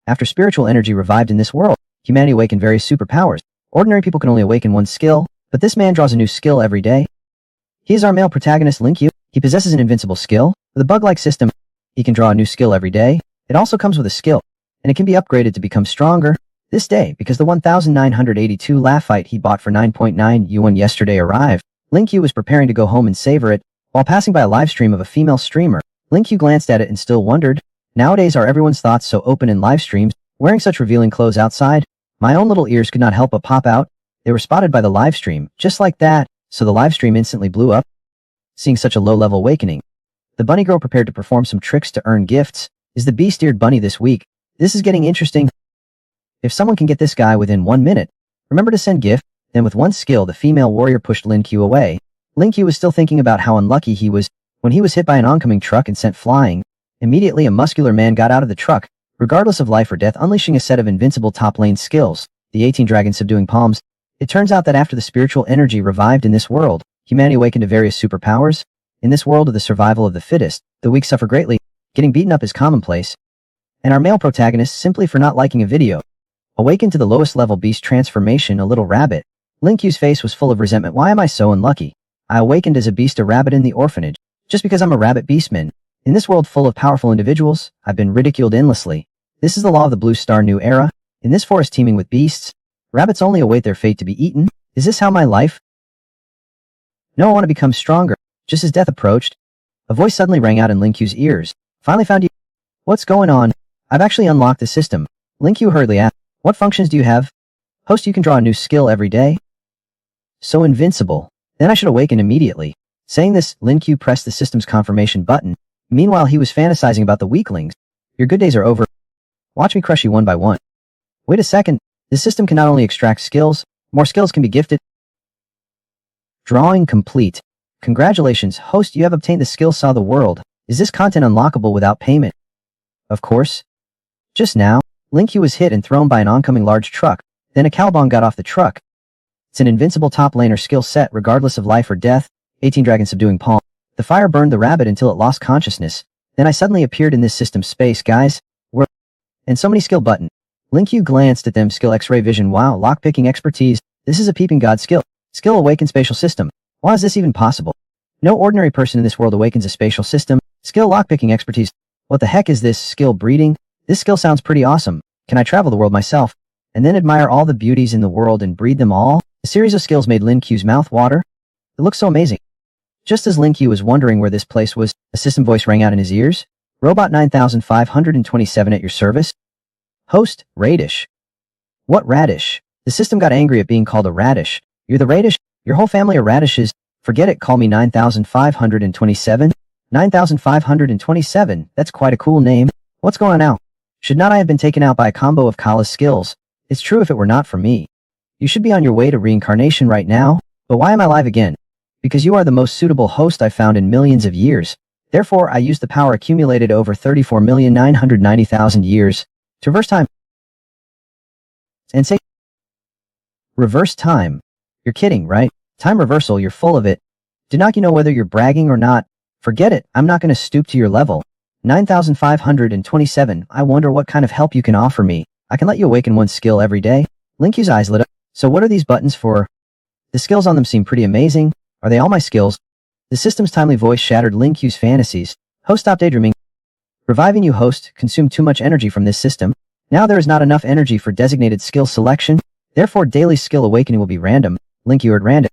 After spiritual energy revived in this world, humanity awakened various superpowers. Ordinary people can only awaken one skill, but this man draws a new skill every day. He is our male protagonist, Lin Qiu. He possesses an invincible skill. With a bug-like system, he can draw a new skill every day. It also comes with a skill, and it can be upgraded to become stronger. This day, because the 1982 laugh fight he bought for 9.9 yuan yesterday arrived, Lin Qiu was preparing to go home and savor it. While passing by a live stream of a female streamer, Lin Qiu glanced at it and still wondered, nowadays are everyone's thoughts so open in live streams, wearing such revealing clothes outside? My own little ears could not help but pop out. They were spotted by the live stream, just like that, so the live stream instantly blew up. Seeing such a low-level awakening, the bunny girl prepared to perform some tricks to earn gifts. Is the beast-eared bunny this week? This is getting interesting. If someone can get this guy within 1 minute, remember to send gift. Then with one skill, the female warrior pushed Lin Qiu away. Lin Qiu was still thinking about how unlucky he was when he was hit by an oncoming truck and sent flying. Immediately a muscular man got out of the truck, regardless of life or death, unleashing a set of invincible top lane skills, the 18 dragons subduing palms. It turns out that after the spiritual energy revived in this world, humanity awakened to various superpowers. In this world of the survival of the fittest, the weak suffer greatly. Getting beaten up is commonplace. And our male protagonist, simply for not liking a video, awakened to the lowest level beast transformation, a little rabbit. Lin Qiu's face was full of resentment. Why am I so unlucky? I awakened as a beast, a rabbit in the orphanage, just because I'm a rabbit beastman. In this world full of powerful individuals, I've been ridiculed endlessly. This is the law of the Blue Star New Era. In this forest teeming with beasts, rabbits only await their fate to be eaten. Is this how my life? No, I want to become stronger. Just as death approached, a voice suddenly rang out in Lin Qiu's ears. Finally found you. What's going on? I've actually unlocked the system. Lin Qiu hurriedly asked, what functions do you have? Host, you can draw a new skill every day. So invincible. Then I should awaken immediately. Saying this, Lin Qiu pressed the system's confirmation button. Meanwhile, he was fantasizing about the weaklings. Your good days are over. Watch me crush you one by one. Wait a second. This system can not only extract skills, more skills can be gifted. Drawing complete. Congratulations, host, you have obtained the skill Saw the World. Is this content unlockable without payment? Of course. Just now, Lin Qiu was hit and thrown by an oncoming large truck. Then a cowbong got off the truck. It's an invincible top laner skill set regardless of life or death. 18 dragons subduing palm. The fire burned the rabbit until it lost consciousness. Then I suddenly appeared in this system space, guys. And so many skill button. Lin Qiu glanced at them. Skill X-ray vision. Wow, lockpicking expertise. This is a peeping god skill. Skill awaken spatial system. Why is this even possible? No ordinary person in this world awakens a spatial system. Skill lockpicking expertise. What the heck is this? Skill breeding? This skill sounds pretty awesome. Can I travel the world myself and then admire all the beauties in the world and breed them all? A series of skills made Lin Qiu's mouth water. It looks so amazing. Just as Lin Qiu was wondering where this place was, a system voice rang out in his ears. Robot 9527 at your service. Host, Radish. What radish? The system got angry at being called a radish. You're the radish? Your whole family are radishes. Forget it, call me 9527. 9527, that's quite a cool name. What's going on now? Should not I have been taken out by a combo of Kala's skills? It's true if it were not for me. You should be on your way to reincarnation right now. But why am I alive again? Because you are the most suitable host I've found in millions of years. Therefore, I used the power accumulated over 34,990,000 years to reverse time. And say, reverse time. You're kidding, right? Time reversal, you're full of it. Do not you know whether you're bragging or not? Forget it, I'm not going to stoop to your level. 9527, I wonder what kind of help you can offer me. I can let you awaken one skill every day. Lin Qiu's eyes lit up. So what are these buttons for? The skills on them seem pretty amazing. Are they all my skills? The system's timely voice shattered Lin Qiu's fantasies. Host, stop daydreaming. Reviving you, host, consumed too much energy from this system. Now there is not enough energy for designated skill selection. Therefore, daily skill awakening will be random. Lin Qiu heard random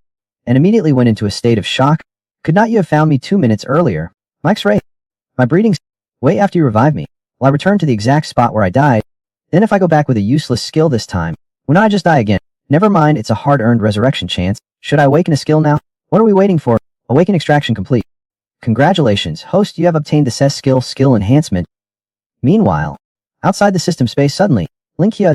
and immediately went into a state of shock. Could not you have found me 2 minutes earlier? Mike's right. My breeding's wait after you revive me. Will I return to the exact spot where I died? Then if I go back with a useless skill this time, will not I just die again? Never mind, it's a hard-earned resurrection chance. Should I awaken a skill now? What are we waiting for? Awaken extraction complete. Congratulations, host, you have obtained the CES skill enhancement. Meanwhile, outside the system space suddenly, Lin Qiu.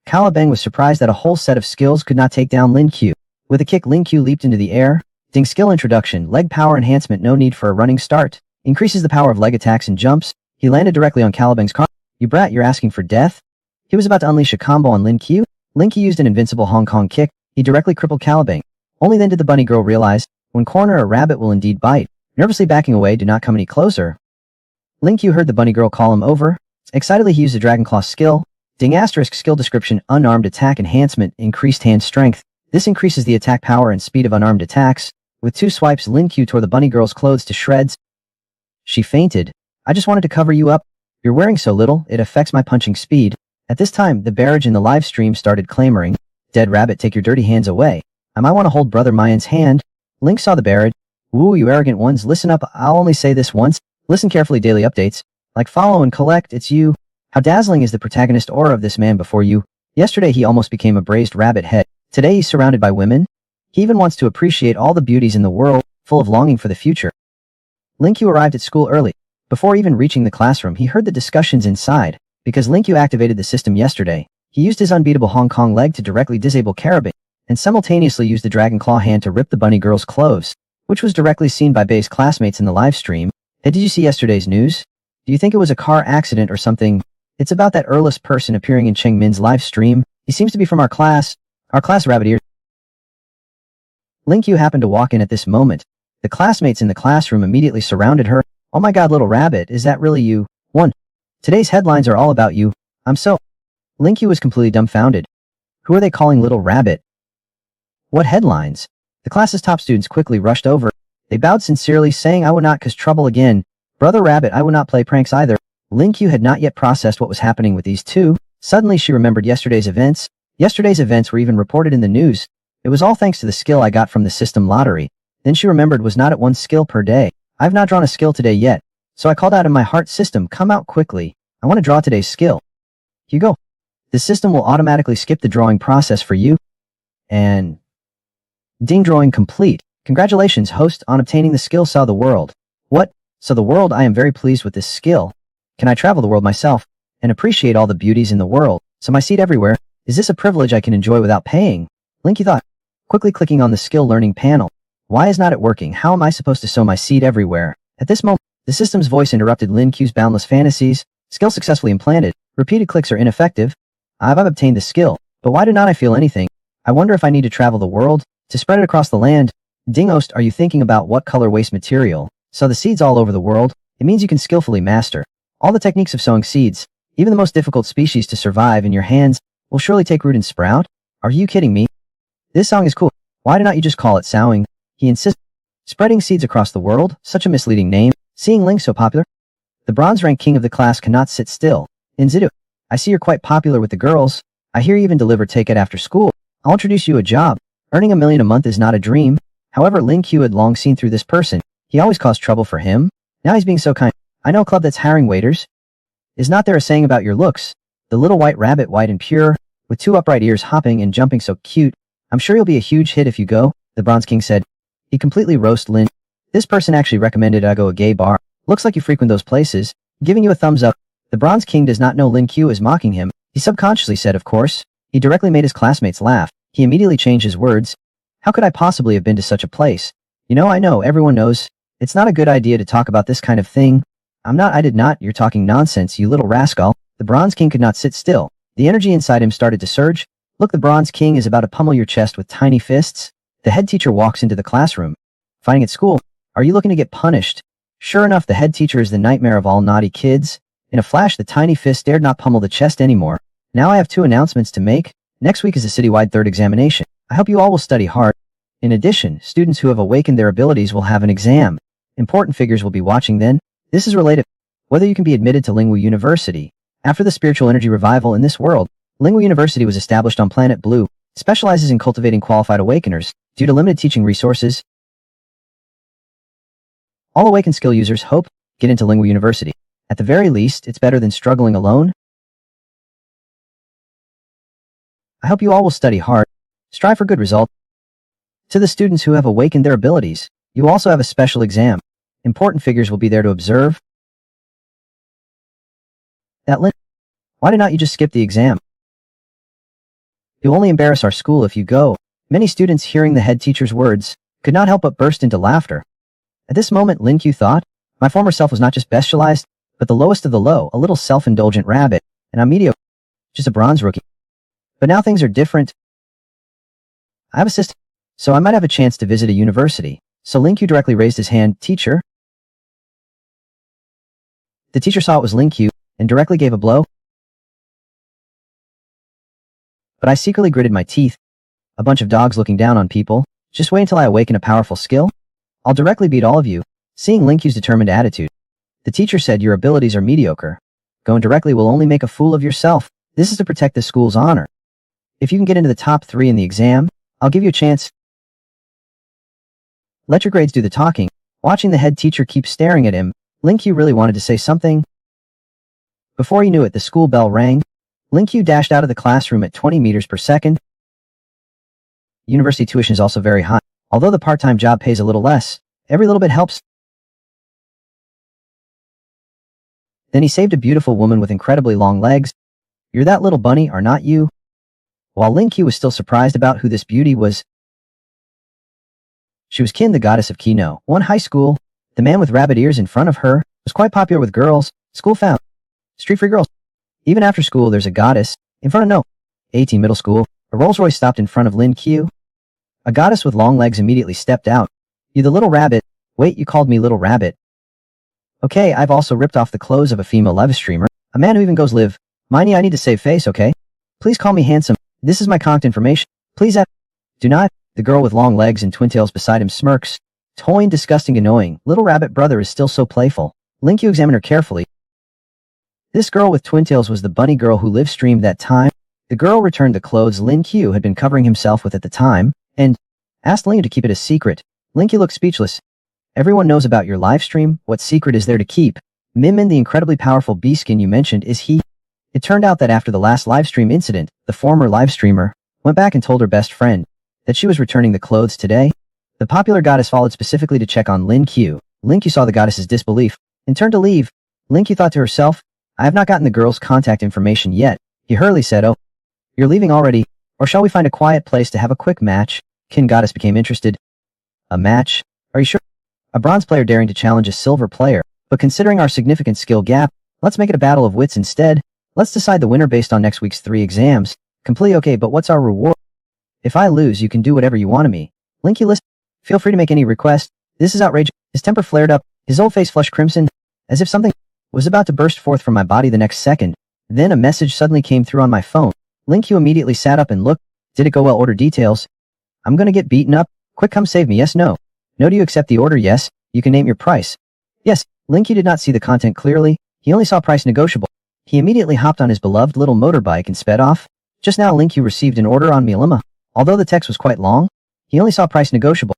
Calabang was surprised that a whole set of skills could not take down Lin Qiu. With a kick, Lin Qiu leaped into the air. Ding skill introduction, leg power enhancement, no need for a running start. Increases the power of leg attacks and jumps. He landed directly on Calabang's car. You brat, you're asking for death? He was about to unleash a combo on Lin Qiu. Lin Qiu used an invincible Hong Kong kick. He directly crippled Calabang. Only then did the bunny girl realize, when cornered, a rabbit will indeed bite. Nervously backing away, do not come any closer. Lin Qiu heard the bunny girl call him over, Excitedly he used the Dragon Claw skill. Ding asterisk skill description unarmed attack enhancement increased hand strength. This increases the attack power and speed of unarmed attacks. With 2 swipes, Lin Qiu tore the bunny girl's clothes to shreds. She fainted. I just wanted to cover you up. You're wearing so little, it affects my punching speed. At this time, the barrage in the live stream started clamoring. Dead rabbit, take your dirty hands away. I might want to hold Brother Mayan's hand. Link saw the barrage. Woo, you arrogant ones, listen up. I'll only say this once. Listen carefully, daily updates. Like, follow and collect, it's you. How dazzling is the protagonist aura of this man before you. Yesterday he almost became a braised rabbit head. Today he's surrounded by women. He even wants to appreciate all the beauties in the world, full of longing for the future. Lin Qiu arrived at school early. Before even reaching the classroom, he heard the discussions inside. Because Lin Qiu activated the system yesterday, he used his unbeatable Hong Kong leg to directly disable Carabin, and simultaneously used the Dragon Claw hand to rip the bunny girl's clothes, which was directly seen by Bei's classmates in the live stream. Hey, did you see yesterday's news? Do you think it was a car accident or something? It's about that earless person appearing in Cheng Min's live stream. He seems to be from our class rabbit ear. Lin Qiu happened to walk in at this moment. The classmates in the classroom immediately surrounded her. Oh my god, little rabbit, is that really you? 1. Today's headlines are all about you. Lin Qiu was completely dumbfounded. Who are they calling little rabbit? What headlines? The class's top students quickly rushed over. They bowed sincerely, saying I would not cause trouble again. Brother rabbit, I would not play pranks either. Lin Qiu had not yet processed what was happening with these two. Suddenly she remembered yesterday's events. Yesterday's events were even reported in the news. It was all thanks to the skill I got from the system lottery. Then she remembered was not at 1 skill per day. I've not drawn a skill today yet. So I called out in my heart, system, come out quickly. I want to draw today's skill. Here you go. The system will automatically skip the drawing process for you. And ding, drawing complete. Congratulations, host, on obtaining the skill Saw the World. What? So the world, I am very pleased with this skill. Can I travel the world myself and appreciate all the beauties in the world? So my seat everywhere. Is this a privilege I can enjoy without paying? Lin Qiu thought, quickly clicking on the skill learning panel. Why is not it working? How am I supposed to sow my seed everywhere? At this moment, the system's voice interrupted Lin Qiu's boundless fantasies. Skill successfully implanted. Repeated clicks are ineffective. I've obtained the skill, but why do not I feel anything? I wonder if I need to travel the world to spread it across the land. Ding host, are you thinking about what color waste material? Sow the seeds all over the world. It means you can skillfully master all the techniques of sowing seeds. Even the most difficult species to survive in your hands will surely take root and sprout. Are you kidding me? This song is cool. Why do not you just call it sowing? He insists. Spreading seeds across the world, such a misleading name. Seeing Ling so popular. The bronze rank king of the class cannot sit still. Inzidu, I see you're quite popular with the girls. I hear you even deliver takeout after school. I'll introduce you a job. Earning $1 million a month is not a dream. However, Lin Qiu had long seen through this person. He always caused trouble for him. Now he's being so kind. I know a club that's hiring waiters. Is not there a saying about your looks? The little white rabbit, white and pure, with 2 upright ears hopping and jumping so cute. I'm sure you'll be a huge hit if you go, the bronze king said. He completely roasted Lin. This person actually recommended I go a gay bar. Looks like you frequent those places. Giving you a thumbs up. The bronze king does not know Lin Qiu is mocking him. He subconsciously said, of course. He directly made his classmates laugh. He immediately changed his words. How could I possibly have been to such a place? You know, I know, everyone knows. It's not a good idea to talk about this kind of thing. I did not, you're talking nonsense, you little rascal. The bronze king could not sit still. The energy inside him started to surge. Look, the bronze king is about to pummel your chest with tiny fists. The head teacher walks into the classroom. Fighting at school. Are you looking to get punished? Sure enough, the head teacher is the nightmare of all naughty kids. In a flash, the tiny fist dared not pummel the chest anymore. Now I have 2 announcements to make. Next week is a citywide 3rd examination. I hope you all will study hard. In addition, students who have awakened their abilities will have an exam. Important figures will be watching then. This is related. Whether you can be admitted to Lingwu University. After the spiritual energy revival in this world, Lingwu University was established on planet Blue, specializes in cultivating qualified awakeners. Due to limited teaching resources, all awakened skill users hope get into Lingwu University. At the very least, it's better than struggling alone. I hope you all will study hard, strive for good result. To the students who have awakened their abilities, you also have a special exam. Important figures will be there to observe. That Lin, why did not you just skip the exam? You'll only embarrass our school if you go. Many students, hearing the head teacher's words, could not help but burst into laughter. At this moment, Lin Qiu thought, my former self was not just bestialized, but the lowest of the low, a little self-indulgent rabbit, and I'm mediocre, just a bronze rookie. But now things are different. I have a system, so I might have a chance to visit a university. So Lin Qiu directly raised his hand, teacher. The teacher saw it was Lin Qiu, and directly gave a blow. But I secretly gritted my teeth. A bunch of dogs looking down on people. Just wait until I awaken a powerful skill. I'll directly beat all of you. Seeing Lin Qiu's determined attitude, the teacher said your abilities are mediocre. Going directly will only make a fool of yourself. This is to protect the school's honor. If you can get into the top 3 in the exam, I'll give you a chance. Let your grades do the talking. Watching the head teacher keep staring at him, Lin Qiu really wanted to say something. Before he knew it, the school bell rang. Lin Qiu dashed out of the classroom at 20 meters per second. University tuition is also very high. Although the part-time job pays a little less, every little bit helps. Then he saved a beautiful woman with incredibly long legs. You're that little bunny, are not you? While Lin Qiu was still surprised about who this beauty was, she was Qin, the goddess of Kino. One high school, the man with rabbit ears in front of her, was quite popular with girls. School found street free girls. Even after school, there's a goddess. In front of no 18 middle school, a Rolls Royce stopped in front of Lin Qiu. A goddess with long legs immediately stepped out. You the little rabbit. Wait, you called me little rabbit. Okay, I've also ripped off the clothes of a female live streamer. A man who even goes live. Miney, I need to save face, okay? Please call me handsome. This is my contact information. Please do not. The girl with long legs and twin tails beside him smirks. Toying, disgusting, annoying. Little rabbit brother is still so playful. Lin Qiu examined her carefully. This girl with twin tails was the bunny girl who live streamed that time. The girl returned the clothes Lin Qiu had been covering himself with at the time, and asked Lin Qiu to keep it a secret. Lin Qiu looked speechless. Everyone knows about your live stream. What secret is there to keep? Min, the incredibly powerful bee skin you mentioned, is he? It turned out that after the last live stream incident, the former live streamer went back and told her best friend that she was returning the clothes today. The popular goddess followed specifically to check on Lin Qiu. Lin Qiu saw the goddess's disbelief and turned to leave. Lin Qiu thought to herself, I have not gotten the girl's contact information yet. He hurriedly said, oh, you're leaving already? Or shall we find a quiet place to have a quick match? Qin goddess became interested. A match? Are you sure? A bronze player daring to challenge a silver player. But considering our significant skill gap, let's make it a battle of wits instead. Let's decide the winner based on next week's 3 exams. Completely okay, but what's our reward? If I lose, you can do whatever you want of me. Lin Qiu, listen. Feel free to make any request. This is outrageous. His temper flared up, his old face flushed crimson, as if something was about to burst forth from my body the next second. Then a message suddenly came through on my phone. Lin Qiu immediately sat up and looked. Did it go well? Order details. I'm gonna get beaten up. Quick, come save me. Yes, no. No, do you accept the order? Yes. You can name your price. Yes. Lin Qiu did not see the content clearly. He only saw price negotiable. He immediately hopped on his beloved little motorbike and sped off. Just now Lin Qiu received an order on Milima. Although the text was quite long, he only saw price negotiable.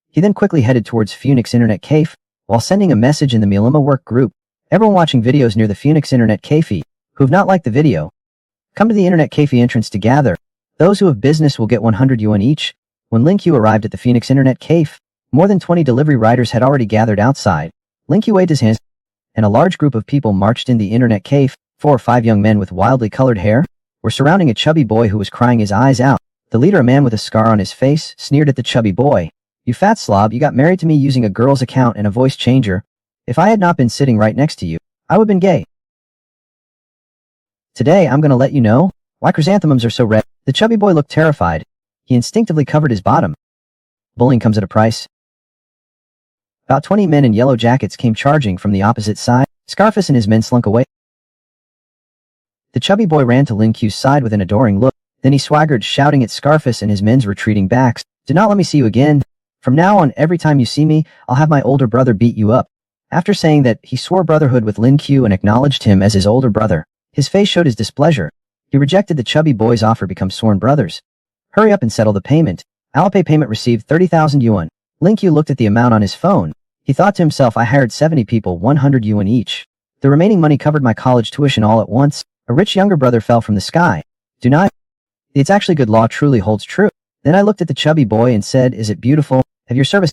He then quickly headed towards Phoenix Internet Cafe, while sending a message in the Milima work group. Everyone watching videos near the Phoenix Internet Cafe, who have not liked the video, come to the Internet Cafe entrance to gather. Those who have business will get 100 yuan each. When Lin Qiu arrived at the Phoenix Internet Cafe, more than 20 delivery riders had already gathered outside. Lin Qiu waved his hands, and a large group of people marched in the Internet Cafe. 4 or 5 young men with wildly colored hair were surrounding a chubby boy who was crying his eyes out. The leader, a man with a scar on his face, sneered at the chubby boy. You fat slob, you got married to me using a girl's account and a voice changer. If I had not been sitting right next to you, I would have been gay. Today, I'm gonna let you know why chrysanthemums are so red. The chubby boy looked terrified. He instinctively covered his bottom. Bullying comes at a price. About 20 men in yellow jackets came charging from the opposite side. Scarface and his men slunk away. The chubby boy ran to Lin Qiu's side with an adoring look. Then he swaggered, shouting at Scarface and his men's retreating backs. Do not let me see you again. From now on, every time you see me, I'll have my older brother beat you up. After saying that, he swore brotherhood with Lin Qiu and acknowledged him as his older brother. His face showed his displeasure. He rejected the chubby boy's offer to become sworn brothers. Hurry up and settle the payment. Alipay payment received 30,000 yuan. Lin Qiu looked at the amount on his phone. He thought to himself, I hired 70 people, 100 yuan each. The remaining money covered my college tuition all at once. A rich younger brother fell from the sky. Do not. It's actually good law truly holds true. Then I looked at the chubby boy and said, is it beautiful? Have your service.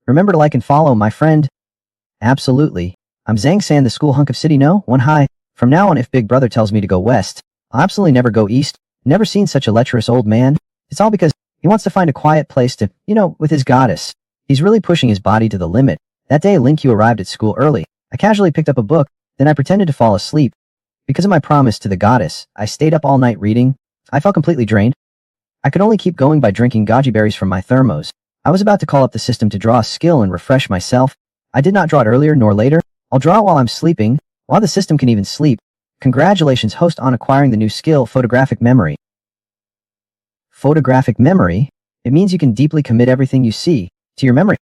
Remember to like and follow, my friend. Absolutely. I'm Zhang San, the school hunk of city no? One high. From now on, if big brother tells me to go west, I'll absolutely never go east. Never seen such a lecherous old man. It's all because he wants to find a quiet place to, with his goddess. He's really pushing his body to the limit. That day, Lin Qiu arrived at school early. I casually picked up a book, then I pretended to fall asleep. Because of my promise to the goddess, I stayed up all night reading. I felt completely drained. I could only keep going by drinking goji berries from my thermos. I was about to call up the system to draw a skill and refresh myself. I did not draw it earlier nor later. I'll draw it while I'm sleeping. While the system can even sleep, congratulations host on acquiring the new skill, photographic memory. Photographic memory? It means you can deeply commit everything you see to your memory.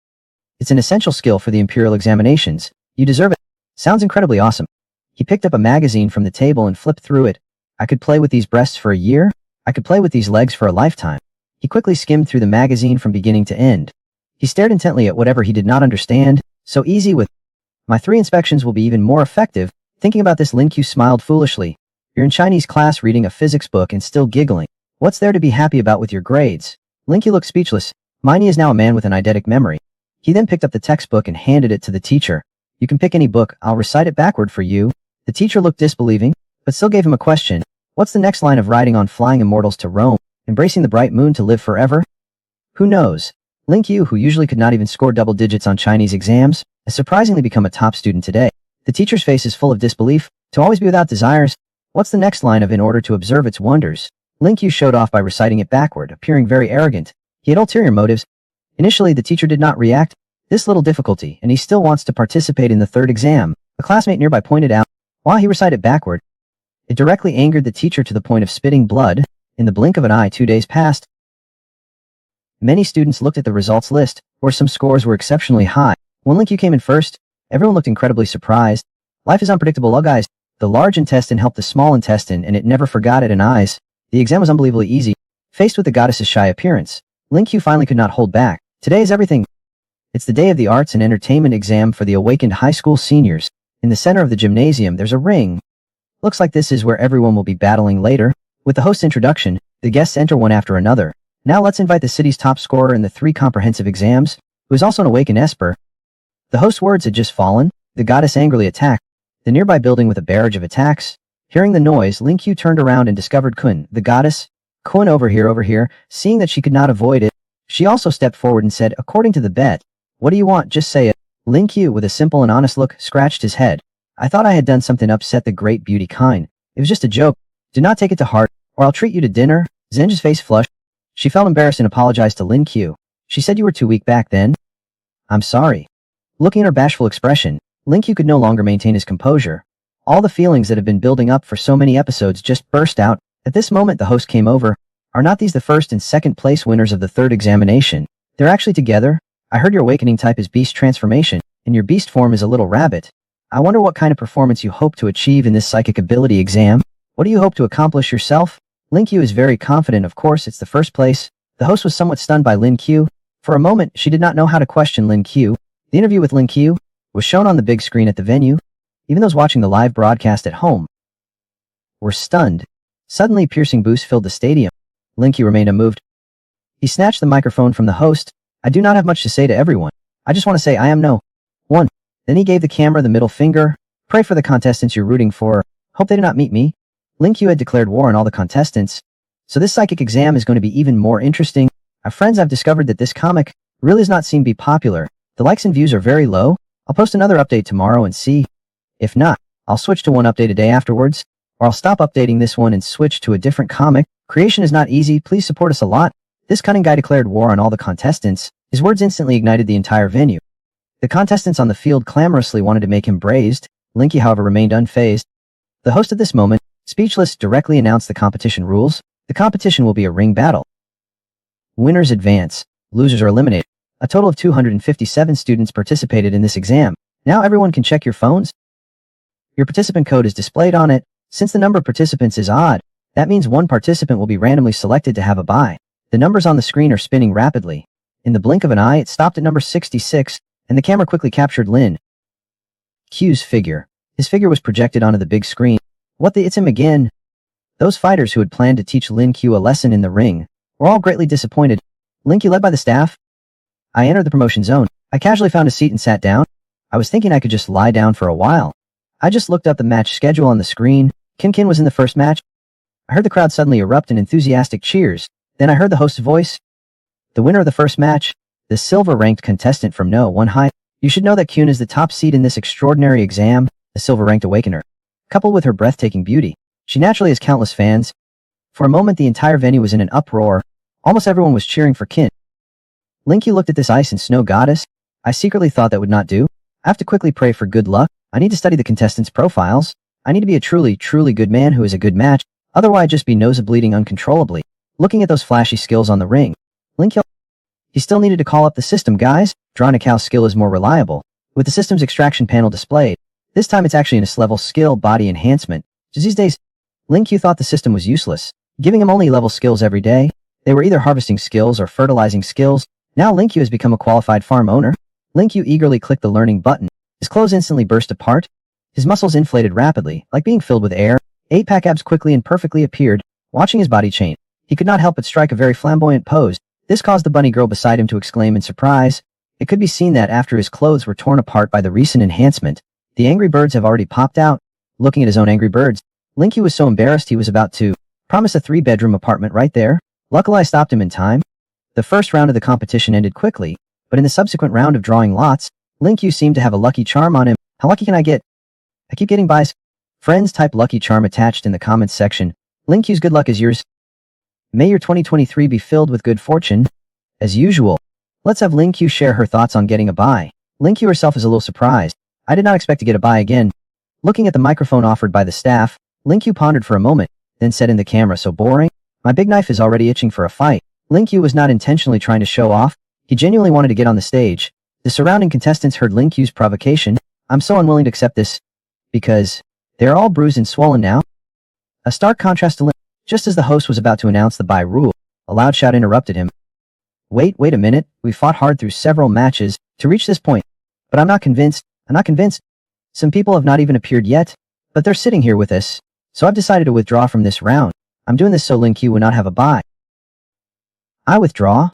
It's an essential skill for the imperial examinations. You deserve it. Sounds incredibly awesome. He picked up a magazine from the table and flipped through it. I could play with these breasts for a year. I could play with these legs for a lifetime. He quickly skimmed through the magazine from beginning to end. He stared intently at whatever he did not understand. So easy with my 3 inspections will be even more effective. Thinking about this, Lin Qiu smiled foolishly. You're in Chinese class reading a physics book and still giggling. What's there to be happy about with your grades? Lin Qiu looked speechless. Miney is now a man with an eidetic memory. He then picked up the textbook and handed it to the teacher. You can pick any book, I'll recite it backward for you. The teacher looked disbelieving, but still gave him a question. What's the next line of riding on flying immortals to Rome, embracing the bright moon to live forever? Who knows? Lin Qiu, who usually could not even score double digits on Chinese exams, has surprisingly become a top student today. The teacher's face is full of disbelief. To always be without desires. What's the next line of in order to observe its wonders? Lin Qiu showed off by reciting it backward, appearing very arrogant. He had ulterior motives. Initially, the teacher did not react. This little difficulty, and he still wants to participate in the 3rd exam. A classmate nearby pointed out, while he recited backward. It directly angered the teacher to the point of spitting blood. In the blink of an eye, 2 days passed. Many students looked at the results list, where some scores were exceptionally high. When Lin Qiu came in first, everyone looked incredibly surprised. Life is unpredictable, guys. The large intestine helped the small intestine, and it never forgot it in eyes. The exam was unbelievably easy. Faced with the goddess's shy appearance, Lin Qiu finally could not hold back. Today is everything. It's the day of the arts and entertainment exam for the awakened high school seniors. In the center of the gymnasium, there's a ring. Looks like this is where everyone will be battling later. With the host's introduction, the guests enter one after another. Now let's invite the city's top scorer in the 3 comprehensive exams, who is also an awakened esper. The host's words had just fallen. The goddess angrily attacked the nearby building with a barrage of attacks. Hearing the noise, Lin Qiu turned around and discovered Kun, the goddess. Kun, over here. Seeing that she could not avoid it, she also stepped forward and said, according to the bet, what do you want? Just say it. Lin Qiu, with a simple and honest look, scratched his head. I thought I had done something upset the great beauty kind. It was just a joke. Do not take it to heart, or I'll treat you to dinner. Zenji's face flushed. She felt embarrassed and apologized to Lin Qiu. She said you were too weak back then. I'm sorry. Looking at her bashful expression, Lin Qiu could no longer maintain his composure. All the feelings that had been building up for so many episodes just burst out. At this moment the host came over. Are not these the 1st and 2nd place winners of the 3rd examination? They're actually together. I heard your awakening type is beast transformation, and your beast form is a little rabbit. I wonder what kind of performance you hope to achieve in this psychic ability exam. What do you hope to accomplish yourself? Lin Qiu is very confident, of course, it's the 1st place. The host was somewhat stunned by Lin Qiu. For a moment, she did not know how to question Lin Qiu. The interview with Lin Qiu was shown on the big screen at the venue. Even those watching the live broadcast at home were stunned. Suddenly, a piercing boost filled the stadium. Lin Qiu remained unmoved. He snatched the microphone from the host. I do not have much to say to everyone. I just want to say I am no one. Then he gave the camera the middle finger. Pray for the contestants you're rooting for. Hope they do not meet me. Lin Qiu had declared war on all the contestants. So this psychic exam is going to be even more interesting. Our friends, I've discovered that this comic really does not seem to be popular. The likes and views are very low. I'll post another update tomorrow and see. If not, I'll switch to one update a day afterwards. Or I'll stop updating this one and switch to a different comic. Creation is not easy. Please support us a lot. This cunning guy declared war on all the contestants. His words instantly ignited the entire venue. The contestants on the field clamorously wanted to make him braised. Lin Qiu, however, remained unfazed. The host at this moment, speechless, directly announced the competition rules. The competition will be a ring battle. Winners advance. Losers are eliminated. A total of 257 students participated in this exam. Now everyone can check your phones. Your participant code is displayed on it. Since the number of participants is odd, that means one participant will be randomly selected to have a bye. The numbers on the screen are spinning rapidly. In the blink of an eye, it stopped at number 66, and the camera quickly captured Lin Qiu's figure. His figure was projected onto the big screen. It's him again. Those fighters who had planned to teach Lin Qiu a lesson in the ring were all greatly disappointed. Lin Qiu led by the staff. I entered the promotion zone. I casually found a seat and sat down. I was thinking I could just lie down for a while. I just looked up the match schedule on the screen. Kin was in the first match. I heard the crowd suddenly erupt in enthusiastic cheers. Then I heard the host's voice. The winner of the first match, the silver-ranked contestant from No. 1 High. You should know that Kyun is the top seed in this extraordinary exam, the silver-ranked awakener. Coupled with her breathtaking beauty, she naturally has countless fans. For a moment, the entire venue was in an uproar. Almost everyone was cheering for Kin. Lin Qiu looked at this ice and snow goddess. I secretly thought that would not do. I have to quickly pray for good luck. I need to study the contestants' profiles. I need to be a truly, truly good man who is a good match, otherwise I'd just be nose-bleeding uncontrollably. Looking at those flashy skills on the ring, Lin Qiu, he still needed to call up the system, guys. Drawing Cow's skill is more reliable. With the system's extraction panel displayed, this time it's actually an S-level skill body enhancement. Just these days, Lin Qiu thought the system was useless, giving him only level skills every day. They were either harvesting skills or fertilizing skills. Now Lin Qiu has become a qualified farm owner. Lin Qiu eagerly clicked the learning button. His clothes instantly burst apart. His muscles inflated rapidly, like being filled with air. 8-pack abs quickly and perfectly appeared. Watching his body change, he could not help but strike a very flamboyant pose. This caused the bunny girl beside him to exclaim in surprise. It could be seen that after his clothes were torn apart by the recent enhancement, the angry birds have already popped out. Looking at his own angry birds, Lin Qiu was so embarrassed he was about to promise a 3-bedroom apartment right there. Luckily I stopped him in time. The first round of the competition ended quickly, but in the subsequent round of drawing lots, Lin Qiu seemed to have a lucky charm on him. How lucky can I get? I keep getting buys. Friends, type lucky charm attached in the comments section. Lin Qiu's good luck is yours. May your 2023 be filled with good fortune. As usual, let's have Lin Qiu share her thoughts on getting a buy. Lin Qiu herself is a little surprised. I did not expect to get a buy again. Looking at the microphone offered by the staff, Lin Qiu pondered for a moment, then said in the camera, so boring. My big knife is already itching for a fight. Lin Qiu was not intentionally trying to show off. He genuinely wanted to get on the stage. The surrounding contestants heard Lin Qiu's provocation. I'm so unwilling to accept this. Because they're all bruised and swollen now. A stark contrast to Lin. Just as the host was about to announce the buy rule, a loud shout interrupted him. Wait a minute. We fought hard through several matches to reach this point. But I'm not convinced. Some people have not even appeared yet, but they're sitting here with us. So I've decided to withdraw from this round. I'm doing this so Lin Qiu would not have a buy. I withdraw.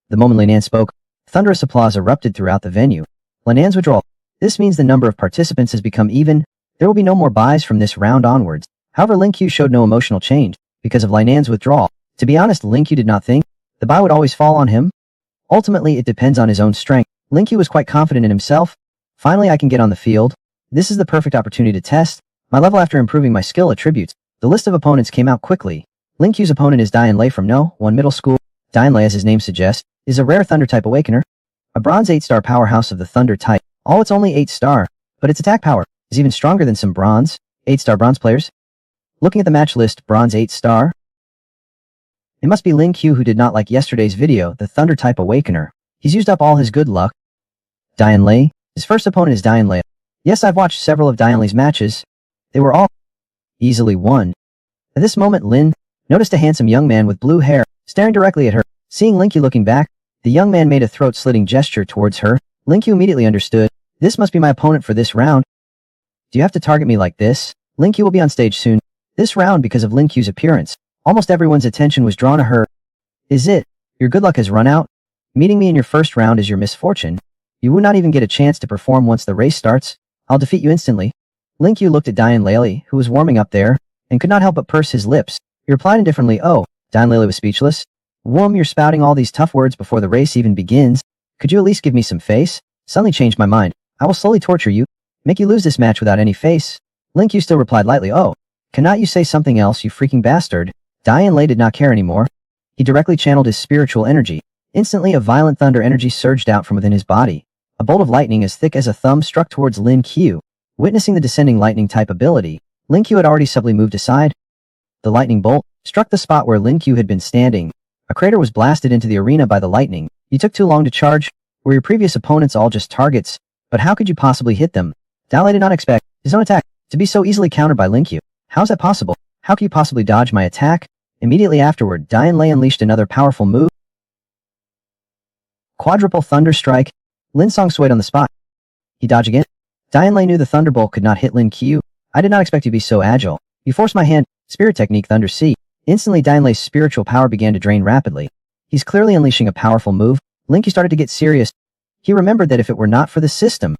The moment Linan spoke, thunderous applause erupted throughout the venue. Linan's withdrawal. This means the number of participants has become even. There will be no more buys from this round onwards. However, Lin Qiu showed no emotional change because of Linan's withdrawal. To be honest, Lin Qiu did not think the buy would always fall on him. Ultimately, it depends on his own strength. Lin Qiu was quite confident in himself. Finally, I can get on the field. This is the perfect opportunity to test my level after improving my skill attributes. The list of opponents came out quickly. Lin Qiu's opponent is Dian Lei from No. 1 Middle School. Dian Lei, as his name suggests, is a rare Thunder-type awakener. A bronze 8-star powerhouse of the Thunder type. It's only 8-star, but its attack power is even stronger than some bronze, 8-star bronze players. Looking at the match list, bronze 8-star. It must be Lin Qiu who did not like yesterday's video, the Thunder-type awakener. He's used up all his good luck. Dian Lei. His first opponent is Dian Lei. Yes, I've watched several of Dian Lei's matches. They were all easily won. At this moment, Lin noticed a handsome young man with blue hair staring directly at her. Seeing Lin Qiu looking back, the young man made a throat-slitting gesture towards her. Lin Qiu immediately understood. This must be my opponent for this round. Do you have to target me like this? Lin Qiu will be on stage soon. This round, because of Lin Qiu's appearance, almost everyone's attention was drawn to her. Is it? Your good luck has run out? Meeting me in your first round is your misfortune. You will not even get a chance to perform once the race starts. I'll defeat you instantly. Lin Qiu looked at Dian Lei, who was warming up there, and could not help but purse his lips. He replied indifferently, oh. Dian Lei was speechless. You're spouting all these tough words before the race even begins. Could you at least give me some face? Suddenly changed my mind. I will slowly torture you. Make you lose this match without any face. Lin Qiu still replied lightly, oh. Cannot you say something else, you freaking bastard? Dian Lei did not care anymore. He directly channeled his spiritual energy. Instantly a violent thunder energy surged out from within his body. A bolt of lightning as thick as a thumb struck towards Lin Qiu. Witnessing the descending lightning type ability, Lin Qiu had already subtly moved aside. The lightning bolt struck the spot where Lin Qiu had been standing. A crater was blasted into the arena by the lightning. You took too long to charge. Were your previous opponents all just targets? But how could you possibly hit them? Dian Lei did not expect his own attack to be so easily countered by Lin Qiu. How is that possible? How can you possibly dodge my attack? Immediately afterward, Dian Lei unleashed another powerful move. Quadruple Thunder Strike. Lin Song swayed on the spot. He dodged again. Dian Lei knew the Thunderbolt could not hit Lin Qiu. I did not expect you to be so agile. You forced my hand. Spirit technique Thunder C. Instantly Dian Lei's spiritual power began to drain rapidly. He's clearly unleashing a powerful move. Lin Qiu started to get serious. He remembered that if it were not for the system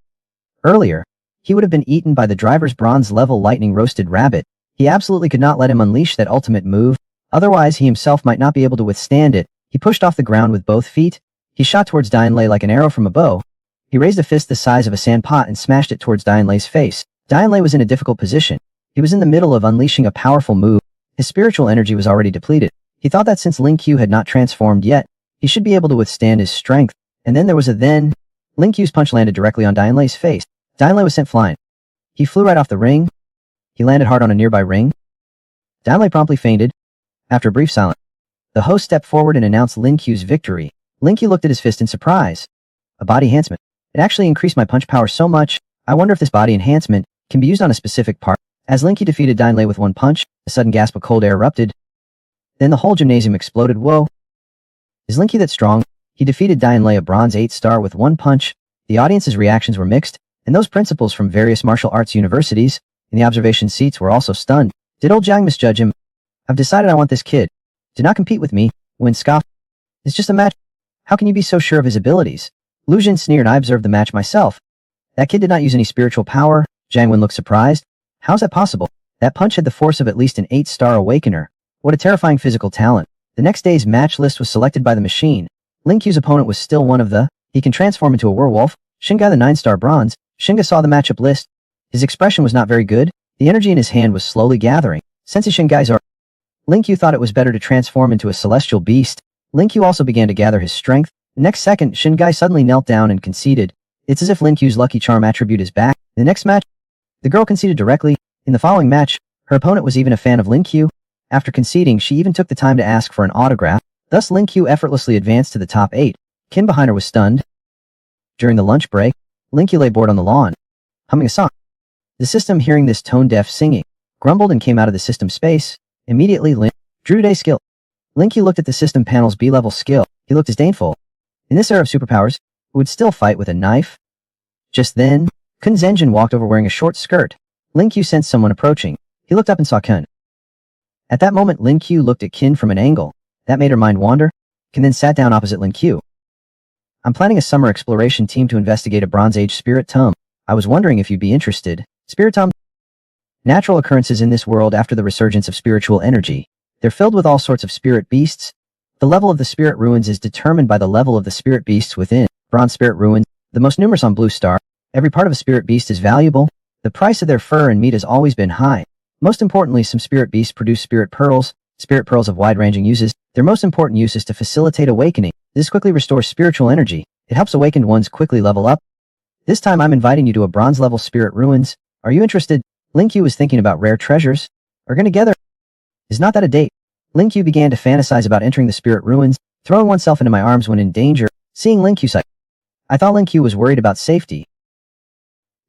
earlier, he would have been eaten by the driver's bronze level lightning roasted rabbit. He absolutely could not let him unleash that ultimate move. Otherwise, he himself might not be able to withstand it. He pushed off the ground with both feet. He shot towards Dian Lei like an arrow from a bow. He raised a fist the size of a sand pot and smashed it towards Dian Lei's face. Dian Lei was in a difficult position. He was in the middle of unleashing a powerful move. His spiritual energy was already depleted. He thought that since Lin Qiu had not transformed yet, he should be able to withstand his strength. And then there was a then. Lin Qiu's punch landed directly on Dian Lei's face. Dian Lei was sent flying. He flew right off the ring. He landed hard on a nearby ring. Daimle promptly fainted. After a brief silence, the host stepped forward and announced Lin Qiu's victory. Lin Qiu looked at his fist in surprise. A body enhancement. It actually increased my punch power so much, I wonder if this body enhancement can be used on a specific part. As Lin Qiu defeated Daimle with one punch, a sudden gasp of cold air erupted. Then the whole gymnasium exploded. Whoa! Is Lin Qiu that strong? He defeated Daimle, a bronze 8-star, with one punch. The audience's reactions were mixed, and those principals from various martial arts universities in the observation seats were also stunned. Did old Jiang misjudge him? I've decided I want this kid. Do not compete with me. Wen scoffed. It's just a match. How can you be so sure of his abilities? Lu Jin sneered. I observed the match myself. That kid did not use any spiritual power. Jiang Wen looked surprised. How's that possible? That punch had the force of at least an 8-star awakener. What a terrifying physical talent. The next day's match list was selected by the machine. Lin Qiu's opponent was still one of the, he can transform into a werewolf, Shingai the 9-star bronze. Shingai saw the matchup list. His expression was not very good. The energy in his hand was slowly gathering. Sensing Shingai's aura, Lin Qiu thought it was better to transform into a celestial beast. Lin Qiu also began to gather his strength. The next second, Shingai suddenly knelt down and conceded. It's as if Lin Qiu's lucky charm attribute is back. In the next match, the girl conceded directly. In the following match, her opponent was even a fan of Lin Qiu. After conceding, she even took the time to ask for an autograph. Thus, Lin Qiu effortlessly advanced to the top 8. Qin behind her was stunned. During the lunch break, Lin Qiu lay bored on the lawn, humming a song. The system, hearing this tone-deaf singing, grumbled and came out of the system space. Immediately, Lin drew today's skill. Lin Qiu looked at the system panel's B-level skill. He looked disdainful. In this era of superpowers, who would still fight with a knife? Just then, Kun Zhenjin walked over wearing a short skirt. Lin Qiu sensed someone approaching. He looked up and saw Kun. At that moment, Lin Qiu looked at Qin from an angle. That made her mind wander. Qin then sat down opposite Lin Qiu. I'm planning a summer exploration team to investigate a Bronze Age spirit tomb. I was wondering if you'd be interested. Spirit tomb? Natural occurrences in this world after the resurgence of spiritual energy. They're filled with all sorts of spirit beasts. The level of the spirit ruins is determined by the level of the spirit beasts within. Bronze spirit ruins, the most numerous on Blue Star. Every part of a spirit beast is valuable. The price of their fur and meat has always been high. Most importantly, some spirit beasts produce spirit pearls. Spirit pearls have wide-ranging uses. Their most important use is to facilitate awakening. This quickly restores spiritual energy. It helps awakened ones quickly level up. This time I'm inviting you to a bronze-level spirit ruins. Are you interested? Lin Qiu was thinking about rare treasures. We're going together. Is not that a date? Lin Qiu began to fantasize about entering the spirit ruins, throwing oneself into my arms when in danger. Seeing Lin Qiu sigh, I thought Lin Qiu was worried about safety.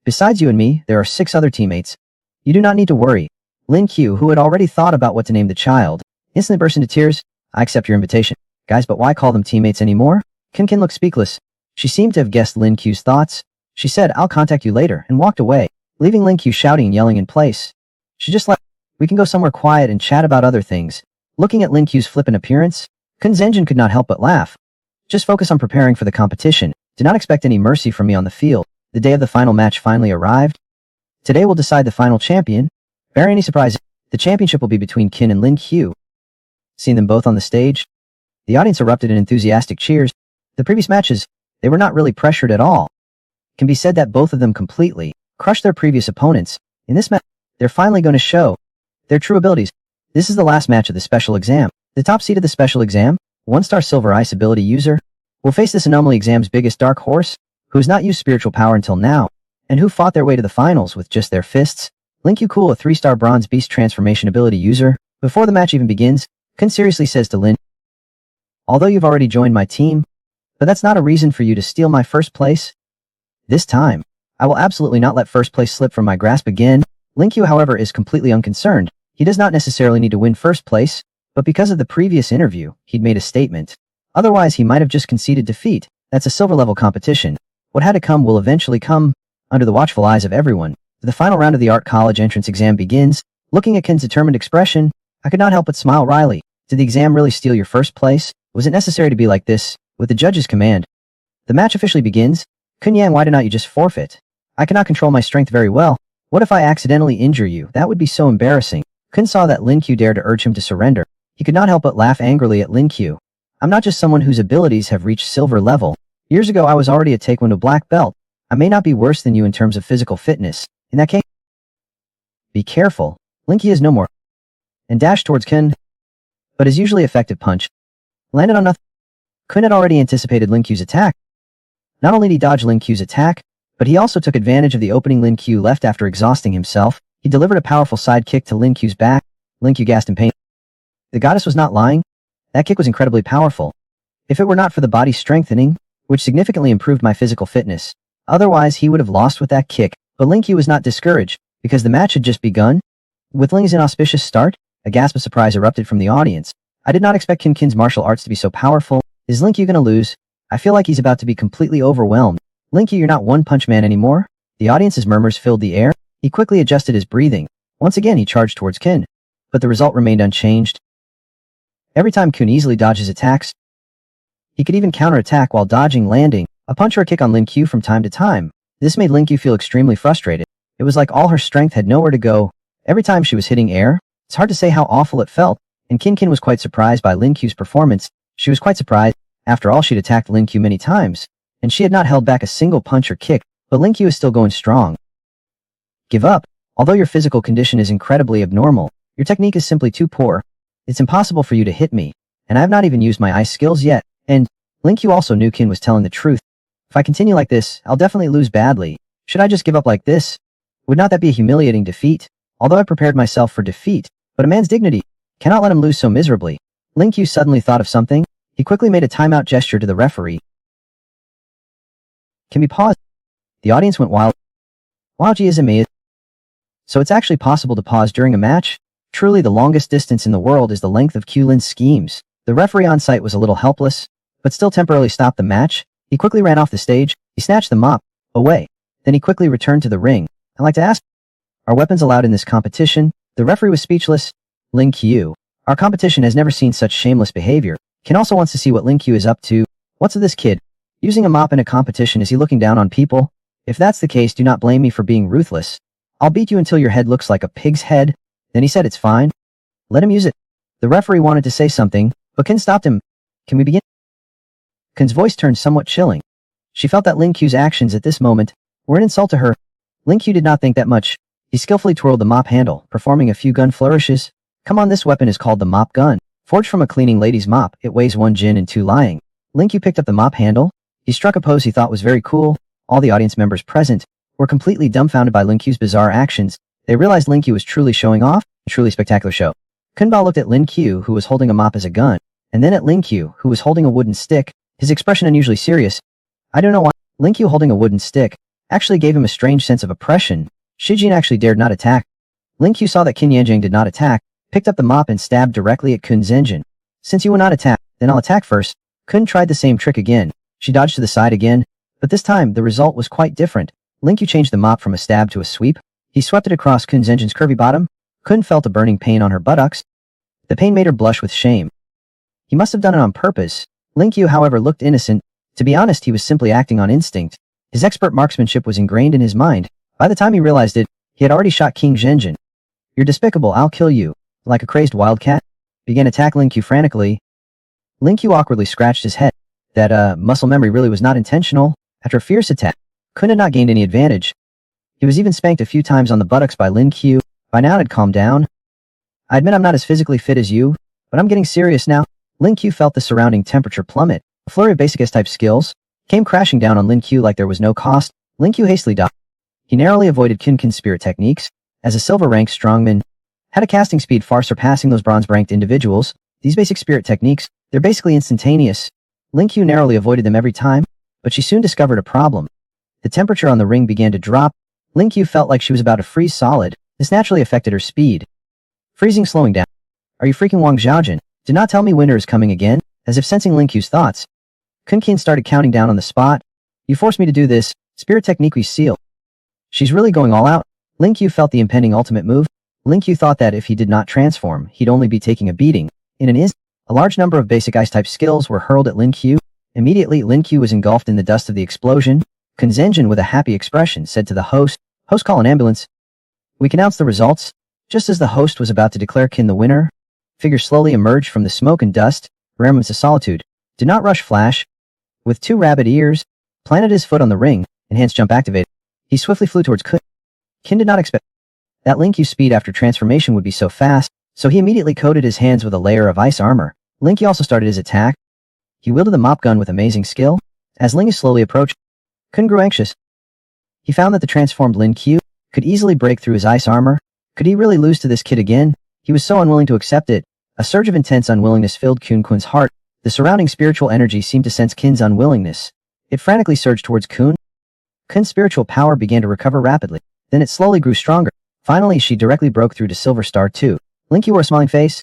Besides you and me, there are 6 other teammates. You do not need to worry. Lin Qiu, who had already thought about what to name the child, instantly burst into tears. I accept your invitation. Guys, but why call them teammates anymore? Qin looked speechless. She seemed to have guessed Lin Qiu's thoughts. She said, I'll contact you later, and walked away, leaving Lin Qiu shouting and yelling in place. She just left. We can go somewhere quiet and chat about other things. Looking at Lin Qiu's flippant appearance, Kun Zhenjin could not help but laugh. Just focus on preparing for the competition. Do not expect any mercy from me on the field. The day of the final match finally arrived. Today will decide the final champion. Bear any surprises, the championship will be between Qin and Lin Qiu. Seeing them both on the stage, the audience erupted in enthusiastic cheers. The previous matches, they were not really pressured at all. It can be said that both of them completely crushed their previous opponents. In this match, they're finally going to show their true abilities. This is the last match of the special exam. The top seed of the special exam, 1-star Silver Ice ability user, will face this anomaly exam's biggest dark horse, who has not used spiritual power until now, and who fought their way to the finals with just their fists. Lin Qiu, a 3-star Bronze Beast transformation ability user. Before the match even begins, Kun seriously says to Lin, although you've already joined my team, but that's not a reason for you to steal my first place. This time, I will absolutely not let first place slip from my grasp again. Lin Qiu, however, is completely unconcerned. He does not necessarily need to win first place, but because of the previous interview, he'd made a statement. Otherwise, he might have just conceded defeat. That's a silver-level competition. What had to come will eventually come, under the watchful eyes of everyone. The final round of the art college entrance exam begins. Looking at Qin's determined expression, I could not help but smile wryly. Did the exam really steal your first place? Was it necessary to be like this, with the judge's command? The match officially begins. Kun Yang, why did not you just forfeit? I cannot control my strength very well. What if I accidentally injure you? That would be so embarrassing. Kun saw that Lin Qiu dared to urge him to surrender. He could not help but laugh angrily at Lin Qiu. I'm not just someone whose abilities have reached silver level. Years ago I was already a Taekwondo black belt. I may not be worse than you in terms of physical fitness. In that case, be careful. Lin Qiu is no more. And dashed towards Kun. But his usually effective punch landed on nothing. Kun had already anticipated Lin Qiu's attack. Not only did he dodge Lin Qiu's attack, But he also took advantage of the opening Lin Qiu left after exhausting himself. He delivered a powerful side kick to Lin Qiu's back. Lin Qiu gasped in pain. The goddess was not lying. That kick was incredibly powerful. If it were not for the body strengthening, which significantly improved my physical fitness, otherwise he would have lost with that kick. But Lin Qiu was not discouraged, because the match had just begun. With Ling's inauspicious start, a gasp of surprise erupted from the audience. I did not expect Qin's martial arts to be so powerful. Is Lin Qiu gonna lose? I feel like he's about to be completely overwhelmed. Lin Qiu, you're not One Punch Man anymore? The audience's murmurs filled the air. He quickly adjusted his breathing. Once again he charged towards Qin. But the result remained unchanged. Every time Qin easily dodges attacks, he could even counterattack while dodging, landing a punch or a kick on Lin Qiu from time to time. This made Lin Qiu feel extremely frustrated. It was like all her strength had nowhere to go. Every time she was hitting air, it's hard to say how awful it felt, and Qin was quite surprised by Lin Qiu's performance. She was quite surprised. After all, she'd attacked Lin Qiu many times, and she had not held back a single punch or kick, but Lin Qiu is still going strong. Give up. Although your physical condition is incredibly abnormal, your technique is simply too poor. It's impossible for you to hit me, and I have not even used my ice skills yet. And Lin Qiu also knew Qin was telling the truth. If I continue like this, I'll definitely lose badly. Should I just give up like this? Would not that be a humiliating defeat? Although I prepared myself for defeat, but a man's dignity cannot let him lose so miserably. Lin Qiu suddenly thought of something. He quickly made a timeout gesture to the referee. Can we pause? The audience went wild. Wow, gee, is amazing. So it's actually possible to pause during a match? Truly the longest distance in the world is the length of Lin's schemes. The referee on site was a little helpless, but still temporarily stopped the match. He quickly ran off the stage. He snatched the mop away. Then he quickly returned to the ring. I'd like to ask, are weapons allowed in this competition? The referee was speechless. Lin Qiu. Our competition has never seen such shameless behavior. Qin also wants to see what Lin Qiu is up to. What's with this kid? Using a mop in a competition, is he looking down on people? If that's the case, do not blame me for being ruthless. I'll beat you until your head looks like a pig's head. Then he said it's fine. Let him use it. The referee wanted to say something, but Qin stopped him. Can we begin? Qin's voice turned somewhat chilling. She felt that Lin Qiu's actions at this moment were an insult to her. Lin Qiu did not think that much. He skillfully twirled the mop handle, performing a few gun flourishes. Come on, this weapon is called the mop gun. Forged from a cleaning lady's mop, it weighs 1 jin and 2 lying. Lin Qiu picked up the mop handle. He struck a pose he thought was very cool. All the audience members present were completely dumbfounded by Lin Qiu's bizarre actions. They realized Lin Qiu was truly showing off. A truly spectacular show. Qin Bao looked at Lin Qiu, who was holding a mop as a gun, and then at Lin Qiu, who was holding a wooden stick, his expression unusually serious. I don't know why. Lin Qiu holding a wooden stick actually gave him a strange sense of oppression. Shi Jin actually dared not attack. Lin Qiu saw that Qin Yanjing did not attack, picked up the mop and stabbed directly at Qin's engine. Since you will not attack, then I'll attack first. Qin tried the same trick again. She dodged to the side again, but this time the result was quite different. Lin Qiu changed the mop from a stab to a sweep. He swept it across Qin's engine's curvy bottom. Qin felt a burning pain on her buttocks. The pain made her blush with shame. He must have done it on purpose. Lin Qiu, however, looked innocent. To be honest, he was simply acting on instinct. His expert marksmanship was ingrained in his mind. By the time he realized it, he had already shot King Zhenjin. You're despicable, I'll kill you. Like a crazed wildcat, began to attack Lin Qiu frantically. Lin Qiu awkwardly scratched his head. That, muscle memory really was not intentional. After a fierce attack, Qin had not gained any advantage. He was even spanked a few times on the buttocks by Lin Qiu. By now it had calmed down. I admit I'm not as physically fit as you, but I'm getting serious now. Lin Qiu felt the surrounding temperature plummet. A flurry of basic S-type skills came crashing down on Lin Qiu like there was no cost. Lin Qiu hastily dodged. He narrowly avoided Qin's spirit techniques. As a silver-ranked strongman, had a casting speed far surpassing those bronze-ranked individuals. These basic spirit techniques, they're basically instantaneous. Lin Qiu narrowly avoided them every time, but she soon discovered a problem. The temperature on the ring began to drop. Lin Qiu felt like she was about to freeze solid. This naturally affected her speed. Freezing, slowing down. Are you freaking Wang Xiaojin? Do not tell me winter is coming again. As if sensing Lin Qiu's thoughts, Qin started counting down on the spot. You forced me to do this. Spirit technique we seal. She's really going all out. Lin Qiu felt the impending ultimate move. Lin Qiu thought that if he did not transform, he'd only be taking a beating. In an instant, a large number of basic ice-type skills were hurled at Lin Qiu. Immediately, Lin Qiu was engulfed in the dust of the explosion. Qin Zhenjin, with a happy expression, said to the host, "Host, call an ambulance." We can announce the results. Just as the host was about to declare Qin the winner, figures slowly emerged from the smoke and dust. Rare moments of solitude. Did not rush Flash. With 2 rabbit ears, planted his foot on the ring, enhanced jump activated. He swiftly flew towards Qin. Qin did not expect that Lin Qiu's speed after transformation would be so fast, so he immediately coated his hands with a layer of ice armor. Lin Qiu also started his attack. He wielded the mop gun with amazing skill. As Lin Qiu slowly approached, Qin grew anxious. He found that the transformed Lin Qiu could easily break through his ice armor. Could he really lose to this kid again? He was so unwilling to accept it. A surge of intense unwillingness filled Kun's heart. The surrounding spiritual energy seemed to sense Kun's unwillingness. It frantically surged towards Kun. Kun's spiritual power began to recover rapidly. Then it slowly grew stronger. Finally, she directly broke through to Silver Star 2. Lin Qiu wore a smiling face.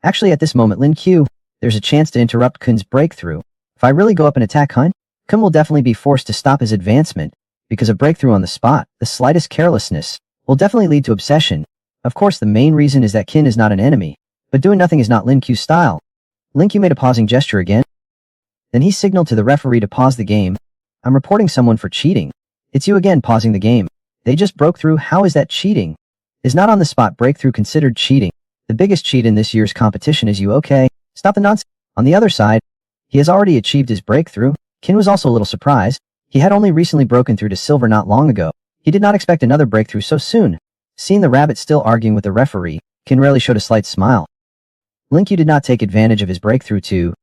Actually, at this moment, Lin Qiu, there's a chance to interrupt Kun's breakthrough. If I really go up and attack Kun will definitely be forced to stop his advancement. Because a breakthrough on the spot, the slightest carelessness, will definitely lead to obsession. Of course, the main reason is that Qin is not an enemy. But doing nothing is not Lin Qiu's style. Lin Qiu made a pausing gesture again. Then he signaled to the referee to pause the game. I'm reporting someone for cheating. It's you again pausing the game. They just broke through. How is that cheating? Is not on the spot breakthrough considered cheating? The biggest cheat in this year's competition is you okay? Stop the nonsense. On the other side, he has already achieved his breakthrough. Qin was also a little surprised. He had only recently broken through to silver not long ago. He did not expect another breakthrough so soon. Seeing the rabbit still arguing with the referee, Qin rarely showed a slight smile. Lin Qiu did not take advantage of his breakthrough to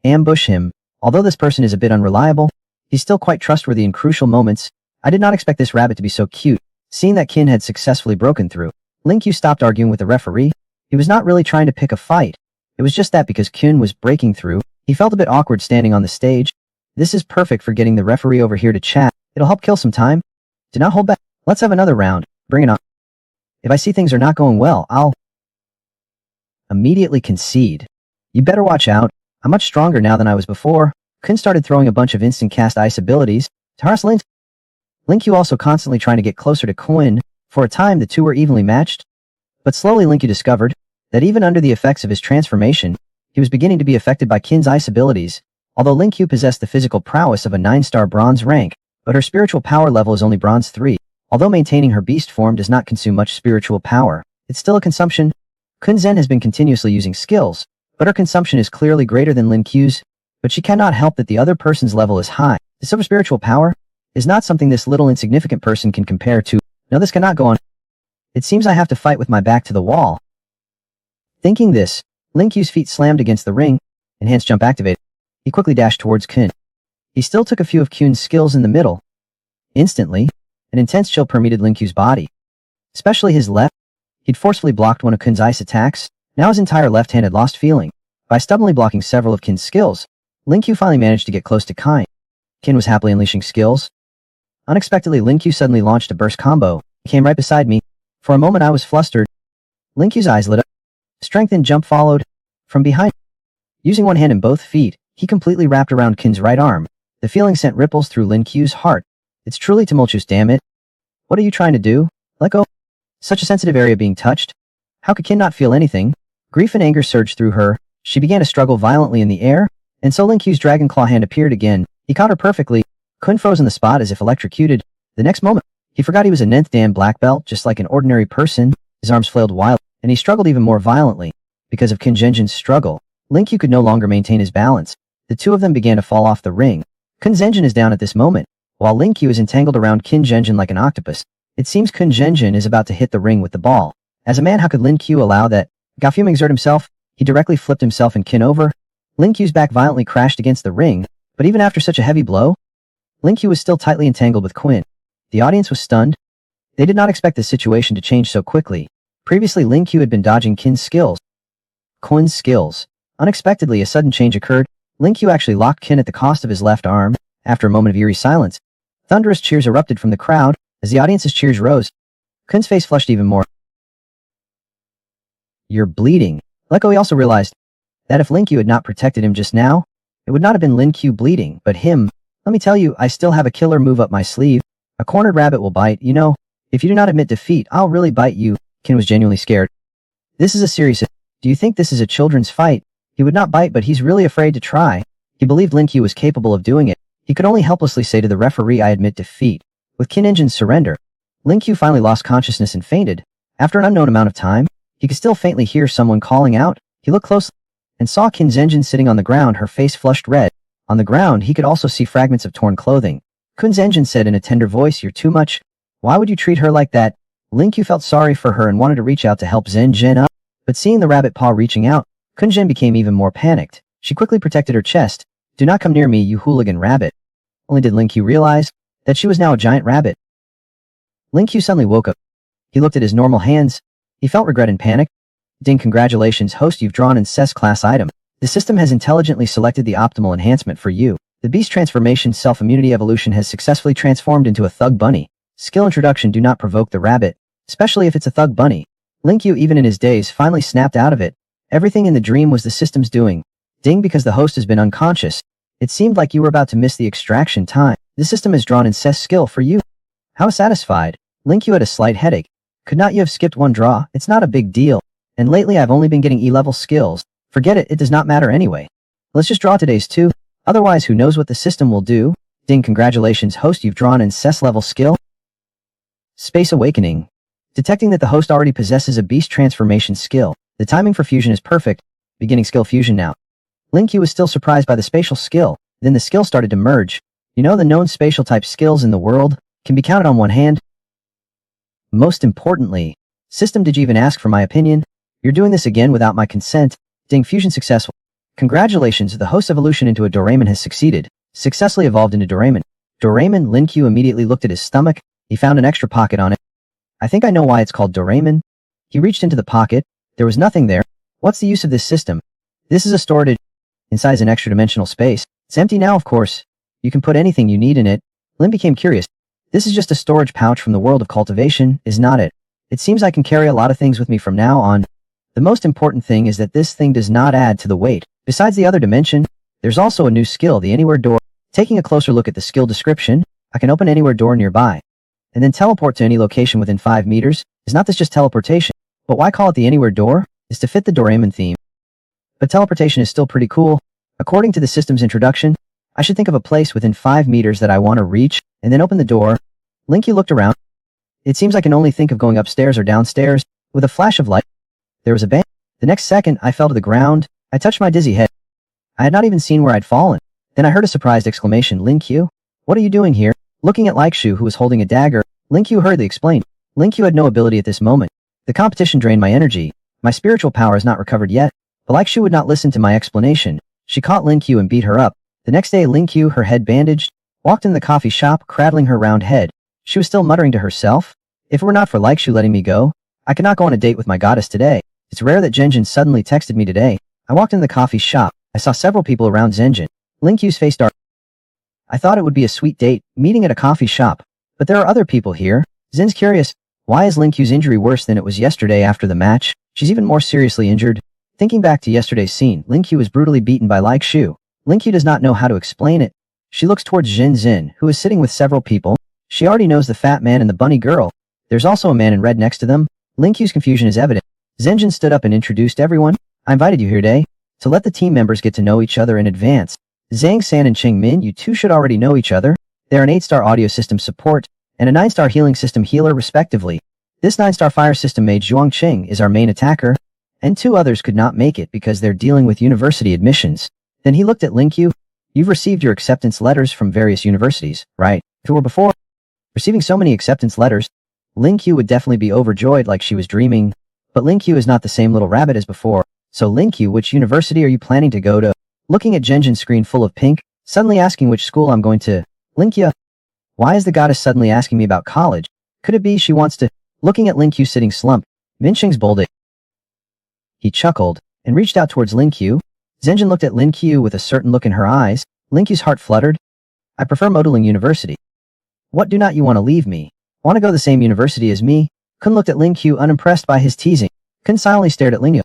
ambush him. Although this person is a bit unreliable, he's still quite trustworthy in crucial moments. I did not expect this rabbit to be so cute. Seeing that Qin had successfully broken through, Lin Qiu stopped arguing with the referee. He was not really trying to pick a fight. It was just that because Qin was breaking through, he felt a bit awkward standing on the stage. This is perfect for getting the referee over here to chat. It'll help kill some time. Do not hold back. Let's have another round. Bring it on. If I see things are not going well, I'll immediately concede. You better watch out. I'm much stronger now than I was before. Qin started throwing a bunch of instant cast ice abilities to harass Lin Qiu, also constantly trying to get closer to Qin. For a time, the two were evenly matched. But slowly Lin Qiu discovered that even under the effects of his transformation, he was beginning to be affected by Qin's ice abilities. Although Lin Qiu possessed the physical prowess of a 9-star bronze rank, but her spiritual power level is only bronze 3. Although maintaining her beast form does not consume much spiritual power, it's still a consumption. Kun Zhen has been continuously using skills, but her consumption is clearly greater than Lin Qiu's, but she cannot help that the other person's level is high. The silver spiritual power is not something this little insignificant person can compare to. No, this cannot go on. It seems I have to fight with my back to the wall. Thinking this, Lin Qiu's feet slammed against the ring. Enhanced jump activated. He quickly dashed towards Qin. He still took a few of Qin's skills in the middle. Instantly, an intense chill permeated Lin Qiu's body, especially his left. He'd forcefully blocked one of Qin's ice attacks. Now his entire left hand had lost feeling. By stubbornly blocking several of Qin's skills, Lin Qiu finally managed to get close to Qin. Qin was happily unleashing skills. Unexpectedly, Lin Qiu suddenly launched a burst combo. He came right beside me. For a moment I was flustered. Lin Qiu's eyes lit up. Strengthened jump followed. From behind. Using one hand and both feet, he completely wrapped around Qin's right arm. The feeling sent ripples through Lin Qiu's heart. It's truly tumultuous, damn it. What are you trying to do? Let go. Such a sensitive area being touched. How could Qin not feel anything? Grief and anger surged through her. She began to struggle violently in the air, and so Lin Qiu's dragon claw hand appeared again. He caught her perfectly. Qin froze on the spot as if electrocuted. The next moment, he forgot he was a 9th Dan black belt, just like an ordinary person. His arms flailed wildly, and he struggled even more violently. Because of Qin Zhenjin's struggle, Lin Qiu could no longer maintain his balance. The two of them began to fall off the ring. Qin Zhenjin is down at this moment, while Lin Qiu is entangled around Qin Zhenjin like an octopus. It seems Qin Zhenjin is about to hit the ring with the ball. As a man, how could Lin Qiu allow that? Gaofeng exert himself. He directly flipped himself and Qin over. Lin Qiu's back violently crashed against the ring, but even after such a heavy blow, Lin Qiu was still tightly entangled with Qin. The audience was stunned. They did not expect the situation to change so quickly. Previously, Lin Qiu had been dodging Qin's skills. Unexpectedly, a sudden change occurred. Lin Qiu actually locked Qin at the cost of his left arm. After a moment of eerie silence, thunderous cheers erupted from the crowd. As the audience's cheers rose, Qin's face flushed even more. You're bleeding. Let go. He also realized that if Lin Qiu had not protected him just now, it would not have been Lin Qiu bleeding, but him. Let me tell you, I still have a killer move up my sleeve. A cornered rabbit will bite, you know. If you do not admit defeat, I'll really bite you. Qin was genuinely scared. This is a serious. Do you think this is a children's fight? He would not bite, but he's really afraid to try. He believed Lin Qiu was capable of doing it. He could only helplessly say to the referee, I admit defeat. With Qin Zhenjin's surrender, Lin Qiu finally lost consciousness and fainted. After an unknown amount of time, he could still faintly hear someone calling out. He looked closely and saw Qin Zhenjin sitting on the ground, her face flushed red. On the ground, he could also see fragments of torn clothing. Qin Zhenjin said in a tender voice, you're too much. Why would you treat her like that? Lin Qiu felt sorry for her and wanted to reach out to help Zhenjin up, but seeing the rabbit paw reaching out, Qin Zhen became even more panicked. She quickly protected her chest. Do not come near me, you hooligan rabbit. Only did Lin Qiu realize that she was now a giant rabbit. Lin Qiu suddenly woke up. He looked at his normal hands. He felt regret and panic. Ding, congratulations, host, you've drawn an CES class item. The system has intelligently selected the optimal enhancement for you. The beast transformation self-immunity evolution has successfully transformed into a thug bunny. Skill introduction, do not provoke the rabbit, especially if it's a thug bunny. Lin Qiu, even in his daze, finally snapped out of it. Everything in the dream was the system's doing. Ding, because the host has been unconscious. It seemed like you were about to miss the extraction time. The system has drawn an CES skill for you. How satisfied. Lin Qiu had a slight headache. Could not you have skipped one draw? It's not a big deal. And lately I've only been getting E-level skills. Forget it, it does not matter anyway. Let's just draw today's too. Otherwise who knows what the system will do. Ding, congratulations, host, you've drawn an CES level skill. Space Awakening. Detecting that the host already possesses a beast transformation skill. The timing for fusion is perfect. Beginning skill fusion now. Lin Qiu was still surprised by the spatial skill. Then the skill started to merge. You know, the known spatial type skills in the world can be counted on one hand. Most importantly, system, did you even ask for my opinion? You're doing this again without my consent. Ding, fusion successful. Congratulations, the host's evolution into a Doraemon has succeeded. Successfully evolved into Doraemon. Doraemon, Lin Qiu immediately looked at his stomach. He found an extra pocket on it. I think I know why it's called Doraemon. He reached into the pocket. There was nothing there. What's the use of this system? This is a storage inside an extra dimensional space. It's empty now, of course. You can put anything you need in it. Lin became curious. This is just a storage pouch from the world of cultivation, is not it? It seems I can carry a lot of things with me from now on. The most important thing is that this thing does not add to the weight. Besides the other dimension, there's also a new skill, the Anywhere door. Taking a closer look at the skill description, I can open anywhere door nearby. And then teleport to any location within 5 meters. Is not this just teleportation? But why call it the Anywhere door? Is to fit the Doraemon theme. But teleportation is still pretty cool. According to the system's introduction, I should think of a place within 5 meters that I want to reach, and then open the door. Lin Qiu looked around. It seems I can only think of going upstairs or downstairs. With a flash of light, there was a bang. The next second, I fell to the ground. I touched my dizzy head. I had not even seen where I'd fallen. Then I heard a surprised exclamation, Lin Qiu? What are you doing here? Looking at Lin Qiu, who was holding a dagger, Lin Qiu hurriedly explained. Lin Qiu had no ability at this moment. The competition drained my energy. My spiritual power has not recovered yet. But Lin Qiu would not listen to my explanation. She caught Lin Qiu and beat her up. The next day, Lin Qiu, her head bandaged, walked in the coffee shop, cradling her round head. She was still muttering to herself. If it were not for Lin Qiu letting me go, I could not go on a date with my goddess today. It's rare that Zhenjin suddenly texted me today. I walked in the coffee shop. I saw several people around Zhenjin. Lin Qiu's face darkened. I thought it would be a sweet date, meeting at a coffee shop. But there are other people here. Zin's curious. Why is Lin Qiu's injury worse than it was yesterday after the match? She's even more seriously injured. Thinking back to yesterday's scene, Lin Qiu was brutally beaten by Lin Qiu. Lin Qiu does not know how to explain it. She looks towards Zin, who is sitting with several people. She already knows the fat man and the bunny girl. There's also a man in red next to them. Lin Qiu's confusion is evident. Zhenjin stood up and introduced everyone. I invited you here today to let the team members get to know each other in advance. Zhang San and Cheng Min, you two should already know each other. They're an 8-star audio system support and a 9-star healing system healer respectively. This 9-star fire system mage Zhuang Qing is our main attacker, and 2 others could not make it because they're dealing with university admissions. Then he looked at Lin Qiu. You've received your acceptance letters from various universities, right? If it were before receiving so many acceptance letters, Lin Qiu would definitely be overjoyed like she was dreaming. But Lin Qiu is not the same little rabbit as before. So Lin Qiu, which university are you planning to go to? Looking at Zhenjin's screen full of pink, suddenly asking which school I'm going to. Lin Qiu. Why is the goddess suddenly asking me about college? Could it be she wants to? Looking at Lin Qiu sitting slumped, Minqing's bolded. He chuckled and reached out towards Lin Qiu. Zhenjin looked at Lin Qiu with a certain look in her eyes. Lin Qiu's heart fluttered. I prefer Modeling University. What, do not you want to leave me? Want to go to the same university as me? Kun looked at Lin Qiu unimpressed by his teasing. Kun silently stared at Lin Qiu.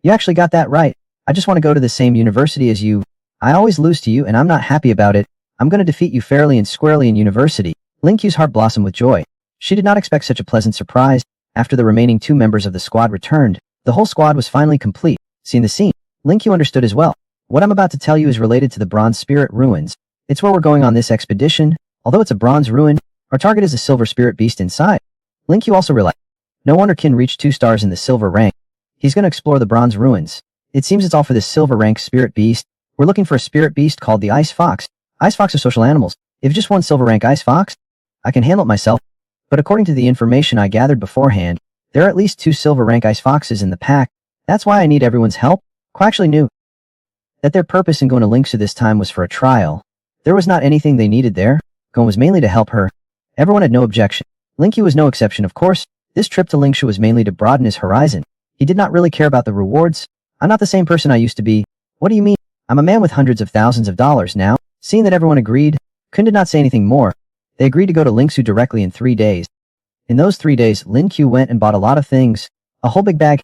You actually got that right. I just want to go to the same university as you. I always lose to you and I'm not happy about it. I'm going to defeat you fairly and squarely in university. Lin Qiu's heart blossomed with joy. She did not expect such a pleasant surprise. After the remaining 2 members of the squad returned, the whole squad was finally complete. Seeing the scene, Lin Qiu understood as well. What I'm about to tell you is related to the Bronze Spirit Ruins. It's where we're going on this expedition. Although it's a bronze ruin, our target is a silver spirit beast inside. Lin Qiu also realized. No wonder Qin reached 2 stars in the silver rank. He's going to explore the bronze ruins. It seems it's all for this silver rank spirit beast. We're looking for a spirit beast called the Ice Fox. Ice Fox are social animals. If just one silver rank Ice Fox, I can handle it myself. But according to the information I gathered beforehand, there are at least 2 silver rank Ice Foxes in the pack. That's why I need everyone's help. Qu actually knew that their purpose in going to Lin Qiu this time was for a trial. There was not anything they needed there. going was mainly to help her. Everyone had no objection. Lin Qiu was no exception, of course. This trip to Lin Qiu was mainly to broaden his horizon. He did not really care about the rewards. I'm not the same person I used to be. What do you mean? I'm a man with hundreds of thousands of dollars now. Seeing that everyone agreed, Kun did not say anything more. They agreed to go to Lin Qiu directly in 3 days. In those 3 days, Lin Qiu went and bought a lot of things. A whole big bag.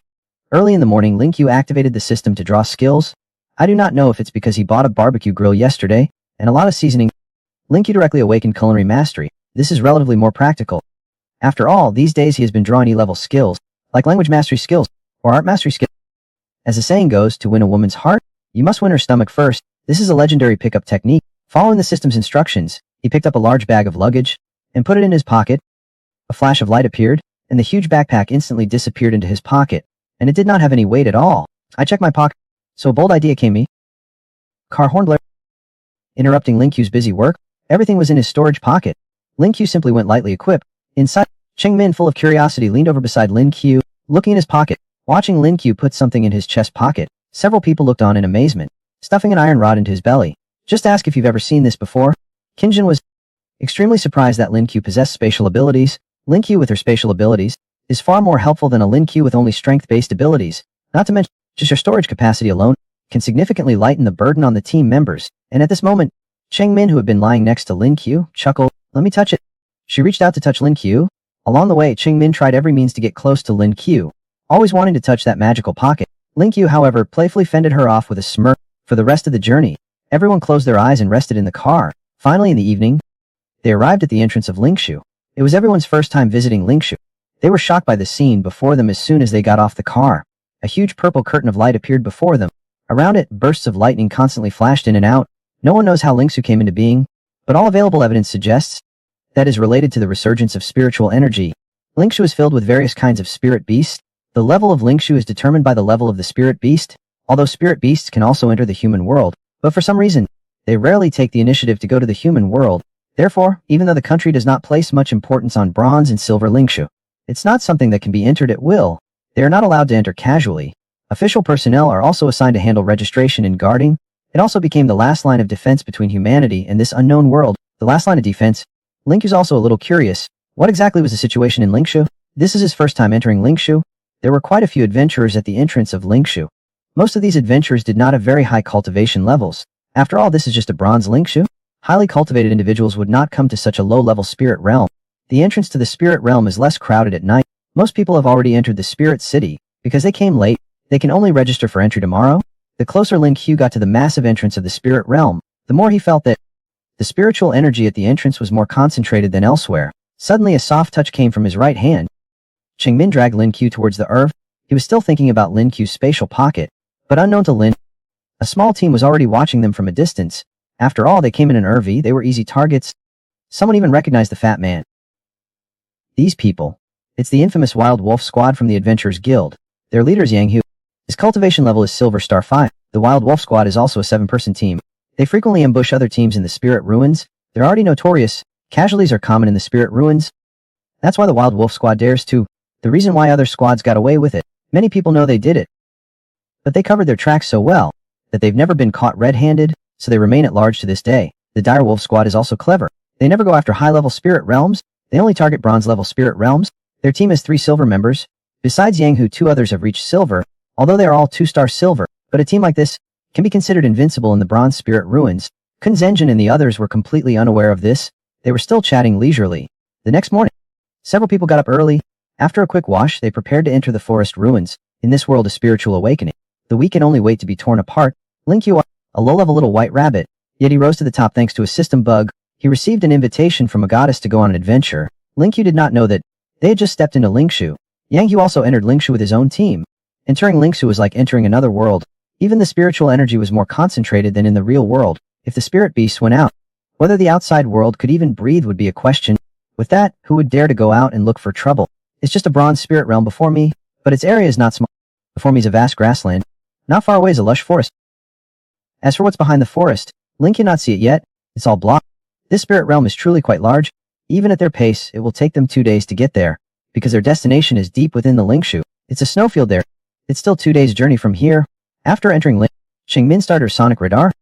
Early in the morning, Lin Qiu activated the system to draw skills. I do not know if it's because he bought a barbecue grill yesterday, and a lot of seasoning. Lin Qiu directly awakened culinary mastery. This is relatively more practical. After all, these days he has been drawing E-level skills, like language mastery skills, or art mastery skills. As the saying goes, to win a woman's heart, you must win her stomach first. This is a legendary pickup technique. Following the system's instructions, he picked up a large bag of luggage, and put it in his pocket. A flash of light appeared, and the huge backpack instantly disappeared into his pocket, and it did not have any weight at all. I checked my pocket, so a bold idea came to me. Car horn blared. Interrupting Lin Qiu's busy work, everything was in his storage pocket. Lin Qiu simply went lightly equipped. Inside, Cheng Min, full of curiosity, leaned over beside Lin Qiu, looking in his pocket. Watching Lin Qiu put something in his chest pocket, several people looked on in amazement, stuffing an iron rod into his belly. Just ask if you've ever seen this before. Qinjin was extremely surprised that Lin Qiu possessed spatial abilities. Lin Qiu with her spatial abilities is far more helpful than a Lin Qiu with only strength-based abilities. Not to mention, just her storage capacity alone can significantly lighten the burden on the team members. And at this moment, Cheng Min, who had been lying next to Lin Qiu, chuckled. Let me touch it. She reached out to touch Lin Qiu. Along the way, Cheng Min tried every means to get close to Lin Qiu, always wanting to touch that magical pocket. Lin Qiu, however, playfully fended her off with a smirk. For the rest of the journey, everyone closed their eyes and rested in the car. Finally, in the evening, they arrived at the entrance of Lin Qiu. It was everyone's first time visiting Lin Qiu. They were shocked by the scene before them as soon as they got off the car. A huge purple curtain of light appeared before them. Around it, bursts of lightning constantly flashed in and out. No one knows how Lin Qiu came into being, but all available evidence suggests that is related to the resurgence of spiritual energy. Lin Qiu is filled with various kinds of spirit beasts. The level of Lin Qiu is determined by the level of the spirit beast, although spirit beasts can also enter the human world, but for some reason, they rarely take the initiative to go to the human world. Therefore, even though the country does not place much importance on bronze and silver Lin Qiu, it's not something that can be entered at will. They are not allowed to enter casually. Official personnel are also assigned to handle registration and guarding. It also became the last line of defense between humanity and this unknown world. The last line of defense. Lin Qiu is also a little curious. What exactly was the situation in Lin Qiu? This is his first time entering Lin Qiu. There were quite a few adventurers at the entrance of Lin Qiu. Most of these adventurers did not have very high cultivation levels. After all, this is just a bronze Lin Qiu. Highly cultivated individuals would not come to such a low-level spirit realm. The entrance to the spirit realm is less crowded at night. Most people have already entered the spirit city. Because they came late, they can only register for entry tomorrow. The closer Lin Qiu got to the massive entrance of the spirit realm, the more he felt that the spiritual energy at the entrance was more concentrated than elsewhere. Suddenly a soft touch came from his right hand. Cheng Min dragged Lin Qiu towards the earth. He was still thinking about Lin Qiu's spatial pocket, but unknown to Lin, a small team was already watching them from a distance. After all, they came in an RV, they were easy targets. Someone even recognized the fat man. These people. It's the infamous Wild Wolf Squad from the Adventurers Guild. Their leader is Yang Hu. His cultivation level is Silver Star 5. The Wild Wolf Squad is also a 7-person team. They frequently ambush other teams in the Spirit Ruins. They're already notorious. Casualties are common in the Spirit Ruins. That's why the Wild Wolf Squad dares to. The reason why other squads got away with it. Many people know they did it. But they covered their tracks so well that they've never been caught red-handed, so they remain at large to this day. The Dire Wolf Squad is also clever. They never go after high-level spirit realms. They only target bronze-level spirit realms. Their team has 3 silver members. Besides Yang Hu, 2 others have reached silver, although they are all 2-star silver. But a team like this can be considered invincible in the bronze spirit ruins. Kun Zhenjin and the others were completely unaware of this. They were still chatting leisurely. The next morning, several people got up early. After a quick wash, they prepared to enter the forest ruins. In this world of spiritual awakening, the weak can only wait to be torn apart. Lin Qiu, a low-level little white rabbit, yet he rose to the top thanks to a system bug. He received an invitation from a goddess to go on an adventure. Lin Qiu did not know that they had just stepped into Lin Qiu. Yang Hu also entered Lin Qiu with his own team. Entering Lin Qiu was like entering another world. Even the spiritual energy was more concentrated than in the real world. If the spirit beasts went out, whether the outside world could even breathe would be a question. With that, who would dare to go out and look for trouble? It's just a bronze spirit realm before me, but its area is not small. Before me is a vast grassland. Not far away is a lush forest. As for what's behind the forest, Lin cannot see it yet. It's all blocked. This spirit realm is truly quite large. Even at their pace, it will take them 2 days to get there, because their destination is deep within the Lin Qiu. It's a snowfield there. It's still 2 days' journey from here. After entering Lin, Cheng Min started her sonic radar.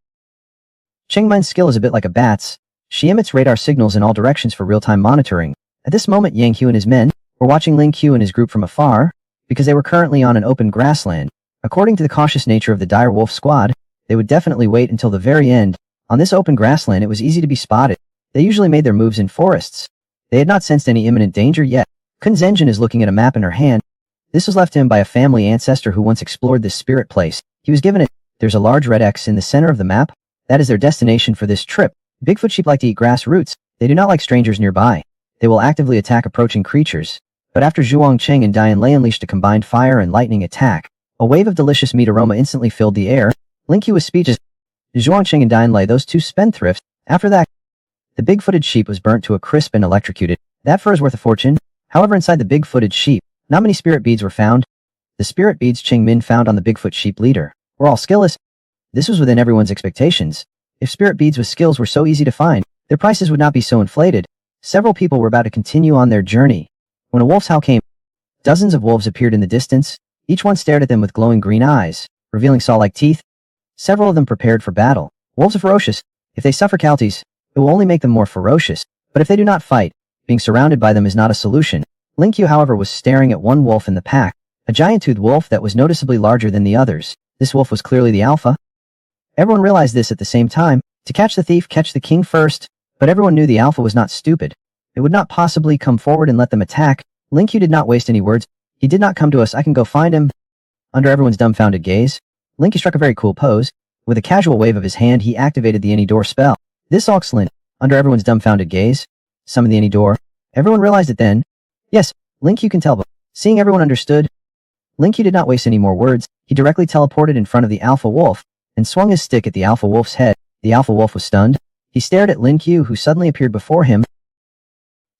Cheng Min's skill is a bit like a bat's. She emits radar signals in all directions for real-time monitoring. At this moment, Yang Qiu and his men were watching Lin Qiu and his group from afar, because they were currently on an open grassland. According to the cautious nature of the dire wolf squad, they would definitely wait until the very end. On this open grassland, it was easy to be spotted. They usually made their moves in forests. They had not sensed any imminent danger yet. Kun Zhenjin is looking at a map in her hand. This was left to him by a family ancestor who once explored this spirit place. He was given it. There's a large red X in the center of the map. That is their destination for this trip. Bigfoot sheep like to eat grass roots. They do not like strangers nearby. They will actively attack approaching creatures. But after Zhuang Cheng and Dian Lei unleashed a combined fire and lightning attack, a wave of delicious meat aroma instantly filled the air. Lin Qiu was speechless. Zhuang Cheng and Dian Lei, those two spendthrifts. After that, the big-footed sheep was burnt to a crisp and electrocuted. That fur is worth a fortune. However, inside the big-footed sheep, not many spirit beads were found. The spirit beads Cheng Min found on the Bigfoot sheep leader were all skillless. This was within everyone's expectations. If spirit beads with skills were so easy to find, their prices would not be so inflated. Several people were about to continue on their journey when a wolf's howl came. Dozens of wolves appeared in the distance. Each one stared at them with glowing green eyes, revealing saw-like teeth. Several of them prepared for battle. Wolves are ferocious. If they suffer casualties, it will only make them more ferocious. But if they do not fight, being surrounded by them is not a solution. Lin Qiu, however, was staring at one wolf in the pack, a giant-toothed wolf that was noticeably larger than the others. This wolf was clearly the alpha. Everyone realized this at the same time. To catch the thief, catch the king first. But everyone knew the alpha was not stupid. It would not possibly come forward and let them attack. Lin Qiu did not waste any words. He did not come to us. I can go find him. Under everyone's dumbfounded gaze, Lin Qiu struck a very cool pose. With a casual wave of his hand, he activated the any door spell. This Oxlin, under everyone's dumbfounded gaze, summoned the any door. Everyone realized it then. Yes, Lin Qiu can tell, but seeing everyone understood, Lin Qiu did not waste any more words. He directly teleported in front of the alpha wolf and swung his stick at the alpha wolf's head. The alpha wolf was stunned. He stared at Lin Qiu, who suddenly appeared before him.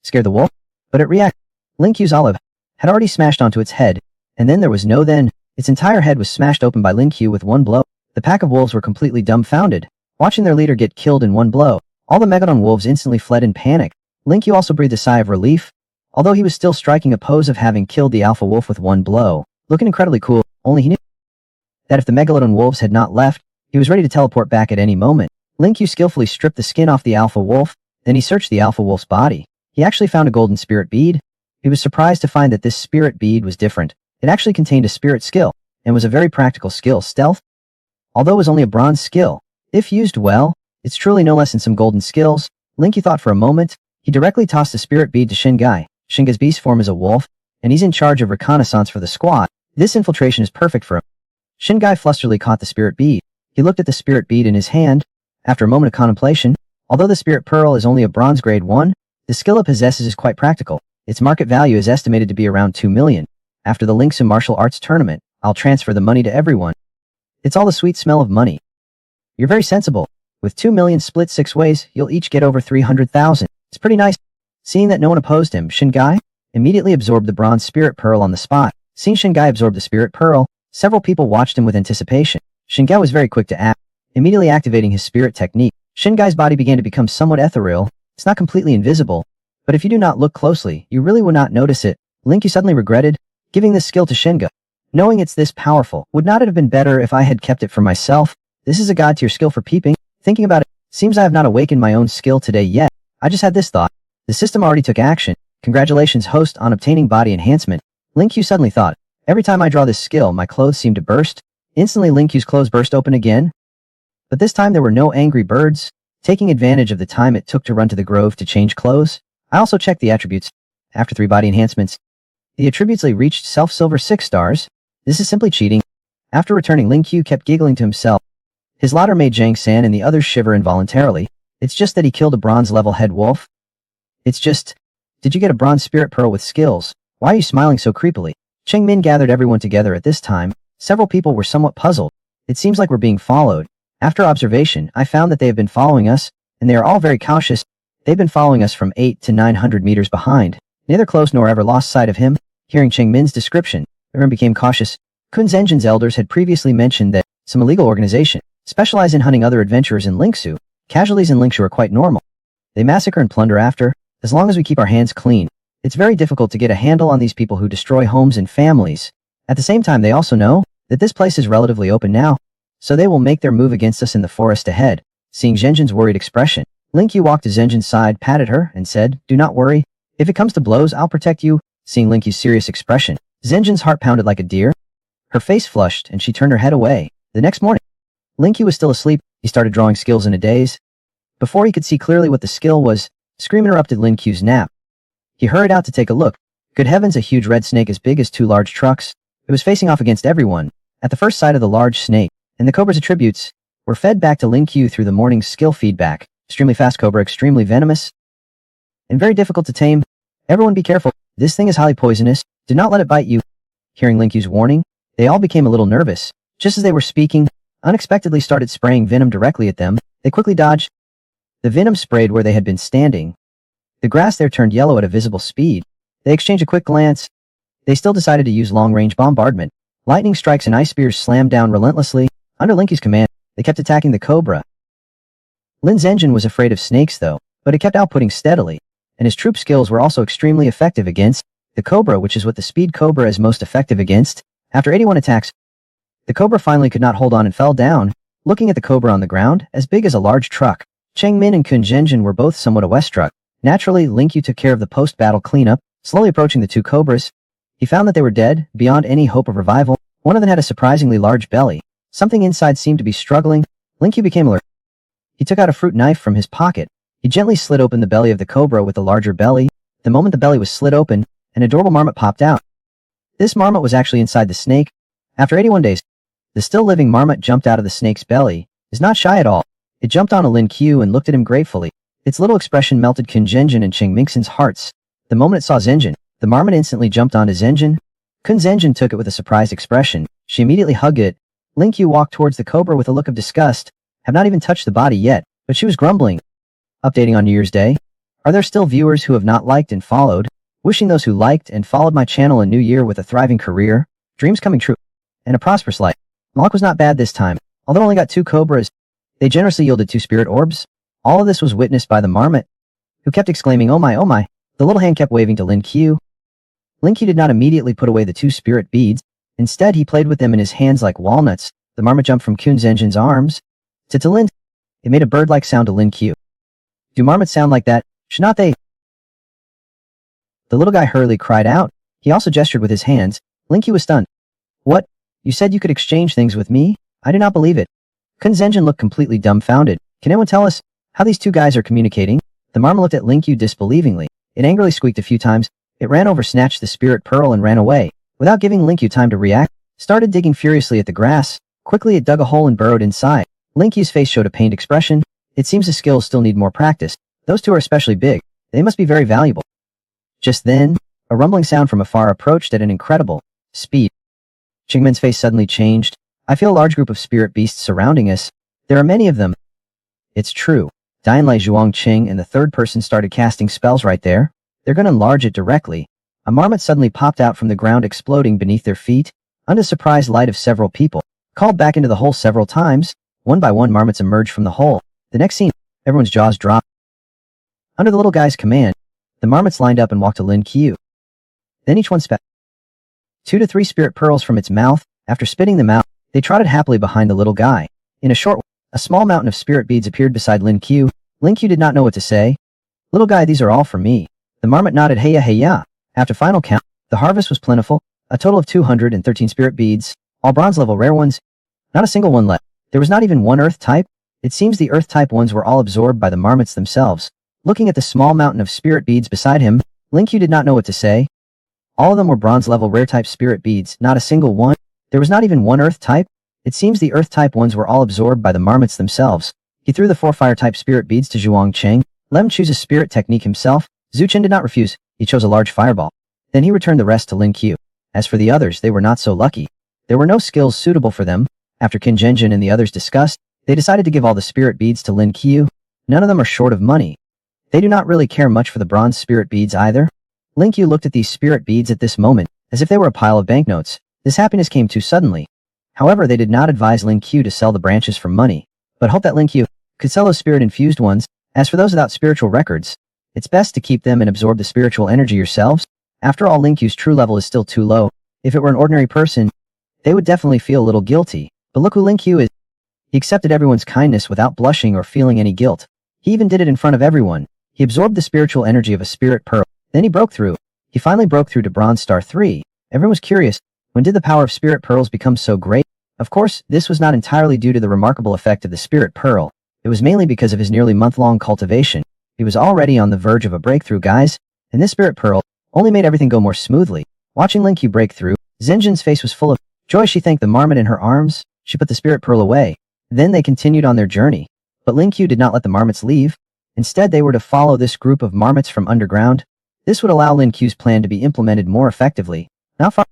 Scared the wolf? But it reacted. Lin Qiu's olive had already smashed onto its head, and then there was no then. Its entire head was smashed open by Lin Qiu with one blow. The pack of wolves were completely dumbfounded, watching their leader get killed in one blow. All the Megalodon wolves instantly fled in panic. Lin Qiu also breathed a sigh of relief, although he was still striking a pose of having killed the alpha wolf with one blow. Looking incredibly cool, only he knew that if the Megalodon wolves had not left, he was ready to teleport back at any moment. Lin Qiu skillfully stripped the skin off the alpha wolf, then he searched the alpha wolf's body. He actually found a golden spirit bead. He was surprised to find that this spirit bead was different. It actually contained a spirit skill, and was a very practical skill, stealth. Although it was only a bronze skill, if used well, it's truly no less than some golden skills. Lin Qiu thought for a moment. He directly tossed the spirit bead to Shingai. Shingai's beast form is a wolf, and he's in charge of reconnaissance for the squad. This infiltration is perfect for him. Shingai flusteredly caught the spirit bead. He looked at the spirit bead in his hand. After a moment of contemplation, although the spirit pearl is only a bronze grade 1, the skill it possesses is quite practical. Its market value is estimated to be around 2 million. After the Lin Qiu martial arts tournament, I'll transfer the money to everyone. It's all the sweet smell of money. You're very sensible. With 2 million split 6 ways, you'll each get over 300,000. It's pretty nice. Seeing that no one opposed him, Shingai immediately absorbed the bronze spirit pearl on the spot. Seeing Shingai absorb the spirit pearl, several people watched him with anticipation. Shingai was very quick to act, immediately activating his spirit technique. Shingai's body began to become somewhat ethereal. It's not completely invisible, but if you do not look closely, you really will not notice it. Lin Qiu suddenly regretted giving this skill to Shingai. Knowing it's this powerful, would not it have been better if I had kept it for myself? This is a god tier skill for peeping. Thinking about it, seems I have not awakened my own skill today yet. I just had this thought. The system already took action. Congratulations, host, on obtaining body enhancement. Lin Qiu suddenly thought, every time I draw this skill, my clothes seem to burst. Instantly, Lin Qiu's clothes burst open again. But this time there were no angry birds. Taking advantage of the time it took to run to the grove to change clothes, I also checked the attributes. After 3 body enhancements, the attributes reached self-silver 6 stars. This is simply cheating. After returning, Lin Qiu kept giggling to himself. His laughter made Zhang San and the others shiver involuntarily. It's just that he killed a bronze-level head wolf. It's just, did you get a bronze spirit pearl with skills? Why are you smiling so creepily? Cheng Min gathered everyone together at this time. Several people were somewhat puzzled. It seems like we're being followed. After observation, I found that they have been following us, and they are all very cautious. They've been following us from 8 to 900 meters behind. Neither close nor ever lost sight of him. Hearing Cheng Min's description, everyone became cautious. Kun Zhenjin's elders had previously mentioned that some illegal organization specialize in hunting other adventurers in Lin Qiu. Casualties in Lin Qiu are quite normal. They massacre and plunder after, as long as we keep our hands clean. It's very difficult to get a handle on these people who destroy homes and families. At the same time, they also know that this place is relatively open now, so they will make their move against us in the forest ahead. Seeing Zhenjin's worried expression, Lin Qiu walked to Zhenjin's side, patted her, and said, "Do not worry. If it comes to blows, I'll protect you." Seeing Lin Qiu's serious expression, Zhenjin's heart pounded like a deer. Her face flushed, and she turned her head away. The next morning, Lin Qiu was still asleep. He started drawing skills in a daze. Before he could see clearly what the skill was, a scream interrupted Lin Qiu's nap. He hurried out to take a look. Good heavens, a huge red snake as big as 2 large trucks. It was facing off against everyone. At the first sight of the large snake, and the cobra's attributes were fed back to Lin Qiu through the morning's skill feedback. Extremely fast cobra, extremely venomous, and very difficult to tame. Everyone be careful. This thing is highly poisonous. Do not let it bite you. Hearing Lin Qiu's warning, they all became a little nervous. Just as they were speaking, unexpectedly started spraying venom directly at them. They quickly dodged. The venom sprayed where they had been standing. The grass there turned yellow at a visible speed. They exchanged a quick glance. They still decided to use long-range bombardment. Lightning strikes and ice spears slammed down relentlessly. Under Lin Qiu's command, they kept attacking the cobra. Lin Zhenjin was afraid of snakes though, but it kept outputting steadily, and his troop skills were also extremely effective against the cobra, which is what the speed cobra is most effective against. After 81 attacks, the cobra finally could not hold on and fell down. Looking at the cobra on the ground, as big as a large truck, Cheng Min and Kun Zhenjin were both somewhat awestruck. Naturally, Lin Qiu took care of the post-battle cleanup, slowly approaching the 2 cobras. He found that they were dead, beyond any hope of revival. One of them had a surprisingly large belly. Something inside seemed to be struggling. Lin Qiu became alert. He took out a fruit knife from his pocket. He gently slid open the belly of the cobra with the larger belly. The moment the belly was slid open, an adorable marmot popped out. This marmot was actually inside the snake. After 81 days, the still-living marmot jumped out of the snake's belly. Is not shy at all. It jumped onto Lin Qiu and looked at him gratefully. Its little expression melted Kun Zhenjin and Cheng Mingxin's hearts. The moment it saw Zhenjin, the marmot instantly jumped onto Zhenjin. Kun Zhenjin took it with a surprised expression. She immediately hugged it. Lin Qiu walked towards the cobra with a look of disgust. Have not even touched the body yet, but she was grumbling. Updating on New Year's Day. Are there still viewers who have not liked and followed? Wishing those who liked and followed my channel a new year with a thriving career, dreams coming true, and a prosperous life. My luck was not bad this time. Although I only got 2 cobras, they generously yielded 2 spirit orbs. All of this was witnessed by the marmot, who kept exclaiming, "Oh my, oh my." The little hand kept waving to Lin Qiu. Lin Qiu did not immediately put away the 2 spirit beads. Instead, he played with them in his hands like walnuts. The marmot jumped from Kun Zhenjin's arms to Lin. It made a bird-like sound to Lin Qiu. Do marmots sound like that? Should not they? The little guy hurriedly cried out. He also gestured with his hands. Lin Qiu was stunned. What? You said you could exchange things with me? I do not believe it. Kun Zhenjin looked completely dumbfounded. Can anyone tell us how these 2 guys are communicating? The marmot looked at Lin Qiu disbelievingly. It angrily squeaked a few times. It ran over, snatched the spirit pearl, and ran away. Without giving Lin Qiu time to react, started digging furiously at the grass. Quickly it dug a hole and burrowed inside. Lin Qiu's face showed a pained expression. It seems the skills still need more practice. Those 2 are especially big. They must be very valuable. Just then, a rumbling sound from afar approached at an incredible speed. Chengmen's face suddenly changed. I feel a large group of spirit beasts surrounding us. There are many of them. It's true. Dianlai Zhuangqing and the 3rd person started casting spells right there. They're gonna enlarge it directly. A marmot suddenly popped out from the ground, exploding beneath their feet. Under the surprised light of several people, called back into the hole several times. One by one, marmots emerged from the hole. The next scene, everyone's jaws dropped. Under the little guy's command, the marmots lined up and walked to Lin Qiu. Then each one spat 2 to 3 spirit pearls from its mouth. After spitting them out, they trotted happily behind the little guy. In a short while, a small mountain of spirit beads appeared beside Lin Qiu. Lin Qiu did not know what to say. Little guy, these are all for me. The marmot nodded. Hey ya. After final count, the harvest was plentiful. A total of 213 spirit beads, all bronze level rare ones. Not a single one left. There was not even one earth type. It seems the earth type ones were all absorbed by the marmots themselves. Looking at the small mountain of spirit beads beside him, Lin Qiu did not know what to say. All of them were bronze level rare type spirit beads, not a single one. There was not even one earth type. It seems the earth type ones were all absorbed by the marmots themselves. He threw the 4 fire type spirit beads to Zhuangqing. Let him choose a spirit technique himself. Zhu Chen did not refuse. He chose a large fireball. Then he returned the rest to Lin Qiu. As for the others, they were not so lucky. There were no skills suitable for them. After Kun Zhenjin and the others discussed, they decided to give all the spirit beads to Lin Qiu. None of them are short of money. They do not really care much for the bronze spirit beads either. Lin Qiu looked at these spirit beads at this moment, as if they were a pile of banknotes. This happiness came too suddenly. However, they did not advise Lin Qiu to sell the branches for money, but hoped that Lin Qiu could sell those spirit-infused ones. As for those without spiritual records, it's best to keep them and absorb the spiritual energy yourselves. After all, Lin Qiu's true level is still too low. If it were an ordinary person, they would definitely feel a little guilty. But look who Lin Qiu is. He accepted everyone's kindness without blushing or feeling any guilt. He even did it in front of everyone. He absorbed the spiritual energy of a spirit pearl. Then he broke through. He finally broke through to Bronze Star 3. Everyone was curious. When did the power of spirit pearls become so great? Of course, this was not entirely due to the remarkable effect of the spirit pearl. It was mainly because of his nearly month-long cultivation. He was already on the verge of a breakthrough, guys, and this spirit pearl only made everything go more smoothly. Watching Lin Qiu break through, Zenjin's face was full of joy. She thanked the marmot in her arms. She put the spirit pearl away. Then they continued on their journey. But Lin Qiu did not let the marmots leave. Instead, they were to follow this group of marmots from underground. This would allow Lin Qiu's plan to be implemented more effectively. Now far,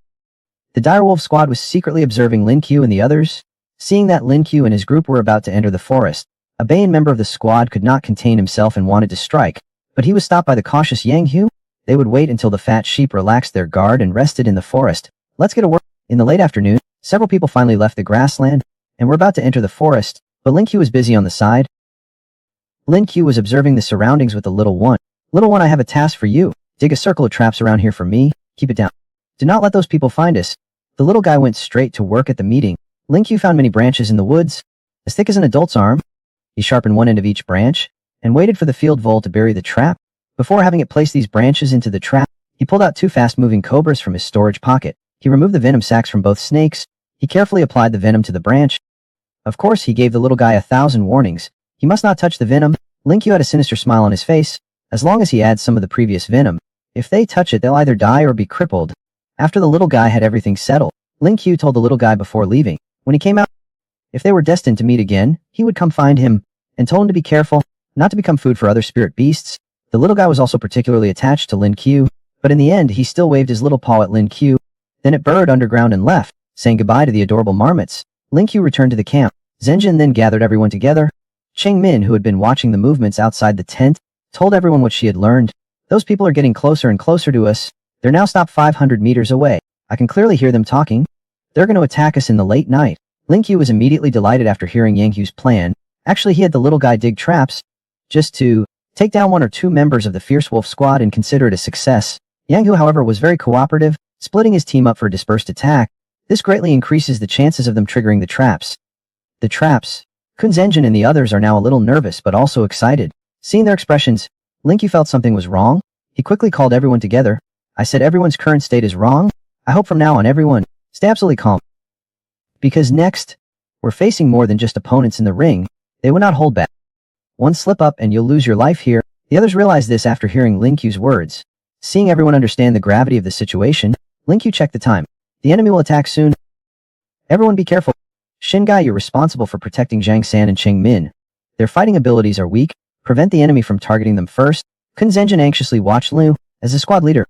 the direwolf squad was secretly observing Lin Qiu and the others. Seeing that Lin Qiu and his group were about to enter the forest, a Bayan member of the squad could not contain himself and wanted to strike, but he was stopped by the cautious Yang Hu. They would wait until the fat sheep relaxed their guard and rested in the forest. Let's get to work. In the late afternoon, several people finally left the grassland and were about to enter the forest, but Lin Qiu was busy on the side. Lin Qiu was observing the surroundings with the little one. Little one, I have a task for you. Dig a circle of traps around here for me. Keep it down. Do not let those people find us. The little guy went straight to work at the meeting. Lin Qiu found many branches in the woods, as thick as an adult's arm. He sharpened one end of each branch and waited for the field vole to bury the trap. Before having it place these branches into the trap, he pulled out 2 fast-moving cobras from his storage pocket. He removed the venom sacs from both snakes. He carefully applied the venom to the branch. Of course, he gave the little guy 1,000 warnings. He must not touch the venom. Lin Qiu had a sinister smile on his face. As long as he adds some of the previous venom, if they touch it, they'll either die or be crippled. After the little guy had everything settled, Lin Qiu told the little guy before leaving. When he came out, if they were destined to meet again, he would come find him, and told him to be careful, not to become food for other spirit beasts. The little guy was also particularly attached to Lin Qiu, but in the end, he still waved his little paw at Lin Qiu. Then it burrowed underground and left, saying goodbye to the adorable marmots. Lin Qiu returned to the camp. Zenjin then gathered everyone together. Cheng Min, who had been watching the movements outside the tent, told everyone what she had learned. Those people are getting closer and closer to us. They're now stopped 500 meters away. I can clearly hear them talking. They're going to attack us in the late night. Lin Qiu was immediately delighted after hearing Yang Hu's plan. Actually, he had the little guy dig traps, just to take down 1 or 2 members of the Fierce Wolf squad and consider it a success. Yang Hu, however, was very cooperative, splitting his team up for a dispersed attack. This greatly increases the chances of them triggering the traps. The traps. Kun Zenjin and the others are now a little nervous but also excited. Seeing their expressions, Lin Qiu felt something was wrong. He quickly called everyone together. I said everyone's current state is wrong. I hope from now on everyone stay absolutely calm. Because next, we're facing more than just opponents in the ring. They will not hold back. One slip up and you'll lose your life here. The others realized this after hearing Lin Qiu's words. Seeing everyone understand the gravity of the situation, Lin Qiu checked the time. The enemy will attack soon. Everyone be careful. Shingai, you're responsible for protecting Zhang San and Cheng Min. Their fighting abilities are weak. Prevent the enemy from targeting them first. Kun Zenjin anxiously watched Liu. As the squad leader,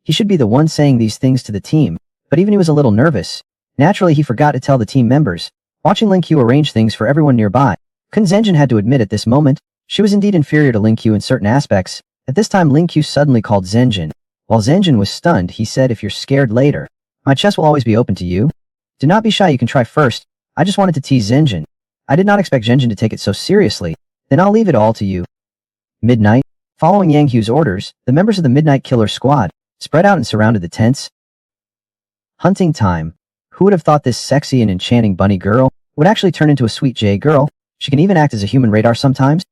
he should be the one saying these things to the team, but even he was a little nervous. Naturally, he forgot to tell the team members. Watching Lin Qiu arrange things for everyone nearby, Kun Zenjin had to admit at this moment, she was indeed inferior to Lin Qiu in certain aspects. At this time, Lin Qiu suddenly called Zenjin. While Zenjin was stunned, he said, if you're scared later, my chest will always be open to you. Do not be shy, you can try first. I just wanted to tease Zenjin. I did not expect Zenjin to take it so seriously. Then I'll leave it all to you. Midnight. Following Yang Hu's orders, the members of the Midnight Killer Squad spread out and surrounded the tents. Hunting time. Who would have thought this sexy and enchanting bunny girl would actually turn into a sweet Jay girl? She can even act as a human radar sometimes.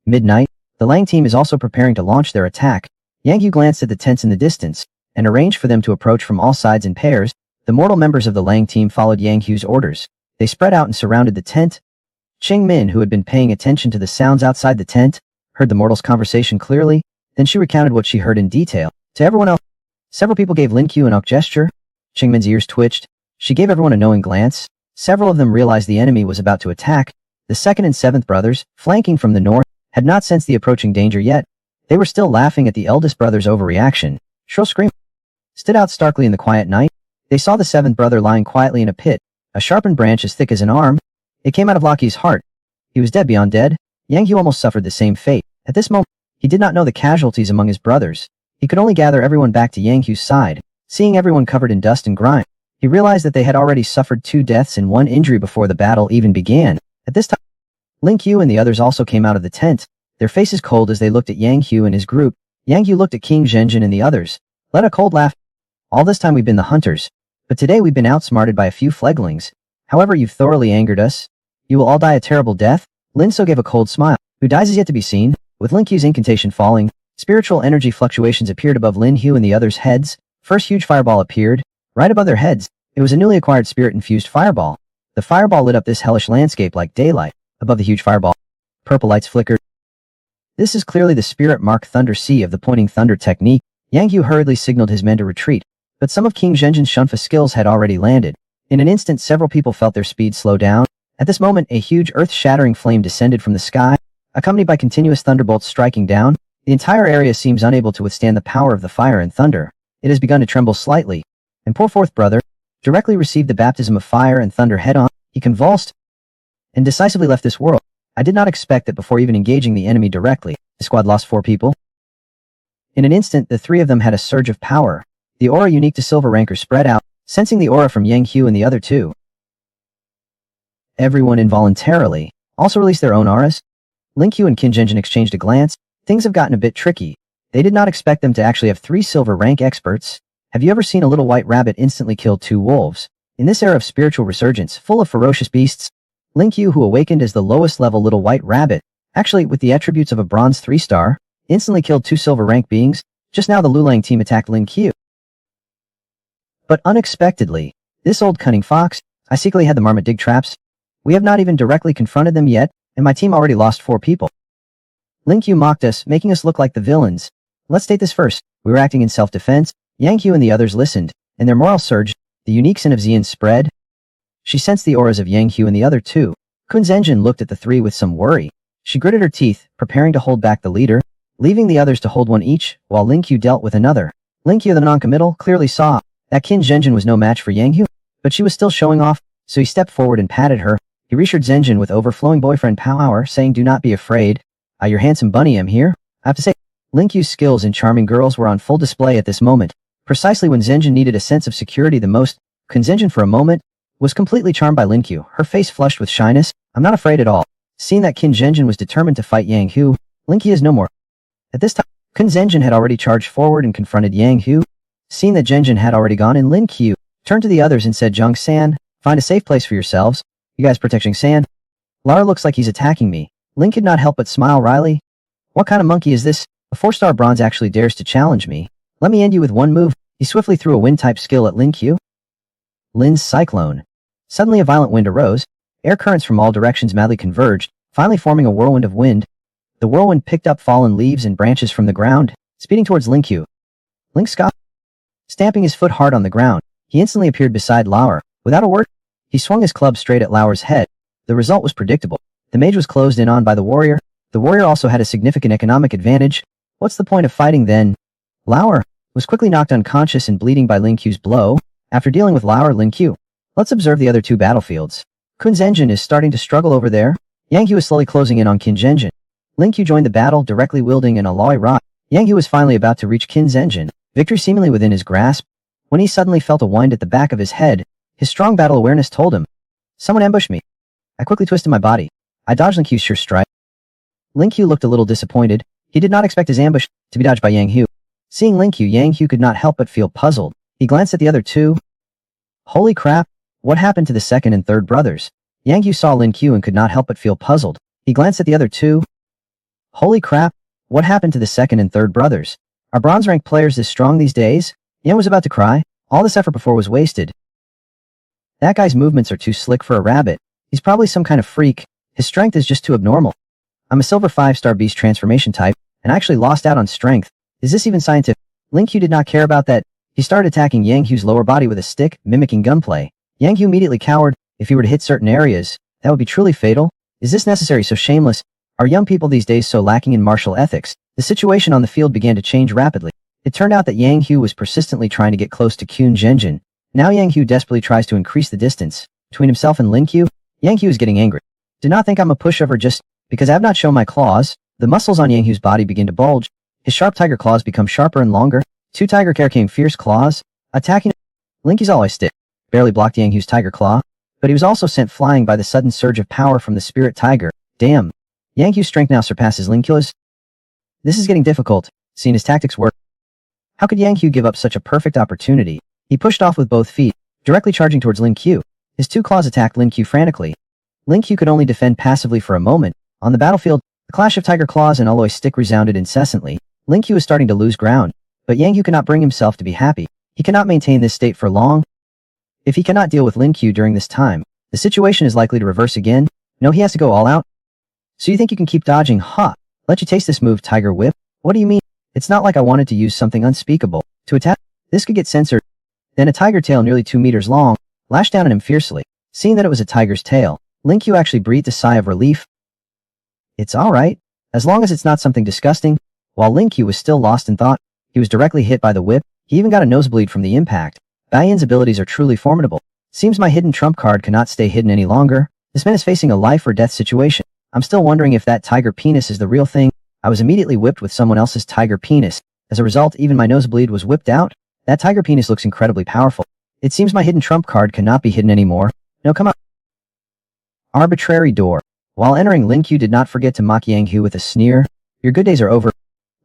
Midnight. The Lang team is also preparing to launch their attack. Yang Hu glanced at the tents in the distance and arranged for them to approach from all sides in pairs. The mortal members of the Lang team followed Yang Hu's orders. They spread out and surrounded the tent. Cheng Min, who had been paying attention to the sounds outside the tent, heard the mortal's conversation clearly. Then she recounted what she heard in detail to everyone else. Several people gave Lin Qiu an oak gesture. Cheng Min's ears twitched. She gave everyone a knowing glance. Several of them realized the enemy was about to attack. The 2nd and 7th brothers, flanking from the north, had not sensed the approaching danger yet. They were still laughing at the eldest brother's overreaction. Shrill scream stood out starkly in the quiet night. They saw the 7th brother lying quietly in a pit, a sharpened branch as thick as an arm. It came out of Loki's heart. He was dead beyond dead. Yang Hu almost suffered the same fate. At this moment, he did not know the casualties among his brothers. He could only gather everyone back to Yang Hu's side. Seeing everyone covered in dust and grime, he realized that they had already suffered 2 deaths and 1 injury before the battle even began. At this time, Lin Qiu and the others also came out of the tent, their faces cold as they looked at Yang Hu and his group. Yang Hu looked at King Zhenjin and the others. Let a cold laugh. All this time we've been the hunters, but today we've been outsmarted by a few fledglings. However, you've thoroughly angered us. You will all die a terrible death. Lin So gave a cold smile. Who dies is yet to be seen. With Lin Qiu's incantation falling, spiritual energy fluctuations appeared above Lin Qiu and the others' heads. First huge fireball appeared, right above their heads. It was a newly acquired spirit-infused fireball. The fireball lit up this hellish landscape like daylight. Above the huge fireball, purple lights flickered. This is clearly the spirit mark Thunder Sea of the pointing thunder technique. Yang Hu hurriedly signaled his men to retreat, but some of King Zhenjin's Shunfa skills had already landed. In an instant, several people felt their speed slow down. At this moment, a huge earth-shattering flame descended from the sky, accompanied by continuous thunderbolts striking down. The entire area seems unable to withstand the power of the fire and thunder. It has begun to tremble slightly. And poor fourth brother directly received the baptism of fire and thunder head-on. He convulsed and decisively left this world. I did not expect that before even engaging the enemy directly, the squad lost 4 people. In an instant, the 3 of them had a surge of power. The aura unique to silver rankers spread out, sensing the aura from Yang Hu and the other 2. Everyone involuntarily also released their own auras. Lin Qiu and Qin Zhenjin exchanged a glance. Things have gotten a bit tricky. They did not expect them to actually have 3 silver rank experts. Have you ever seen a little white rabbit instantly kill 2 wolves? In this era of spiritual resurgence, full of ferocious beasts, Lin Qiu, who awakened as the lowest level little white rabbit, actually with the attributes of a bronze 3-star, instantly killed 2 silver rank beings. Just now the Lulang team attacked Lin Qiu. But unexpectedly, this old cunning fox, I secretly had the marmot dig traps. We have not even directly confronted them yet, and my team already lost 4 people. Lin Qiu mocked us, making us look like the villains. Let's state this first. We were acting in self-defense. Yang Hu and the others listened, and their morale surged. The unique sin of Xian spread. She sensed the auras of Yang Hu and the other 2. Kun Zhenjin looked at the 3 with some worry. She gritted her teeth, preparing to hold back the leader, leaving the others to hold one each, while Lin Qiu dealt with another. Lin Qiu, the non-committal, clearly saw that Qin Zhenjin was no match for Yang Hu, but she was still showing off, so he stepped forward and patted her. He reassured Zhenjin with overflowing boyfriend power, saying, "Do not be afraid. Your handsome bunny am here." I have to say, Lin Qiu's skills in charming girls were on full display at this moment. Precisely when Zhenjin needed a sense of security the most, Kun Zhenjin for a moment was completely charmed by Lin Qiu, her face flushed with shyness. "I'm not afraid at all." Seeing that Qin Zhenjin was determined to fight Yang Hu, Lin Qiu is no more. At this time, Kun Zhenjin had already charged forward and confronted Yang Hu. Seeing that Zhenjin had already gone in, Lin Qiu turned to the others and said, "Zhang San, find a safe place for yourselves. You guys protecting San? Lara looks like he's attacking me." Lin could not help but smile wryly. "What kind of monkey is this? A 4-star bronze actually dares to challenge me. Let me end you with one move." He swiftly threw a wind-type skill at Lin Qiu. Lin's Cyclone. Suddenly a violent wind arose. Air currents from all directions madly converged, finally forming a whirlwind of wind. The whirlwind picked up fallen leaves and branches from the ground, speeding towards Lin Qiu. Lin scoffed, stamping his foot hard on the ground. He instantly appeared beside Lauer. Without a word, he swung his club straight at Lauer's head. The result was predictable. The mage was closed in on by the warrior. The warrior also had a significant economic advantage. What's the point of fighting then? Lauer was quickly knocked unconscious and bleeding by Lin Qiu's blow. After dealing with Lauer, Lin Qiu. Let's observe the other 2 battlefields. Kun Zhenjin is starting to struggle over there. Yang Hu is slowly closing in on Qin Zhenjin. Lin Qiu joined the battle, directly wielding an alloy rod. Yang Hu was finally about to reach Qin Zhenjin, victory seemingly within his grasp, when he suddenly felt a wind at the back of his head. His strong battle awareness told him, "Someone ambushed me." I quickly twisted my body. I dodged Lin Qiu's sure strike. Lin Qiu looked a little disappointed. He did not expect his ambush to be dodged by Yang Hu. Seeing Lin Qiu, Yang Hu could not help but feel puzzled. He glanced at the other 2. Holy crap! What happened to the second and third brothers? Yang Hu saw Lin Qiu and could not help but feel puzzled. He glanced at the other 2. Holy crap! What happened to the second and third brothers? Are bronze-ranked players this strong these days? Yang was about to cry. All this effort before was wasted. That guy's movements are too slick for a rabbit. He's probably some kind of freak. His strength is just too abnormal. I'm a silver 5-star beast transformation type, and I actually lost out on strength. Is this even scientific? Lin Qiu did not care about that. He started attacking Yang Hu's lower body with a stick, mimicking gunplay. Yang Hu immediately cowered. If he were to hit certain areas, that would be truly fatal. Is this necessary? So shameless? Are young people these days so lacking in martial ethics? The situation on the field began to change rapidly. It turned out that Yang Hu was persistently trying to get close to Qin Zhenjin. Now Yang Hu desperately tries to increase the distance between himself and Lin Qiu. Yang Hu is getting angry. Do not think I'm a pushover just because I have not shown my claws. The muscles on Yang Hu's body begin to bulge. His sharp tiger claws become sharper and longer. 2 tiger came fierce claws, attacking. Lin Qiu's always stiff, barely blocked Yang Hu's tiger claw, but he was also sent flying by the sudden surge of power from the spirit tiger. Damn. Yang Hu's strength now surpasses Lin Qiu's. This is getting difficult, seeing his tactics work. How could Yang Hu give up such a perfect opportunity? He pushed off with both feet, directly charging towards Lin Qiu. His 2 claws attacked Lin Qiu frantically. Lin Qiu could only defend passively for a moment. On the battlefield, The clash of tiger claws and alloy stick resounded incessantly. Lin Qiu was starting to lose ground, but Yang Hu could not bring himself to be happy. He cannot maintain this state for long. If he cannot deal with Lin Qiu during this time, the situation is likely to reverse again. No, he has to go all out. So you think you can keep dodging? Ha! Let you taste this move, Tiger Whip. What do you mean? It's not like I wanted to use something unspeakable to attack. This could get censored. Then a tiger tail nearly 2 meters long lashed down at him fiercely. Seeing that it was a tiger's tail, Lin Qiu actually breathed a sigh of relief. It's alright, as long as it's not something disgusting. While Lin Qiu was still lost in thought, he was directly hit by the whip. He even got a nosebleed from the impact. Bai Yin's abilities are truly formidable. Seems my hidden trump card cannot stay hidden any longer. This man is facing a life or death situation. I'm still wondering if that tiger penis is the real thing. I was immediately whipped with someone else's tiger penis. As a result, even my nosebleed was whipped out. That tiger penis looks incredibly powerful. It seems my hidden trump card cannot be hidden anymore. No, come on. Arbitrary door. While entering, Lin Qiu did not forget to mock Yang Hu with a sneer. Your good days are over.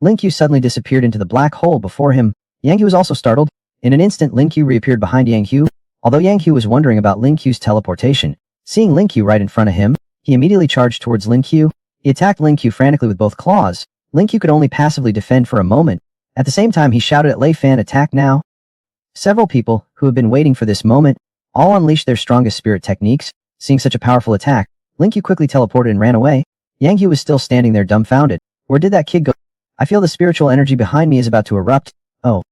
Lin Qiu suddenly disappeared into the black hole before him. Yang Hu was also startled. In an instant, Lin Qiu reappeared behind Yang Hu. Although Yang Hu was wondering about Lin Qiu's teleportation, seeing Lin Qiu right in front of him, he immediately charged towards Lin Qiu. He attacked Lin Qiu frantically with both claws. Lin Qiu could only passively defend for a moment. At the same time, he shouted at Lei Fan, attack now. Several people, who have been waiting for this moment, all unleashed their strongest spirit techniques. Seeing such a powerful attack, Lin Qiu quickly teleported and ran away. Yang Hu was still standing there dumbfounded. Where did that kid go? I feel the spiritual energy behind me is about to erupt. Oh.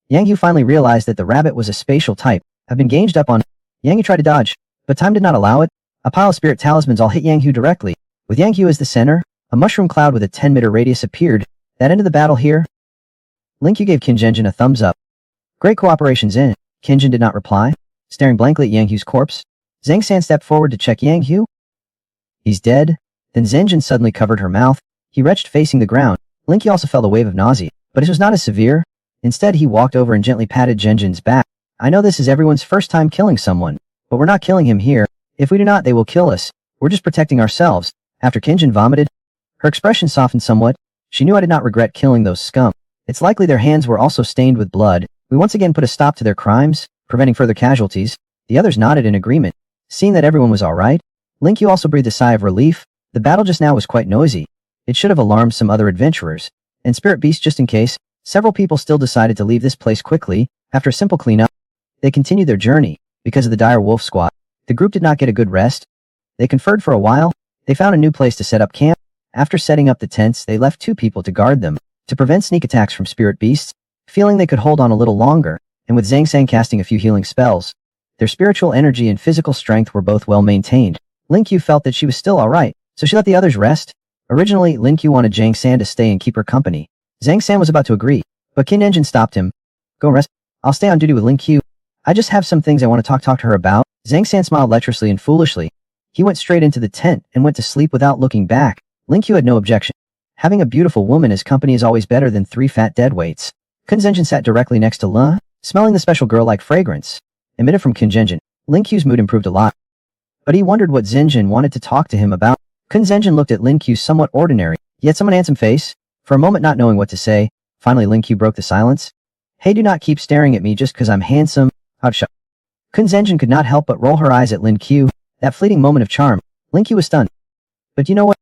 Yang Hu finally realized that the rabbit was a spatial type. Have been gauged up on. Yang Hu tried to dodge, but time did not allow it. A pile of spirit talismans all hit Yang Hu directly. With Yang Hu as the center, a mushroom cloud with a 10-meter radius appeared. That ended the battle here. Lin Qiu gave Qin Zhenjin a thumbs up. Great cooperation, Zhen. Qin Zhen did not reply, staring blankly at Yang Hu's corpse. Zhang San stepped forward to check Yang Hu. He's dead. Then Zhenjin suddenly covered her mouth. He retched facing the ground. Lin Qiu also felt a wave of nausea, but it was not as severe. Instead, he walked over and gently patted Zhenjin's back. I know this is everyone's first time killing someone, but we're not killing him here. If we do not, they will kill us. We're just protecting ourselves. After Qin Zhen vomited, her expression softened somewhat. She knew I did not regret killing those scum. It's likely their hands were also stained with blood. We once again put a stop to their crimes, preventing further casualties. The others nodded in agreement. Seeing that everyone was alright, Lin Qiu also breathed a sigh of relief. The battle just now was quite noisy. It should have alarmed some other adventurers. And Spirit Beast just in case. Several people still decided to leave this place quickly. After a simple cleanup, they continued their journey. Because of the dire wolf squad, the group did not get a good rest. They conferred for a while. They found a new place to set up camp. After setting up the tents, they left 2 people to guard them, to prevent sneak attacks from spirit beasts. Feeling they could hold on a little longer, and with Zhang San casting a few healing spells, their spiritual energy and physical strength were both well maintained. Lin Qiu felt that she was still alright, so she let the others rest. Originally, Lin Qiu wanted Zhang San to stay and keep her company. Zhang San was about to agree, but Qin Zhenjin stopped him. Go rest. I'll stay on duty with Lin Qiu. I just have some things I want to talk to her about. Zhang San smiled lecherously and foolishly. He went straight into the tent and went to sleep without looking back. Lin Qiu had no objection. Having a beautiful woman as company is always better than 3 fat deadweights. Qin Zhenjin sat directly next to Lin, smelling the special girl-like fragrance emitted from Qin Zhenjin. Lin Qiu's mood improved a lot. But he wondered what Zhenjin wanted to talk to him about. Qin Zhenjin looked at Lin Qiu's somewhat ordinary, yet somewhat handsome face. For a moment not knowing what to say, finally Lin Qiu broke the silence. Hey, do not keep staring at me just because I'm handsome. Qin Zhenjin could not help but roll her eyes at Lin Qiu. That fleeting moment of charm. Lin Qiu was stunned. But you know what?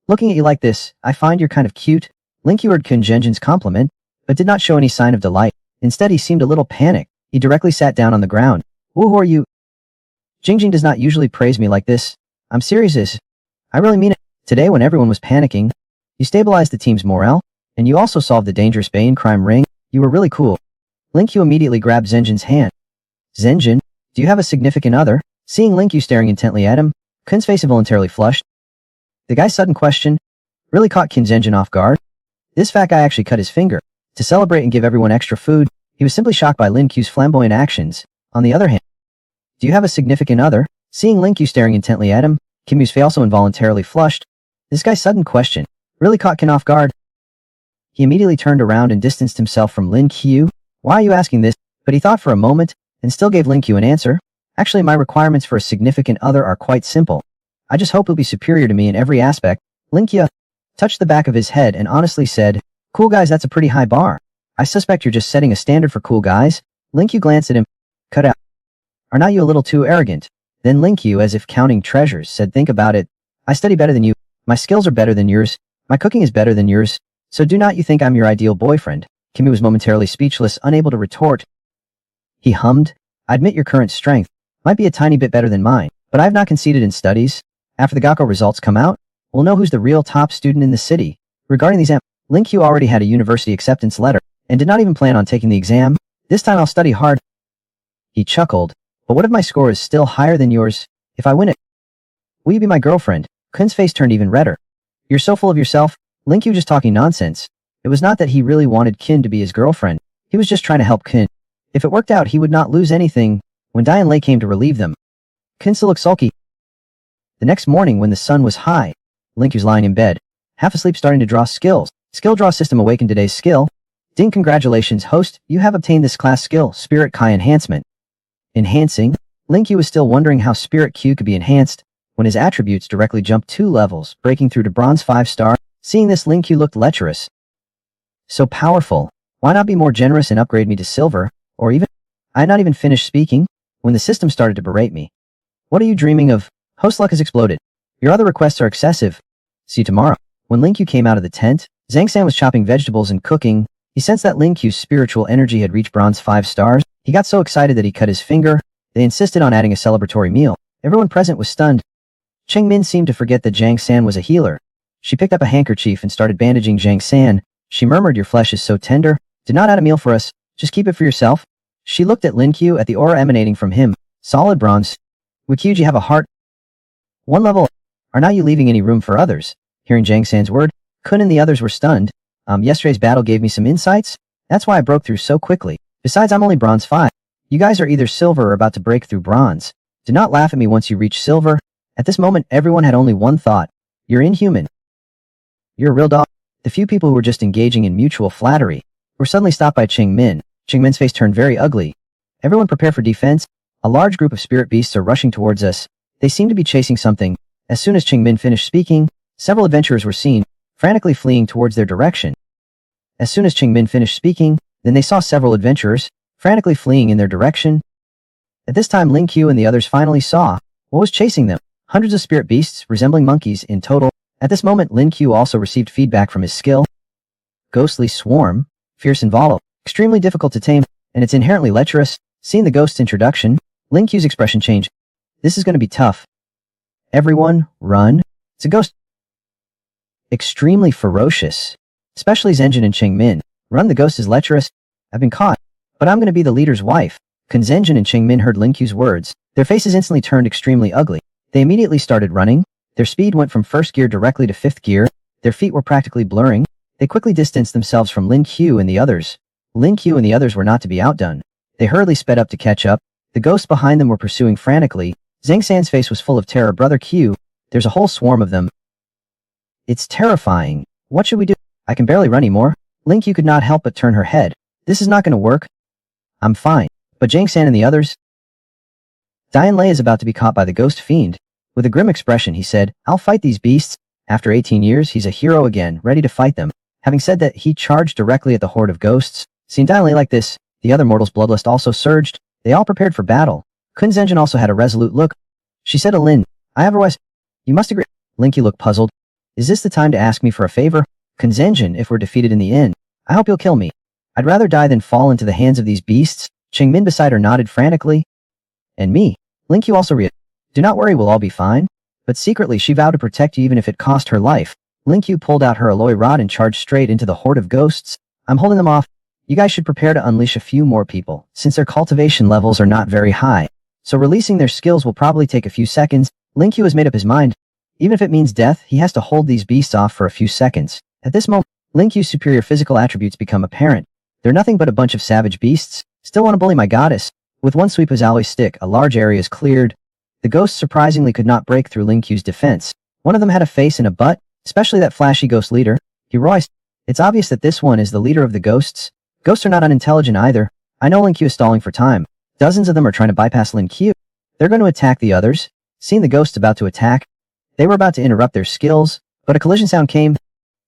Looking at you like this, I find you're kind of cute. Lin Qiu heard Qin Zhenjin's compliment, but did not show any sign of delight. Instead, he seemed a little panicked. He directly sat down on the ground. Who are you? Jingjing does not usually praise me like this. I'm serious. I really mean it. Today, when everyone was panicking, you stabilized the team's morale, and you also solved the dangerous Bane crime ring. You were really cool. Lin Qiu immediately grabbed Zhenjin's hand. Zhenjin, do you have a significant other? Seeing Lin Qiu staring intently at him, Qin's face involuntarily flushed. The guy's sudden question really caught Qin Zhenjin off guard. This fat guy actually cut his finger to celebrate and give everyone extra food. He was simply shocked by Lin Qiu's flamboyant actions. On the other hand, do you have a significant other? Seeing Lin Qiu staring intently at him, Kim Yu's face also involuntarily flushed. This guy's sudden question really caught Qin off guard. He immediately turned around and distanced himself from Lin Qiu. Why are you asking this? But he thought for a moment, and still gave Lin Qiu an answer. Actually, my requirements for a significant other are quite simple. I just hope he'll be superior to me in every aspect. Lin Qiu touched the back of his head and honestly said, cool guys, that's a pretty high bar. I suspect you're just setting a standard for cool guys. Lin Qiu glanced at him. Cut out. Are not you a little too arrogant? Then Lin Qiu, as if counting treasures, said, think about it. I study better than you. My skills are better than yours. My cooking is better than yours. So do not you think I'm your ideal boyfriend? Kimmy was momentarily speechless, unable to retort. He hummed. I admit your current strength might be a tiny bit better than mine, but I have not conceded in studies. After the Gakko results come out, we'll know who's the real top student in the city. Regarding the exam, Lin Qiu already had a university acceptance letter and did not even plan on taking the exam. This time I'll study hard. He chuckled. But what if my score is still higher than yours? If I win it, will you be my girlfriend? Kun's face turned even redder. You're so full of yourself. Lin Qiu just talking nonsense. It was not that he really wanted Qin to be his girlfriend. He was just trying to help Qin. If it worked out, he would not lose anything. When Dian Lei came to relieve them, Qin still looked sulky. The next morning, when the sun was high, Lin Qiu's lying in bed, half asleep, starting to draw skills. Skill draw system awakened today's skill. Ding, congratulations, host. You have obtained this class skill, Spirit Kai Enhancement. Enhancing. Lin Qiu was still wondering how Spirit Q could be enhanced when his attributes directly jumped 2 levels, breaking through to Bronze 5-star. Seeing this, Lin Qiu looked lecherous. So powerful. Why not be more generous and upgrade me to silver? Or even... I had not even finished speaking when the system started to berate me. What are you dreaming of? Host luck has exploded. Your other requests are excessive. See you tomorrow. When Lin Qiu came out of the tent, Zhang San was chopping vegetables and cooking. He sensed that Lin Qiu's spiritual energy had reached Bronze 5 stars. He got so excited that he cut his finger. They insisted on adding a celebratory meal. Everyone present was stunned. Cheng Min seemed to forget that Zhang San was a healer. She picked up a handkerchief and started bandaging Zhang San. She murmured, your flesh is so tender. Do not add a meal for us. Just keep it for yourself. She looked at Lin Qiu, at the aura emanating from him. Solid bronze. Would Qiuji have a heart? 1 level. Are not you leaving any room for others? Hearing Zhang San's word, Kun and the others were stunned. Yesterday's battle gave me some insights. That's why I broke through so quickly. Besides, I'm only bronze 5. You guys are either silver or about to break through bronze. Do not laugh at me once you reach silver. At this moment, everyone had only one thought. You're inhuman. You're a real dog. The few people who were just engaging in mutual flattery were suddenly stopped by Cheng Min. Cheng Min's face turned very ugly. Everyone prepare for defense. A large group of spirit beasts are rushing towards us. They seem to be chasing something. As soon as Cheng Min finished speaking, several adventurers were seen, frantically fleeing towards their direction. As soon as Cheng Min finished speaking, then they saw several adventurers, frantically fleeing in their direction. At this time, Lin Qiu and the others finally saw what was chasing them. Hundreds of spirit beasts, resembling monkeys in total. At this moment, Lin Qiu also received feedback from his skill. Ghostly Swarm, fierce and volatile, extremely difficult to tame, and it's inherently lecherous. Seeing the ghost's introduction, Lin Qiu's expression changed. This is going to be tough. Everyone, run. It's a ghost. Extremely ferocious. Especially Zhenjin and Cheng Min. Run, the ghost is lecherous. I've been caught. But I'm going to be the leader's wife. Kun Zhenjin and Cheng Min heard Lin Qiu's words. Their faces instantly turned extremely ugly. They immediately started running. Their speed went from 1st gear directly to 5th gear. Their feet were practically blurring. They quickly distanced themselves from Lin Qiu and the others. Lin Qiu and the others were not to be outdone. They hurriedly sped up to catch up. The ghosts behind them were pursuing frantically. Zhang San's face was full of terror. Brother Qiu, there's a whole swarm of them. It's terrifying. What should we do? I can barely run anymore. Lin Qiu could not help but turn her head. This is not going to work. I'm fine. But Zhang San and the others? Dian Lei is about to be caught by the ghost fiend. With a grim expression, he said, I'll fight these beasts. After 18 years, he's a hero again, ready to fight them. Having said that, he charged directly at the horde of ghosts. Seeing Dian Lei like this, the other mortals' bloodlust also surged. They all prepared for battle. Kun Zhenjin also had a resolute look. She said to Lin, I have a request. You must agree. Lin Qiu looked puzzled. Is this the time to ask me for a favor? Kun Zhenjin, if we're defeated in the end, I hope you'll kill me. I'd rather die than fall into the hands of these beasts. Cheng Min beside her nodded frantically. And me. Lin Qiu also reiterated. Do not worry, we'll all be fine. But secretly she vowed to protect you even if it cost her life. Lin Qiu pulled out her alloy rod and charged straight into the horde of ghosts. I'm holding them off. You guys should prepare to unleash a few more people, since their cultivation levels are not very high. So releasing their skills will probably take a few seconds. Lin Qiu has made up his mind. Even if it means death, he has to hold these beasts off for a few seconds. At this moment, Lin Qiu's superior physical attributes become apparent. They're nothing but a bunch of savage beasts. Still want to bully my goddess. With one sweep of his alloy stick, a large area is cleared. The ghosts surprisingly could not break through Lin Qiu's defense. One of them had a face and a butt, especially that flashy ghost leader. He roised. It's obvious that this one is the leader of the ghosts. Ghosts are not unintelligent either. I know Lin Qiu is stalling for time. Dozens of them are trying to bypass Lin Qiu. They're going to attack the others. Seeing the ghosts about to attack, they were about to interrupt their skills, but a collision sound came.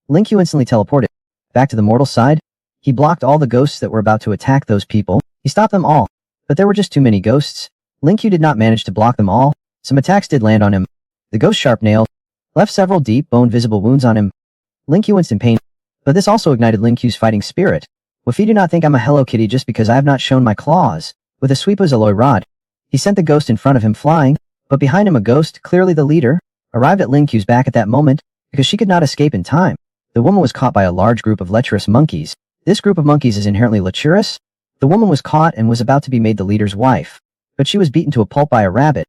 Lin Qiu instantly teleported back to the mortal side. He blocked all the ghosts that were about to attack those people. He stopped them all. But there were just too many ghosts. Lin Qiu did not manage to block them all. Some attacks did land on him. The ghost sharp-nailed. left several deep, bone-visible wounds on him. Lin Qiu winced in pain, but this also ignited Lin Qiu's fighting spirit. If you do not think I'm a Hello Kitty just because I have not shown my claws, with a sweep of his alloy rod, he sent the ghost in front of him flying, but behind him a ghost, clearly the leader, arrived at Lin Qiu's back at that moment, because she could not escape in time. The woman was caught by a large group of lecherous monkeys. This group of monkeys is inherently lecherous. The woman was caught and was about to be made the leader's wife, but she was beaten to a pulp by a rabbit.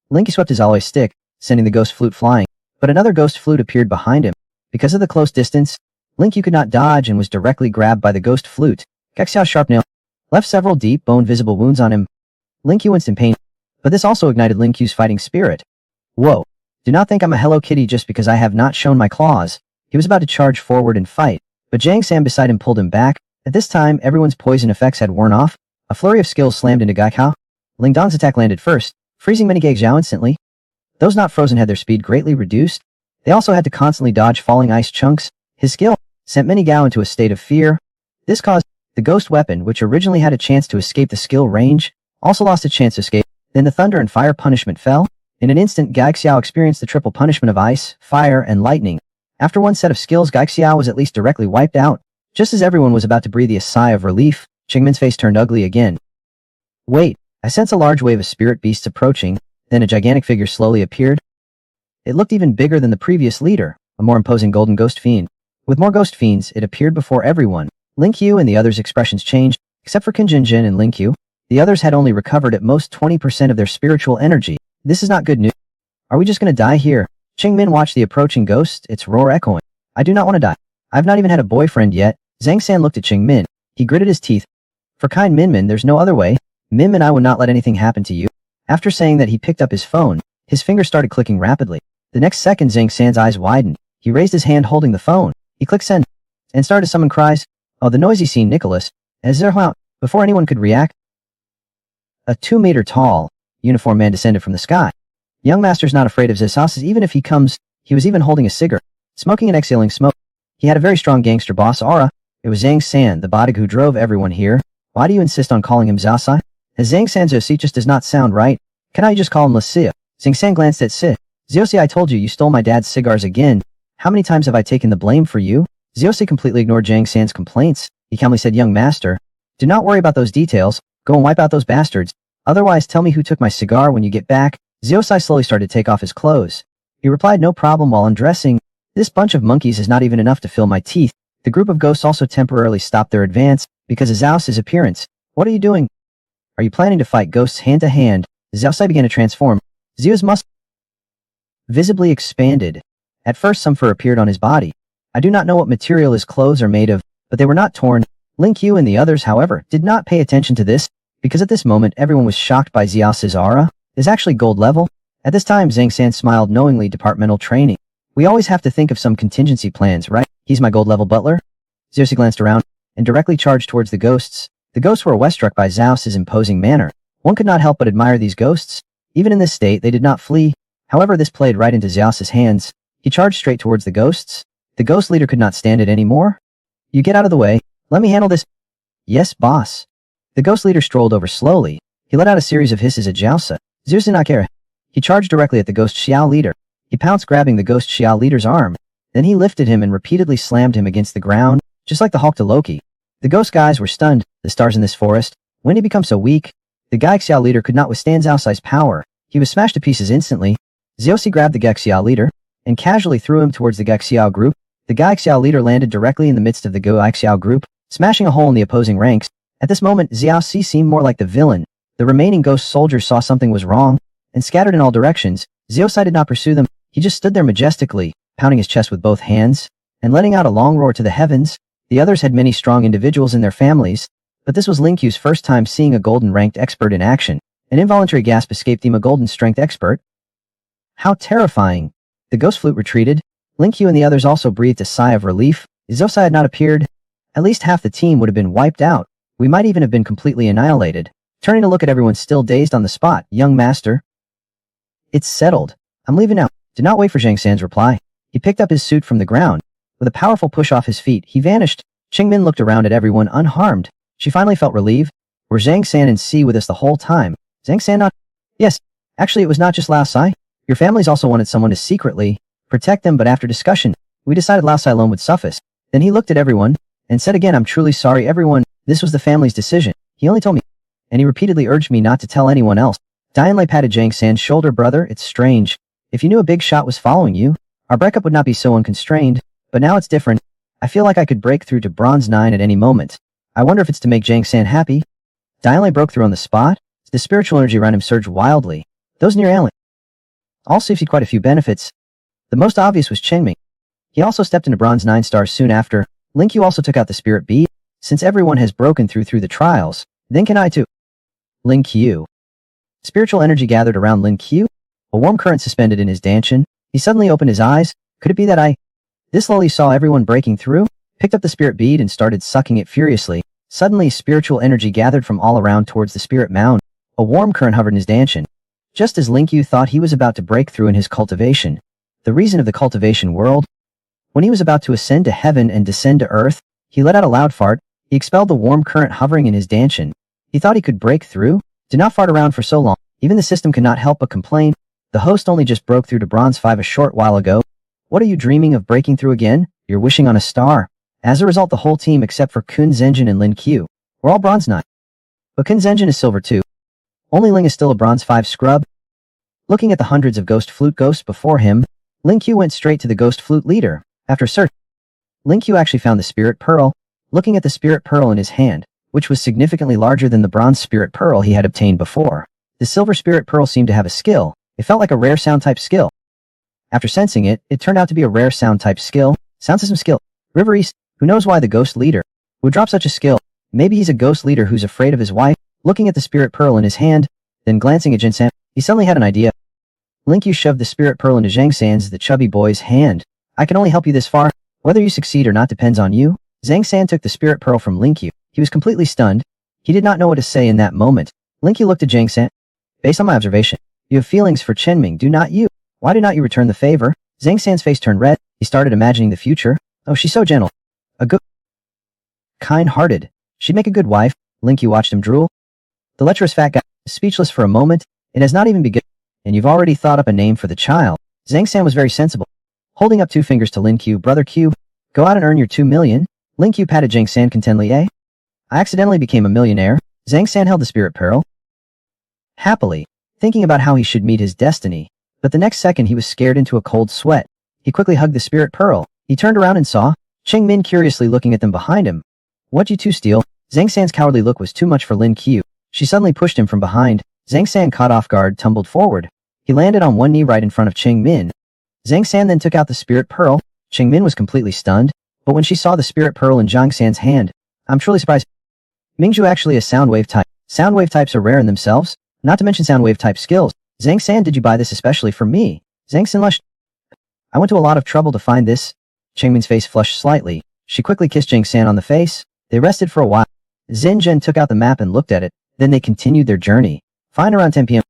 Lin Qiu swept his alloy stick, sending the ghost flute flying, but another ghost flute appeared behind him. Because of the close distance, Lin Qiu could not dodge and was directly grabbed by the ghost flute. Gaxiao's sharp nail left several deep, bone-visible wounds on him. Lin Qiu winced in pain, but this also ignited Lin Qiu's fighting spirit. Whoa. Do not think I'm a Hello Kitty just because I have not shown my claws. He was about to charge forward and fight, but Zhang San beside him pulled him back. At this time, everyone's poison effects had worn off. A flurry of skills slammed into Gaikao. Ling Dong's attack landed first, freezing many Gaixao instantly. Those not frozen had their speed greatly reduced. They also had to constantly dodge falling ice chunks. His skill sent many Gao into a state of fear. This caused the ghost weapon, which originally had a chance to escape the skill range, also lost a chance to escape. Then the thunder and fire punishment fell. In an instant, Gaixao experienced the triple punishment of ice, fire, and lightning. After one set of skills, Gaixao was at least directly wiped out. Just as everyone was about to breathe a sigh of relief, Qingmin's face turned ugly again. Wait, I sense a large wave of spirit beasts approaching, then a gigantic figure slowly appeared. It looked even bigger than the previous leader, a more imposing golden ghost fiend. With more ghost fiends, it appeared before everyone. Lin Qiu and the others' expressions changed, except for Qin Jinjin and Lin Qiu. The others had only recovered at most 20% of their spiritual energy. This is not good news. Are we just gonna die here? Qingmin watched the approaching ghost, its roar echoing. I do not want to die. I've not even had a boyfriend yet. Zhang San looked at Qingmin. He gritted his teeth. For kind Minmin, there's no other way. Mim and I would not let anything happen to you. After saying that, he picked up his phone. His fingers started clicking rapidly. The next second, Zhang San's eyes widened. He raised his hand holding the phone. He clicked send and started to summon cries. Oh, the noisy scene, Nicholas. As Zerhuao, before anyone could react, a 2-meter tall, uniformed man descended from the sky. Young master's not afraid of Zisas, even if he comes. He was even holding a cigarette, smoking and exhaling smoke. He had a very strong gangster boss aura. It was Zhang San, the bodyguard who drove everyone here. Why do you insist on calling him Zasai? As Zhang San Ziosi just does not sound right. Can I just call him Lasia? Zhang San glanced at Si. Ziosi, I told you you stole my dad's cigars again. How many times have I taken the blame for you? Ziosi completely ignored Zhang San's complaints. He calmly said, young master, do not worry about those details. Go and wipe out those bastards. Otherwise, tell me who took my cigar when you get back. Ziosi slowly started to take off his clothes. He replied, no problem, while undressing. This bunch of monkeys is not even enough to fill my teeth. The group of ghosts also temporarily stopped their advance because of Zhao's appearance. What are you doing? Are you planning to fight ghosts hand to hand? Zhaosai began to transform. Zio's muscles visibly expanded. At first, some fur appeared on his body. I do not know what material his clothes are made of, but they were not torn. Lin Qiu and the others, however, did not pay attention to this, because at this moment everyone was shocked by Zhao's aura. Is actually gold level. At this time, Zhang San smiled knowingly. Departmental training. We always have to think of some contingency plans, right? He's my gold level butler. Ziosi glanced around and directly charged towards the ghosts. The ghosts were awestruck by Zhao's imposing manner. One could not help but admire these ghosts. Even in this state, they did not flee. However, this played right into Zhao's hands. He charged straight towards the ghosts. The ghost leader could not stand it anymore. You get out of the way. Let me handle this. Yes, boss. The ghost leader strolled over slowly. He let out a series of hisses at Zhaosa. Ziosi not care. He charged directly at the ghost Xiao leader. He pounced, grabbing the ghost Xiao leader's arm. Then he lifted him and repeatedly slammed him against the ground, just like the Hulk to Loki. The ghost guys were stunned. The stars in this forest. When did he become so weak? The Gaixao leader could not withstand Zhaosai's power. He was smashed to pieces instantly. Ziosi grabbed the Gaixao leader and casually threw him towards the Gaixao group. The Gaixao leader landed directly in the midst of the Gaixao group, smashing a hole in the opposing ranks. At this moment, Zhaosi seemed more like the villain. The remaining ghost soldiers saw something was wrong and scattered in all directions. Zhaosai did not pursue them. He just stood there majestically, pounding his chest with both hands and letting out a long roar to the heavens. The others had many strong individuals in their families, but this was Lin Qiu's first time seeing a golden-ranked expert in action. An involuntary gasp escaped him, a golden-strength expert. How terrifying. The ghost flute retreated. Lin Qiu and the others also breathed a sigh of relief. If Zhaosai had not appeared, at least half the team would have been wiped out. We might even have been completely annihilated. Turning to look at everyone still dazed on the spot, young master. It's settled. I'm leaving now. Did not wait for Zhang San's reply. He picked up his suit from the ground. With a powerful push off his feet, he vanished. Qingmin looked around at everyone unharmed. She finally felt relieved. Were Zhang San and Si with us the whole time? Zhang San not? Yes. Actually, it was not just Lao Sai. Your families also wanted someone to secretly protect them, but after discussion, we decided Lao Sai would suffice. Then he looked at everyone and said again, I'm truly sorry everyone, this was the family's decision. He only told me, and he repeatedly urged me not to tell anyone else. Dianlei patted Zhang San's shoulder. Brother, it's strange. If you knew a big shot was following you, our breakup would not be so unconstrained, but now it's different. I feel like I could break through to Bronze 9 at any moment. I wonder if it's to make Zhang San happy. Dianlei broke through on the spot. The spiritual energy around him surged wildly. Those near Alluring also see quite a few benefits. The most obvious was Chengming. He also stepped into Bronze 9 stars soon after. Lin Qiu also took out the spirit bead. Since everyone has broken through the trials, then can I too. Lin Qiu. Spiritual energy gathered around Lin Qiu. A warm current suspended in his dantian. He suddenly opened his eyes. Could it be that This loli saw everyone breaking through, picked up the spirit bead and started sucking it furiously. Suddenly, spiritual energy gathered from all around towards the spirit mound. A warm current hovered in his dantian. Just as Lin Qiu thought he was about to break through in his cultivation, the reason of the cultivation world, when he was about to ascend to heaven and descend to earth, he let out a loud fart. He expelled the warm current hovering in his dantian. He thought he could break through. Did not fart around for so long. Even the system could not help but complain. The host only just broke through to Bronze 5 a short while ago. What are you dreaming of breaking through again? You're wishing on a star. As a result, the whole team except for Kun Zhenjin and Lin Qiu were all Bronze 9. But Kun Zhenjin is Silver 2. Only Ling is still a Bronze 5 scrub. Looking at the hundreds of ghost flute ghosts before him, Lin Qiu went straight to the ghost flute leader. After search, Lin Qiu actually found the spirit pearl. Looking at the spirit pearl in his hand, which was significantly larger than the bronze spirit pearl he had obtained before, the silver spirit pearl seemed to have a skill. It felt like a rare sound type skill. After sensing it, it turned out to be a rare sound type skill. Sound system skill. River East. Who knows why the ghost leader would drop such a skill? Maybe he's a ghost leader who's afraid of his wife. Looking at the spirit pearl in his hand, then glancing at Jin San, he suddenly had an idea. Lin Qiu shoved the spirit pearl into Zhang San's, the chubby boy's, hand. I can only help you this far. Whether you succeed or not depends on you. Zhang San took the spirit pearl from Lin Qiu. He was completely stunned. He did not know what to say in that moment. Lin Qiu looked at Zhang San. Based on my observation, you have feelings for Chenming, do not you? Why do not you return the favor? Zhang San's face turned red. He started imagining the future. Oh, she's so gentle. A good, kind-hearted. She'd make a good wife. Lin Qiu watched him drool. The lecherous fat guy was speechless for a moment. It has not even begun, and you've already thought up a name for the child. Zhang San was very sensible. Holding up 2 fingers to Lin Qiu, brother Qiu, go out and earn your 2 million. Lin Qiu patted Zhang San contentedly. I accidentally became a millionaire. Zhang San held the spirit pearl happily, thinking about how he should meet his destiny. But the next second he was scared into a cold sweat. He quickly hugged the spirit pearl. He turned around and saw Cheng Min curiously looking at them behind him. What'd you two steal? Zhang San's cowardly look was too much for Lin Qiu. She suddenly pushed him from behind. Zhang San, caught off guard, tumbled forward. He landed on one knee right in front of Cheng Min. Zhang San then took out the spirit pearl. Cheng Min was completely stunned, but when she saw the spirit pearl in Zhang San's hand, I'm truly surprised. Mingzhu actually a sound wave type. Sound wave types are rare in themselves, not to mention sound wave type skills. Zhang San, did you buy this especially for me? Zhang San lushed. I went to a lot of trouble to find this. Cheng Min's face flushed slightly. She quickly kissed Zhang San on the face. They rested for a while. Zhen Zhen took out the map and looked at it. Then they continued their journey. Fine, around 10 p.m.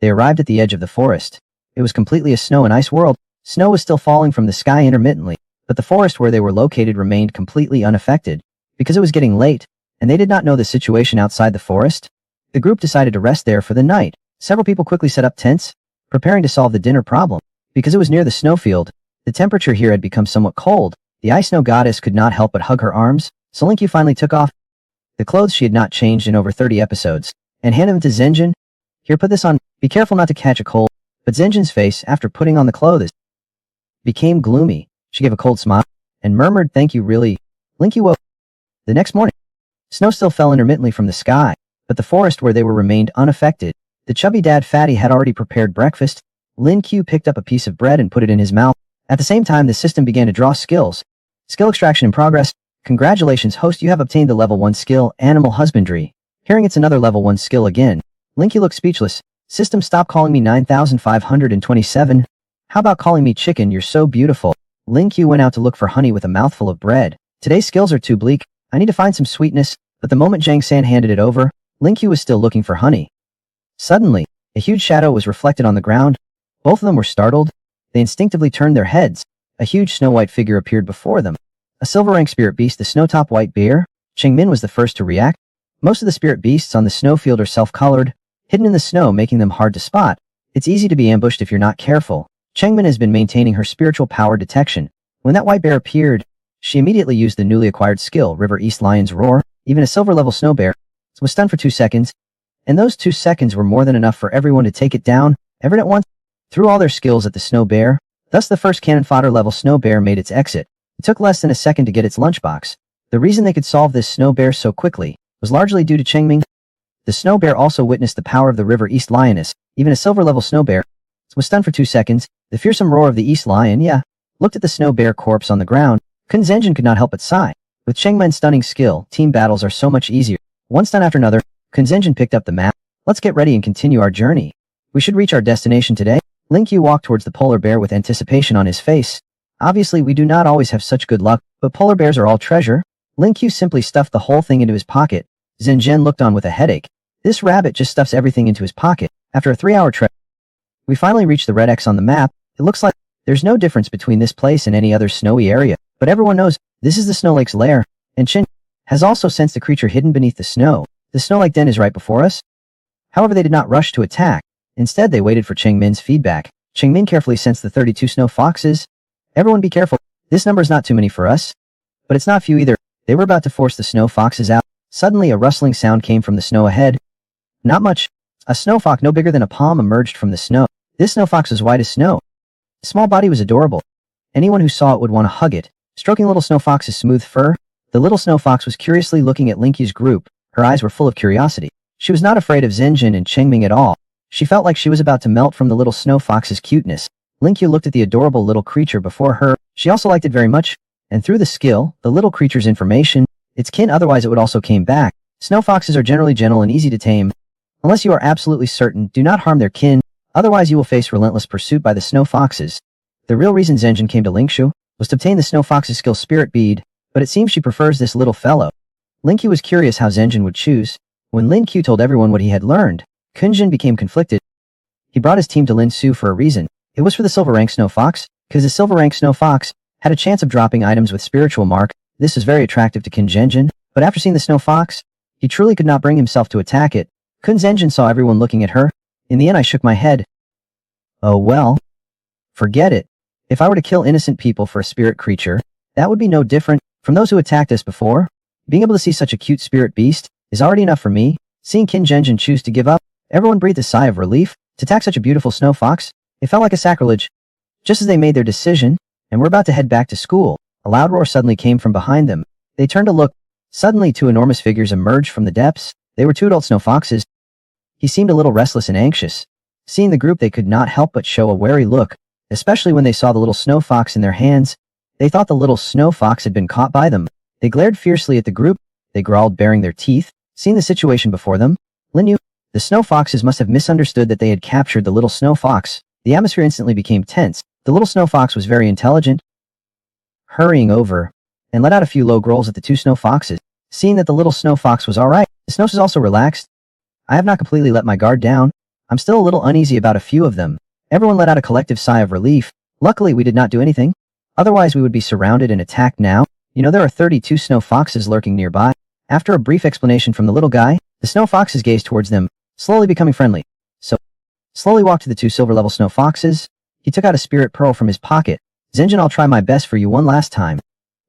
They arrived at the edge of the forest. It was completely a snow and ice world. Snow was still falling from the sky intermittently, but the forest where they were located remained completely unaffected. Because it was getting late, and they did not know the situation outside the forest, the group decided to rest there for the night. Several people quickly set up tents, preparing to solve the dinner problem. Because it was near the snowfield, the temperature here had become somewhat cold. The ice snow goddess could not help but hug her arms, so Lin Qiu finally took off the clothes she had not changed in over 30 episodes, and handed them to Zhenjin. Here, put this on. Be careful not to catch a cold. But Zhenjin's face, after putting on the clothes, became gloomy. She gave a cold smile, and murmured, thank you, really. Lin Qiu woke. The next morning, snow still fell intermittently from the sky, but the forest where they were remained unaffected. The chubby dad fatty had already prepared breakfast. Lin Qiu picked up a piece of bread and put it in his mouth. At the same time, the system began to draw skills. Skill extraction in progress. Congratulations, host, you have obtained the level 1 skill, Animal Husbandry. Hearing it's another level 1 skill again, Lin Qiu looked speechless. System, stop calling me 9527. How about calling me chicken? You're so beautiful. Lin Qiu went out to look for honey with a mouthful of bread. Today's skills are too bleak. I need to find some sweetness. But the moment Zhang San handed it over, Lin Qiu was still looking for honey. Suddenly, a huge shadow was reflected on the ground. Both of them were startled. They instinctively turned their heads. A huge snow-white figure appeared before them. A silver-rank spirit beast, the snow-top white bear. Cheng Min was the first to react. Most of the spirit beasts on the snowfield are self-colored, hidden in the snow, making them hard to spot. It's easy to be ambushed if you're not careful. Chengmin has been maintaining her spiritual power detection. When that white bear appeared, she immediately used the newly acquired skill, River East Lion's Roar. Even a silver-level snow bear was stunned for 2 seconds, and those 2 seconds were more than enough for everyone to take it down, everyone at once, threw all their skills at the snow bear. Thus the first cannon fodder-level snow bear made its exit. It took less than a second to get its lunchbox. The reason they could solve this snow bear so quickly was largely due to Chengming. The snow bear also witnessed the power of the River East Lioness. Even a silver-level snow bear was stunned for 2 seconds. The fearsome roar of the East Lion, looked at the snow bear corpse on the ground. Kun Zhenjin could not help but sigh. With Chengmen's stunning skill, team battles are so much easier. One stun after another, Kun Zhenjin picked up the map. Let's get ready and continue our journey. We should reach our destination today. Lin Qiu walked towards the polar bear with anticipation on his face. Obviously, we do not always have such good luck, but polar bears are all treasure. Lin Qiu simply stuffed the whole thing into his pocket. Zhen looked on with a headache. This rabbit just stuffs everything into his pocket. After a 3-hour trek, we finally reached the red X on the map. It looks like there's no difference between this place and any other snowy area, but everyone knows this is the Snow Lake's lair, and Qin has also sensed the creature hidden beneath the snow. The Snow Lake den is right before us. However, they did not rush to attack. Instead, they waited for Chengmin's feedback. Chengmin carefully sensed the 32 snow foxes. Everyone be careful. This number is not too many for us. But it's not few either. They were about to force the snow foxes out. Suddenly, a rustling sound came from the snow ahead. Not much. A snow fox no bigger than a palm emerged from the snow. This snow fox was white as snow. The small body was adorable. Anyone who saw it would want to hug it. Stroking little snow fox's smooth fur, the little snow fox was curiously looking at Lin Qiu's group. Her eyes were full of curiosity. She was not afraid of Zhenjin and Chengming at all. She felt like she was about to melt from the little snow fox's cuteness. Lin Qiu looked at the adorable little creature before her. She also liked it very much, and through the skill, the little creature's information, its kin otherwise it would also came back. Snow foxes are generally gentle and easy to tame. Unless you are absolutely certain, do not harm their kin, otherwise you will face relentless pursuit by the snow foxes. The real reason Zhenjin came to Lin Qiu was to obtain the snow fox's skill spirit bead, but it seems she prefers this little fellow. Lin Qiu was curious how Zhenjin would choose. When Lin Qiu told everyone what he had learned, Kunjin became conflicted. He brought his team to Lin Su for a reason. It was for the silver rank snow fox, because the silver rank snow fox had a chance of dropping items with spiritual mark. This was very attractive to Kun Zhenjin, but after seeing the snow fox, he truly could not bring himself to attack it. Kun Zhenjin saw everyone looking at her. In the end, I shook my head. Oh well. Forget it. If I were to kill innocent people for a spirit creature, that would be no different from those who attacked us before. Being able to see such a cute spirit beast is already enough for me. Seeing Kun Zhenjin choose to give up, everyone breathed a sigh of relief. To attack such a beautiful snow fox, it felt like a sacrilege. Just as they made their decision, and were about to head back to school, a loud roar suddenly came from behind them. They turned to look. Suddenly 2 enormous figures emerged from the depths. They were 2 adult snow foxes. He seemed a little restless and anxious. Seeing the group, they could not help but show a wary look, especially when they saw the little snow fox in their hands. They thought the little snow fox had been caught by them. They glared fiercely at the group. They growled, baring their teeth. Seeing the situation before them, Lin knew the snow foxes must have misunderstood that they had captured the little snow fox. The atmosphere instantly became tense. The little snow fox was very intelligent, hurrying over, and let out a few low growls at the 2 snow foxes. Seeing that the little snow fox was alright, the snow fox also relaxed. I have not completely let my guard down. I'm still a little uneasy about a few of them. Everyone let out a collective sigh of relief. Luckily, we did not do anything. Otherwise, we would be surrounded and attacked now. You know, there are 32 snow foxes lurking nearby. After a brief explanation from the little guy, the snow foxes gazed towards them, slowly becoming friendly. So, slowly walked to the 2 silver-level snow foxes. He took out a spirit pearl from his pocket. Zhenjin, I'll try my best for you one last time.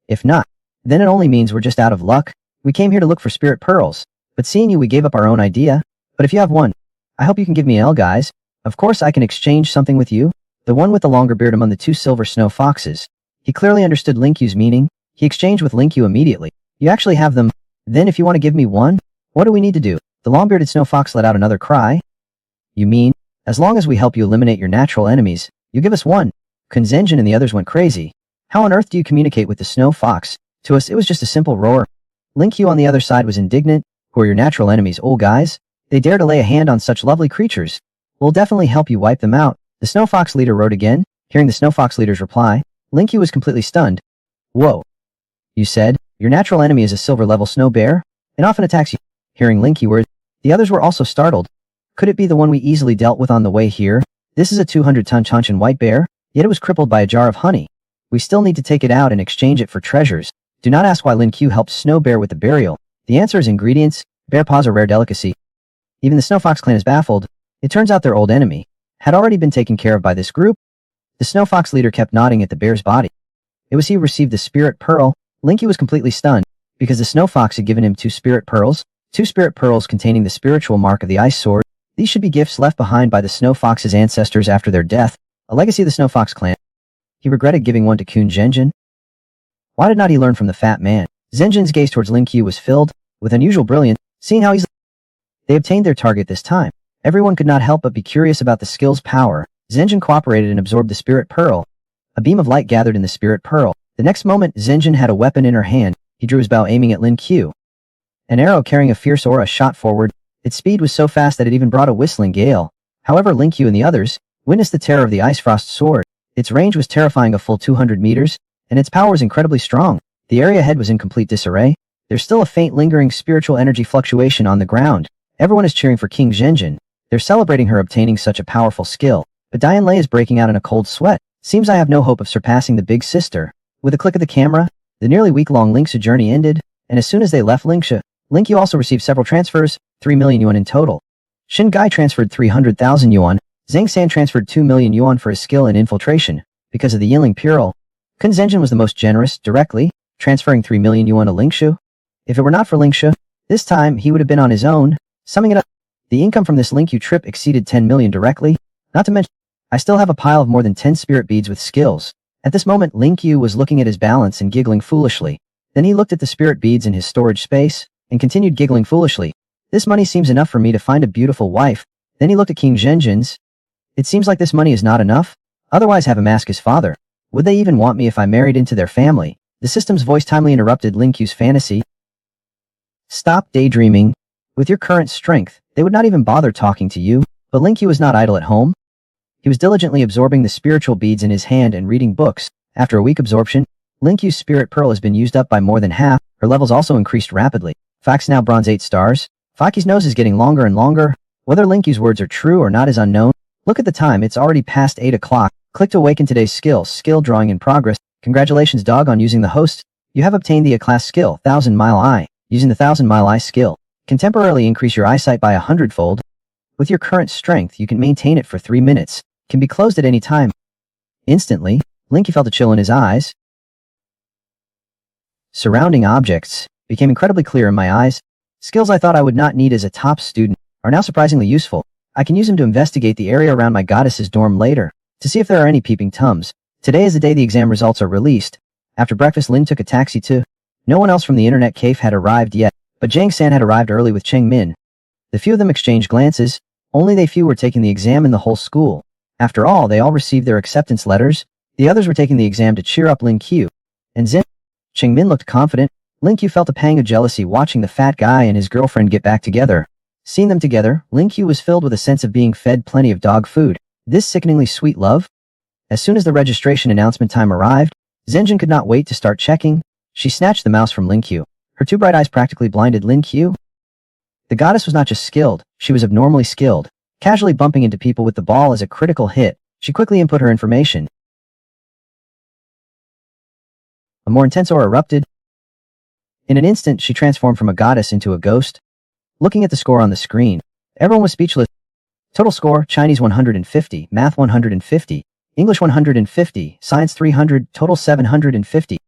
If not, then it only means we're just out of luck. We came here to look for spirit pearls, but seeing you, we gave up our own idea. But if you have one, I hope you can give me L, guys. Of course, I can exchange something with you. The one with the longer beard among the 2 silver snow foxes. He clearly understood Lin Qiu's meaning. He exchanged with Lin Qiu immediately. You actually have them. Then if you want to give me one, what do we need to do? The long-bearded snow fox let out another cry. You mean, as long as we help you eliminate your natural enemies, you give us one. Kun Zhenjin and the others went crazy. How on earth do you communicate with the snow fox? To us, it was just a simple roar. Lin Qiu on the other side was indignant. Who are your natural enemies, old guys? They dare to lay a hand on such lovely creatures. We'll definitely help you wipe them out. The snow fox leader roared again. Hearing the snow fox leader's reply, Lin Qiu was completely stunned. Whoa. You said, your natural enemy is a silver-level snow bear? It often attacks you. Hearing Lin Qiu word, the others were also startled. Could it be the one we easily dealt with on the way here? This is a 200-ton Chanchan white bear, yet it was crippled by a jar of honey. We still need to take it out and exchange it for treasures. Do not ask why Lin Qiu helped Snow Bear with the burial. The answer is ingredients. Bear paws are rare delicacy. Even the Snow Fox clan is baffled. It turns out their old enemy had already been taken care of by this group. The Snow Fox leader kept nodding at the bear's body. It was he who received the spirit pearl. Lin Qiu was completely stunned, because the Snow Fox had given him 2 spirit pearls containing the spiritual mark of the ice sword. These should be gifts left behind by the Snow Fox's ancestors after their death, a legacy of the Snow Fox clan. He regretted giving one to Kun Zhenjin. Why did not he learn from the fat man? Zhenjin's gaze towards Lin Qiu was filled with unusual brilliance, seeing how easily they obtained their target this time. Everyone could not help but be curious about the skill's power. Zhenjin cooperated and absorbed the spirit pearl. A beam of light gathered in the spirit pearl. The next moment, Zhenjin had a weapon in her hand. He drew his bow aiming at Lin Qiu. An arrow carrying a fierce aura shot forward. Its speed was so fast that it even brought a whistling gale. However, Lin Qiu and the others witnessed the terror of the Ice Frost sword. Its range was terrifying, a full 200 meters, and its power was incredibly strong. The area ahead was in complete disarray. There's still a faint lingering spiritual energy fluctuation on the ground. Everyone is cheering for King Zhenjin. They're celebrating her obtaining such a powerful skill. But Dian Lei is breaking out in a cold sweat. Seems I have no hope of surpassing the big sister. With a click of the camera, the nearly week-long Lin Qiu journey ended, and as soon as they left Lin Qiu also received several transfers, 3 million yuan in total. Xin Gai transferred 300,000 yuan. Zhang San transferred 2 million yuan for his skill in infiltration. Because of the Yinling Pearl, Kun Zhenjin was the most generous, directly, transferring 3 million yuan to Lin Qiu. If it were not for Lin Qiu, this time he would have been on his own. Summing it up, the income from this Lin Qiu trip exceeded 10 million directly, not to mention, I still have a pile of more than 10 spirit beads with skills. At this moment, Lin Qiu was looking at his balance and giggling foolishly. Then he looked at the spirit beads in his storage space, and continued giggling foolishly. This money seems enough for me to find a beautiful wife. Then he looked at King Zhenjin's. It seems like this money is not enough. Otherwise have him ask his father. Would they even want me if I married into their family? The system's voice timely interrupted Lin Qiu's fantasy. Stop daydreaming. With your current strength, they would not even bother talking to you. But Lin Qiu was not idle at home. He was diligently absorbing the spiritual beads in his hand and reading books. After a week absorption, Lin Qiu's spirit pearl has been used up by more than half. Her levels also increased rapidly. Fax now bronze 8 stars. Faki's nose is getting longer and longer. Whether Lin Qiu's words are true or not is unknown. Look at the time, it's already past 8 o'clock. Click to awaken today's skill. Skill drawing in progress. Congratulations dog on using the host. You have obtained the A-class skill, 1000 Mile Eye. Using the 1000 Mile Eye skill can temporarily increase your eyesight by 100-fold. With your current strength, you can maintain it for 3 minutes. Can be closed at any time. Instantly, Lin Qiu felt a chill in his eyes. Surrounding objects became incredibly clear in my eyes. Skills I thought I would not need as a top student are now surprisingly useful. I can use them to investigate the area around my goddess's dorm later, to see if there are any peeping Tums. Today is the day the exam results are released. After breakfast, Lin took a taxi to. No one else from the internet cave had arrived yet, but Zhang San had arrived early with Cheng Min. The few of them exchanged glances. Only they few were taking the exam in the whole school. After all, they all received their acceptance letters. The others were taking the exam to cheer up Lin Qiu. And Zin. Cheng Min looked confident. Lin Qiu felt a pang of jealousy watching the fat guy and his girlfriend get back together. Seeing them together, Lin Qiu was filled with a sense of being fed plenty of dog food. This sickeningly sweet love? As soon as the registration announcement time arrived, Zhenjin could not wait to start checking. She snatched the mouse from Lin Qiu. Her 2 bright eyes practically blinded Lin Qiu. The goddess was not just skilled, she was abnormally skilled. Casually bumping into people with the ball as a critical hit, she quickly input her information. A more intense aura erupted. In an instant, she transformed from a goddess into a ghost. Looking at the score on the screen, everyone was speechless. Total score, Chinese 150, Math 150, English 150, Science 300, total 750.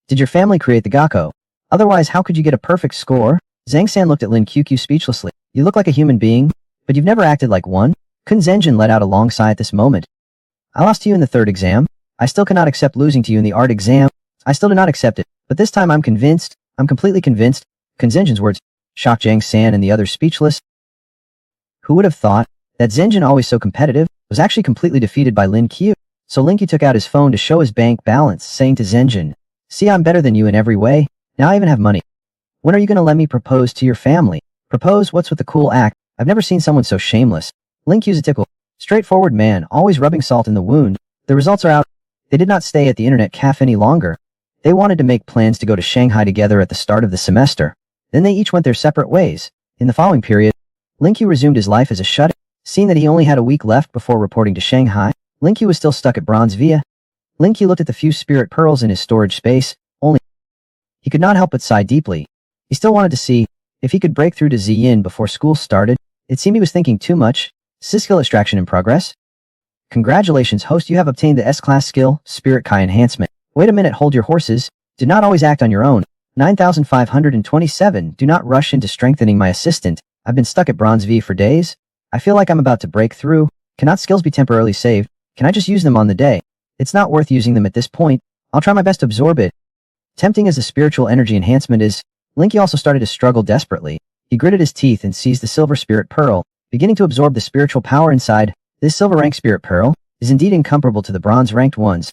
Did your family create the Gakko? Otherwise, how could you get a perfect score? Zhang San looked at Lin Qiu speechlessly. You look like a human being, but you've never acted like one. Kun Zhenjin let out a long sigh at this moment. I lost to you in the 3rd exam. I still cannot accept losing to you in the art exam. I still do not accept it, but this time I'm convinced. I'm completely convinced. Kun Zhenjin's words shocked Zhang San and the others speechless. Who would have thought that Zhenjin, always so competitive, was actually completely defeated by Lin Qiu? So Lin Qiu took out his phone to show his bank balance, saying to Zhenjin, see, I'm better than you in every way. Now I even have money. When are you going to let me propose to your family? Propose? What's with the cool act? I've never seen someone so shameless. Lin Qiu's a typical, straightforward man, always rubbing salt in the wound. The results are out. They did not stay at the internet cafe any longer. They wanted to make plans to go to Shanghai together at the start of the semester. Then they each went their separate ways. In the following period, Lin Qiu resumed his life as a shut-in. Seeing that he only had a week left before reporting to Shanghai, Lin Qiu was still stuck at Bronze Via. Lin Qiu looked at the few spirit pearls in his storage space. He could not help but sigh deeply. He still wanted to see if he could break through to Ziyin before school started. It seemed he was thinking too much. Skill extraction in progress. Congratulations, host, you have obtained the S-class skill, Spirit Kai Enhancement. Wait a minute, hold your horses. Do not always act on your own. 9527, do not rush into strengthening my assistant. I've been stuck at Bronze V for days. I feel like I'm about to break through. Cannot skills be temporarily saved? Can I just use them on the day? It's not worth using them at this point. I'll try my best to absorb it. Tempting as the spiritual energy enhancement is, Lin Qiu also started to struggle desperately. He gritted his teeth and seized the silver spirit pearl, beginning to absorb the spiritual power inside. This silver rank spirit pearl is indeed incomparable to the bronze ranked ones.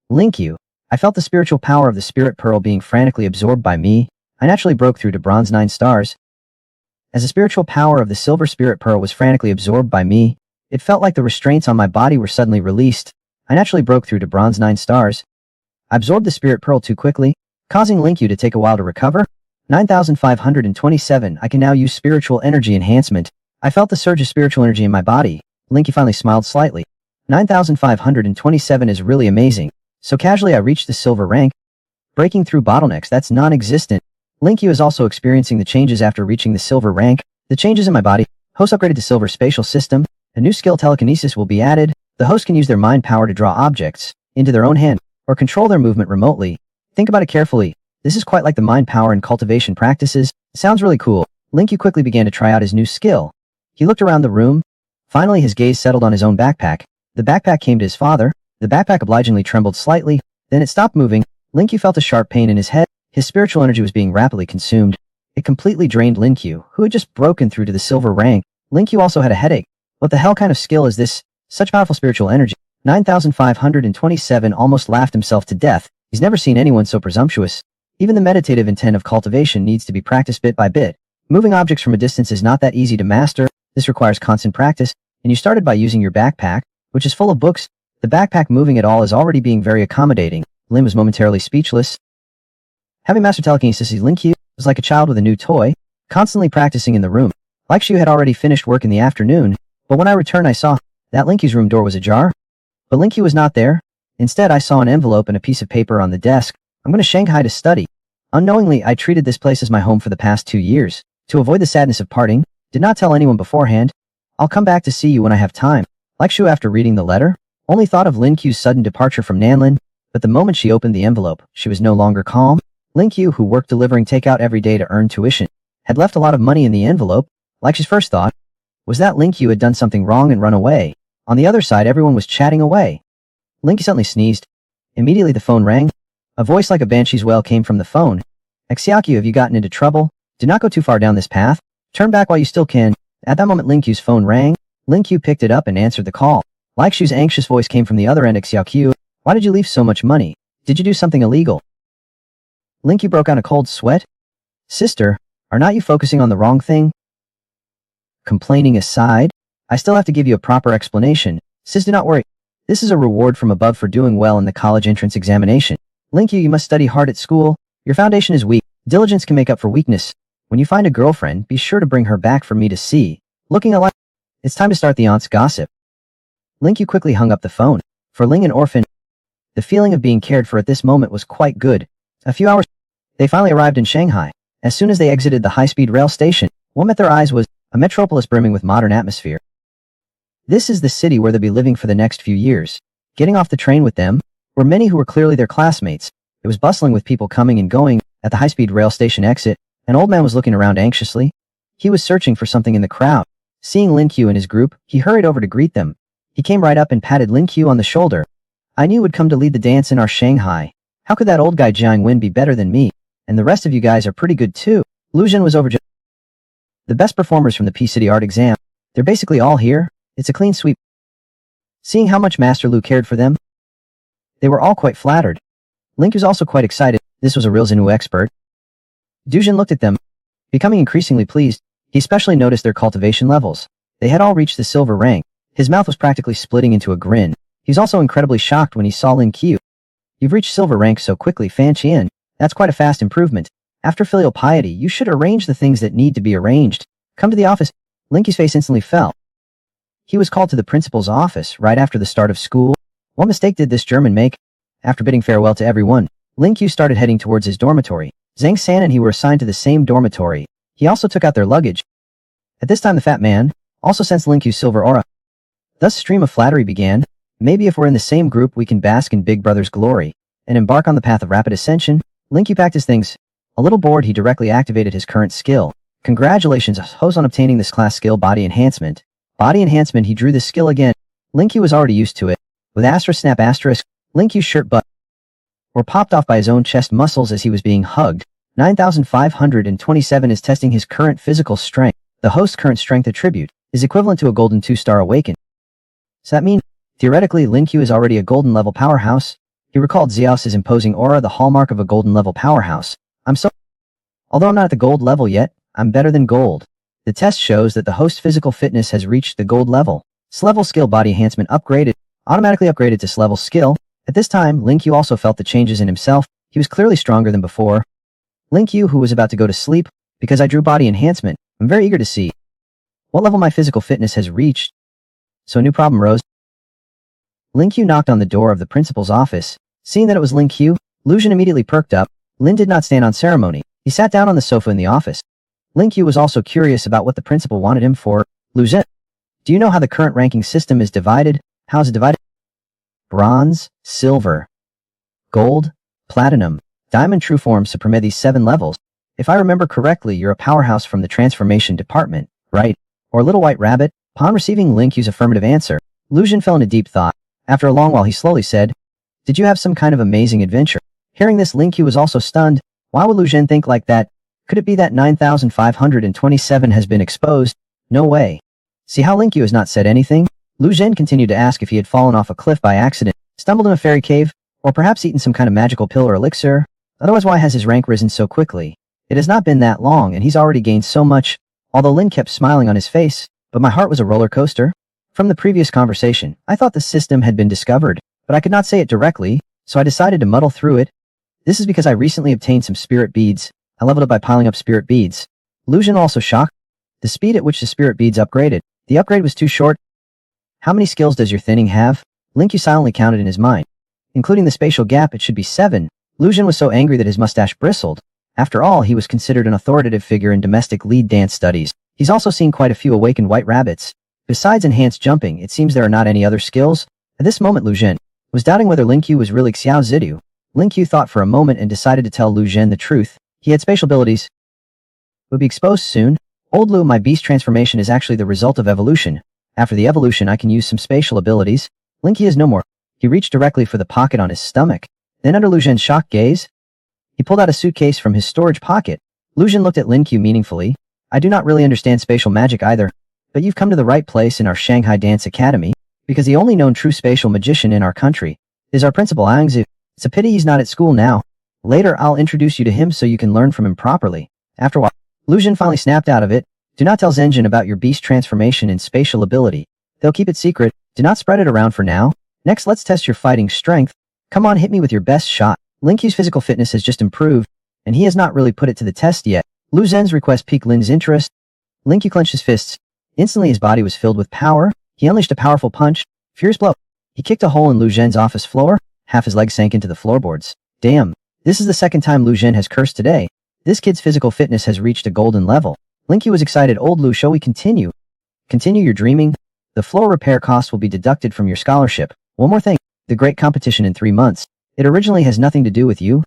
Lin Qiu, I felt the spiritual power of the spirit pearl being frantically absorbed by me. I naturally broke through to bronze 9 stars. As the spiritual power of the silver spirit pearl was frantically absorbed by me, it felt like the restraints on my body were suddenly released. I naturally broke through to bronze 9 stars. I absorbed the spirit pearl too quickly, causing Lin Qiu to take a while to recover. 9527, I can now use spiritual energy enhancement. I felt the surge of spiritual energy in my body. Lin Qiu finally smiled slightly. 9527 is really amazing. So casually I reached the silver rank. Breaking through bottlenecks, that's non-existent. Lin Qiu is also experiencing the changes after reaching the silver rank. The changes in my body. Host upgraded to silver spatial system. A new skill, telekinesis, will be added. The host can use their mind power to draw objects into their own hand or control their movement remotely. Think about it carefully. This is quite like the mind power and cultivation practices. It sounds really cool. Lin Qiu quickly began to try out his new skill. He looked around the room. Finally, his gaze settled on his own backpack. The backpack came to his father. The backpack obligingly trembled slightly. Then it stopped moving. Lin Qiu felt a sharp pain in his head. His spiritual energy was being rapidly consumed. It completely drained Lin Qiu, who had just broken through to the silver rank. Lin Qiu also had a headache. What the hell kind of skill is this? Such powerful spiritual energy. 9527 almost laughed himself to death. He's never seen anyone so presumptuous. Even the meditative intent of cultivation needs to be practiced bit by bit. Moving objects from a distance is not that easy to master. This requires constant practice, and you started by using your backpack, which is full of books. The backpack moving at all is already being very accommodating. Lin was momentarily speechless. Having mastered telekinesis, Lin Qiu was like a child with a new toy, constantly practicing in the room. Like Qiu had already finished work in the afternoon, but when I returned I saw that Lin Qiu's room door was ajar. But Lin Qiu was not there. Instead, I saw an envelope and a piece of paper on the desk. I'm going to Shanghai to study. Unknowingly, I treated this place as my home for the past 2 years. To avoid the sadness of parting, did not tell anyone beforehand. I'll come back to see you when I have time. Like Qiu, after reading the letter, only thought of Lin Qiu's sudden departure from Nanlin, but the moment she opened the envelope, she was no longer calm. Lin Qiu, who worked delivering takeout every day to earn tuition, had left a lot of money in the envelope. Like his first thought was that Lin Qiu had done something wrong and run away. On the other side, everyone was chatting away. Lin Qiu suddenly sneezed. Immediately the phone rang. A voice like a banshee's wail came from the phone. Xiaoqiu, have you gotten into trouble? Do not go too far down this path. Turn back while you still can. At that moment Lin Qiu's phone rang. Lin Qiu picked it up and answered the call. Like Qiu's anxious voice came from the other end. Xiaoqiu, why did you leave so much money? Did you do something illegal? Lin Qiu broke out a cold sweat. Sister, are not you focusing on the wrong thing? Complaining aside, I still have to give you a proper explanation. Sis, do not worry. This is a reward from above for doing well in the college entrance examination. Lin Qiu, you must study hard at school. Your foundation is weak. Diligence can make up for weakness. When you find a girlfriend, be sure to bring her back for me to see. Looking alike. It's time to start the aunt's gossip. Lin Qiu quickly hung up the phone. For Ling, an orphan, the feeling of being cared for at this moment was quite good. A few hours, they finally arrived in Shanghai. As soon as they exited the high-speed rail station, what met their eyes was a metropolis brimming with modern atmosphere. This is the city where they'll be living for the next few years. Getting off the train with them were many who were clearly their classmates. It was bustling with people coming and going. At the high-speed rail station exit, an old man was looking around anxiously. He was searching for something in the crowd. Seeing Lin Qiu and his group, he hurried over to greet them. He came right up and patted Lin Qiu on the shoulder. I knew you would come to lead the dance in our Shanghai. How could that old guy Jiang Wen be better than me? And the rest of you guys are pretty good too. Lu Zhen was overjoyed. The best performers from the P-City art exam. They're basically all here. It's a clean sweep. Seeing how much Master Lu cared for them, they were all quite flattered. Lin Qiu was also quite excited. This was a real Zhenwu expert. Du Zhen looked at them, becoming increasingly pleased. He especially noticed their cultivation levels. They had all reached the silver rank. His mouth was practically splitting into a grin. He was also incredibly shocked when he saw Lin Qiu. You've reached silver rank so quickly, Fan Qian. That's quite a fast improvement. After filial piety, you should arrange the things that need to be arranged. Come to the office. Lin Qiu's face instantly fell. He was called to the principal's office right after the start of school. What mistake did this German make? After bidding farewell to everyone, Lin Qiu started heading towards his dormitory. Zhang San and he were assigned to the same dormitory. He also took out their luggage. At this time the fat man also sensed Lin Qiu's silver aura. Thus a stream of flattery began. Maybe if we're in the same group we can bask in Big Brother's glory and embark on the path of rapid ascension. Lin Qiu packed his things. A little bored, he directly activated his current skill. Congratulations, host, on obtaining this class skill, Body Enhancement. Body Enhancement, he drew this skill again. Lin Qiu was already used to it. With *snap*, Lin Qiu's shirt butt were popped off by his own chest muscles as he was being hugged. 9,527 is testing his current physical strength. The host's current strength attribute is equivalent to a golden 2-star awaken. Does that mean, theoretically, Lin Qiu is already a golden level powerhouse? He recalled Xiao's imposing aura, the hallmark of a golden level powerhouse. Although I'm not at the gold level yet, I'm better than gold. The test shows that the host's physical fitness has reached the gold level. S-level skill body enhancement upgraded, automatically upgraded to S-level skill. At this time, Lin Qiu also felt the changes in himself. He was clearly stronger than before. Lin Qiu, who was about to go to sleep, because I drew body enhancement, I'm very eager to see what level my physical fitness has reached. So a new problem rose. Lin Qiu knocked on the door of the principal's office. Seeing that it was Lin Qiu, Lu Zhen immediately perked up. Lin did not stand on ceremony. He sat down on the sofa in the office. Lin Qiu was also curious about what the principal wanted him for. Lu Zhen, do you know how the current ranking system is divided? How is it divided? Bronze, silver, gold, platinum, diamond, true form supreme, these 7 levels. If I remember correctly, you're a powerhouse from the transformation department, right? Or Little White Rabbit? Upon receiving Lin Qiu's affirmative answer, Lu Zhen fell into deep thought. After a long while he slowly said, did you have some kind of amazing adventure? Hearing this, Lin Qiu was also stunned. Why would Lu Zhen think like that? Could it be that 9,527 has been exposed? No way. See how Lin Qiu has not said anything? Lu Zhen continued to ask if he had fallen off a cliff by accident, stumbled in a fairy cave, or perhaps eaten some kind of magical pill or elixir. Otherwise, why has his rank risen so quickly? It has not been that long and he's already gained so much. Although Lin kept smiling on his face, but my heart was a roller coaster. From the previous conversation, I thought the system had been discovered, but I could not say it directly, so I decided to muddle through it. This is because I recently obtained some spirit beads. I leveled up by piling up spirit beads. Lu Zhen also shocked. The speed at which the spirit beads upgraded. The upgrade was too short. How many skills does your thinning have? Lin Qiu silently counted in his mind. Including the spatial gap, it should be 7. Lu Zhen was so angry that his mustache bristled. After all, he was considered an authoritative figure in domestic lead dance studies. He's also seen quite a few awakened white rabbits. Besides enhanced jumping, it seems there are not any other skills. At this moment, Lu Zhen was doubting whether Lin Qiu was really Xiao Zidu. Lin Qiu thought for a moment and decided to tell Lu Zhen the truth. He had spatial abilities. Would be exposed soon. Old Lu, my beast transformation is actually the result of evolution. After the evolution, I can use some spatial abilities. Lin Qiu is no more. He reached directly for the pocket on his stomach. Then under Lu Zhen's shocked gaze, he pulled out a suitcase from his storage pocket. Lu Zhen looked at Lin Qiu meaningfully. I do not really understand spatial magic either, but you've come to the right place in our Shanghai Dance Academy, because the only known true spatial magician in our country is our principal Angzi. It's a pity he's not at school now. Later, I'll introduce you to him so you can learn from him properly. After a while, Lu Zhen finally snapped out of it. Do not tell Zhenjin about your beast transformation and spatial ability. They'll keep it secret. Do not spread it around for now. Next, let's test your fighting strength. Come on, hit me with your best shot. Lin Qiu's physical fitness has just improved, and he has not really put it to the test yet. Lu Zhen's request piqued Lin's interest. Lin Qiu clenched his fists. Instantly, his body was filled with power. He unleashed a powerful punch. Furious blow. He kicked a hole in Lu Zhen's office floor. Half his leg sank into the floorboards. Damn. This is the second time Lu Zhen has cursed today. This kid's physical fitness has reached a golden level. Lin Qiu was excited. Old Lu, shall we continue? Continue your dreaming? The floor repair cost will be deducted from your scholarship. One more thing. The great competition in 3 months. It originally has nothing to do with you.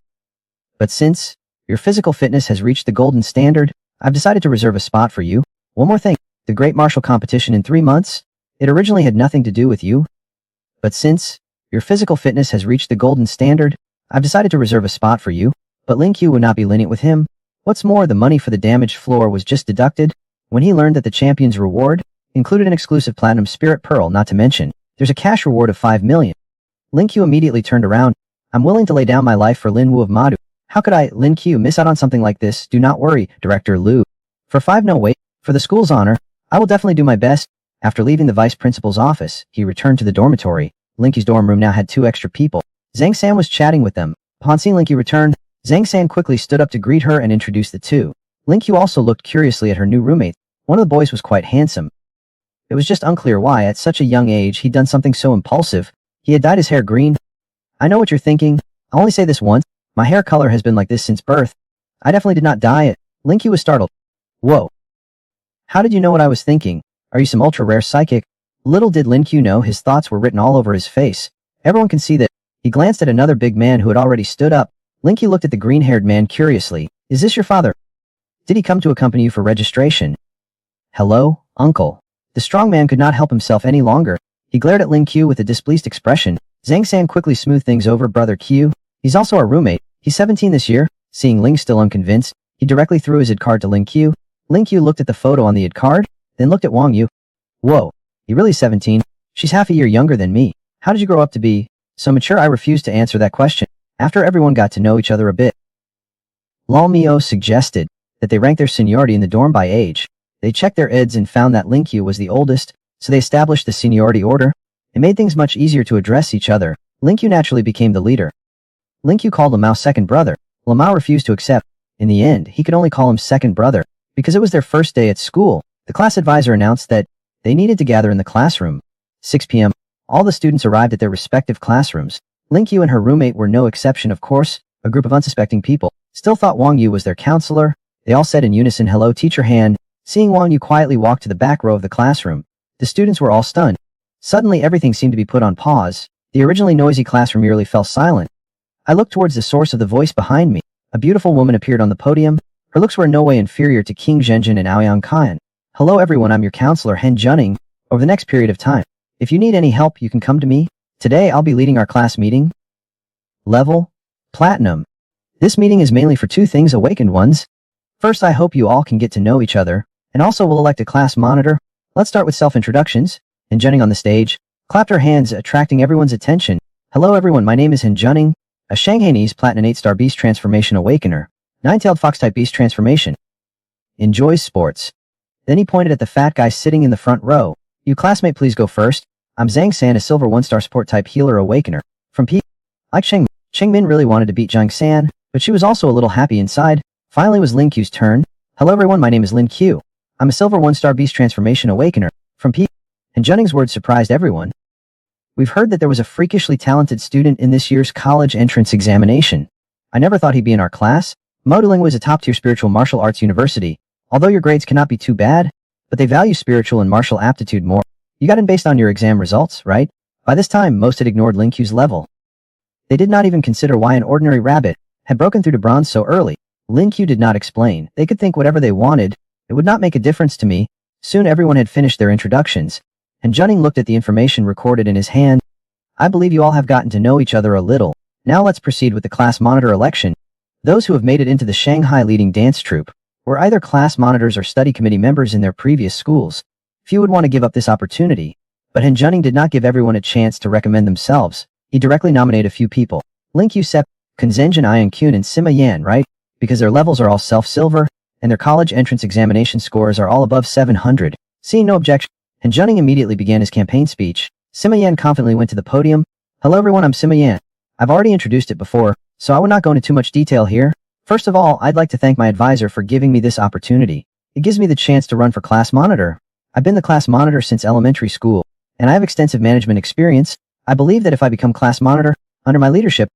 But since your physical fitness has reached the golden standard, I've decided to reserve a spot for you. One more thing. The great martial competition in 3 months. It originally had nothing to do with you. But since your physical fitness has reached the golden standard, I've decided to reserve a spot for you. But Lin Qiu would not be lenient with him. What's more, the money for the damaged floor was just deducted when he learned that the champion's reward included an exclusive platinum spirit pearl, not to mention there's a cash reward of 5 million. Lin Qiu immediately turned around. I'm willing to lay down my life for Lin Wu of Madu. How could I, Lin Qiu, miss out on something like this? Do not worry, Director Lu. For 5 no wait. For the school's honor, I will definitely do my best. After leaving the vice principal's office, he returned to the dormitory. Lin Qiu's dorm room now had 2 extra people. Zhang San was chatting with them. Upon seeing Lin Qiu return, Zhang San quickly stood up to greet her and introduce the two. Lin Qiu also looked curiously at her new roommate. One of the boys was quite handsome. It was just unclear why, at such a young age, he'd done something so impulsive. He had dyed his hair green. I know what you're thinking. I'll only say this once. My hair color has been like this since birth. I definitely did not dye it. Lin Qiu was startled. Whoa. How did you know what I was thinking? Are you some ultra-rare psychic? Little did Lin Qiu know his thoughts were written all over his face. Everyone can see that. He glanced at another big man who had already stood up. Lin Qiu looked at the green-haired man curiously. Is this your father? Did he come to accompany you for registration? Hello, uncle. The strong man could not help himself any longer. He glared at Lin Qiu with a displeased expression. Zhang San quickly smoothed things over. Brother Qiu. He's also our roommate. He's 17 this year. Seeing Ling still unconvinced, he directly threw his ID card to Lin Qiu. Lin Qiu looked at the photo on the ID card, then looked at Wang Yu. Whoa, he really 17? She's half a year younger than me. How did you grow up to be so mature? I refused to answer that question. After everyone got to know each other a bit, Lao Mio suggested that they rank their seniority in the dorm by age. They checked their IDs and found that Lin Qiu was the oldest, so they established the seniority order. It made things much easier to address each other. Lin Qiu naturally became the leader. Lin Qiu called Lamau's second brother. Lamau refused to accept. In the end, he could only call him second brother. Because it was their first day at school, the class advisor announced that they needed to gather in the classroom. 6 p.m. All the students arrived at their respective classrooms. Lin Qiu and her roommate were no exception, of course. A group of unsuspecting people still thought Wang Yu was their counselor. They all said in unison, "Hello, teacher Han." Seeing Wang Yu quietly walk to the back row of the classroom, the students were all stunned. Suddenly everything seemed to be put on pause. The originally noisy classroom merely fell silent. I looked towards the source of the voice behind me. A beautiful woman appeared on the podium. Her looks were in no way inferior to King Zhenjin and Aoyang Qian. Hello everyone, I'm your counselor Han Junning. Over the next period of time, if you need any help, you can come to me. Today I'll be leading our class meeting. Level Platinum. This meeting is mainly for two things, awakened ones. First, I hope you all can get to know each other, and also we'll elect a class monitor. Let's start with self-introductions. Han Junning on the stage clapped her hands, attracting everyone's attention. Hello everyone, my name is Han Junning, a Shanghainese Platinum 8-star Beast Transformation Awakener. 9-tailed Fox-type Beast Transformation. Enjoys sports. Then he pointed at the fat guy sitting in the front row. You classmate, please go first. I'm Zhang San, a silver 1-star Sport-type Healer Awakener. From P. Like Chengmin really wanted to beat Zhang San, but she was also a little happy inside. Finally was Lin Qiu's turn. Hello everyone, my name is Lin Qiu. I'm a silver 1-star Beast Transformation Awakener. From P. And Junning's words surprised everyone. We've heard that there was a freakishly talented student in this year's college entrance examination. I never thought he'd be in our class. Modeling was a top-tier spiritual martial arts university. Although your grades cannot be too bad, but they value spiritual and martial aptitude more. You got in based on your exam results, right? By this time, most had ignored Lin Qiu's level. They did not even consider why an ordinary rabbit had broken through to bronze so early. Lin Qiu did not explain. They could think whatever they wanted. It would not make a difference to me. Soon everyone had finished their introductions, and Junning looked at the information recorded in his hand. I believe you all have gotten to know each other a little. Now let's proceed with the class monitor election. Those who have made it into the Shanghai leading dance troupe were either class monitors or study committee members in their previous schools. Few would want to give up this opportunity, but Han Junning did not give everyone a chance to recommend themselves. He directly nominated a few people. Lin Qiu, Sep, Kunzhenjin, Ian Kun, and Sima Yan, right? Because their levels are all self-silver, and their college entrance examination scores are all above 700. Seeing no objection, Han Junning immediately began his campaign speech. Sima Yan confidently went to the podium. Hello everyone, I'm Sima Yan. I've already introduced it before, so I will not go into too much detail here. First of all, I'd like to thank my advisor for giving me this opportunity. It gives me the chance to run for class monitor. I've been the class monitor since elementary school, and I have extensive management experience. I believe that if I become class monitor, under my leadership,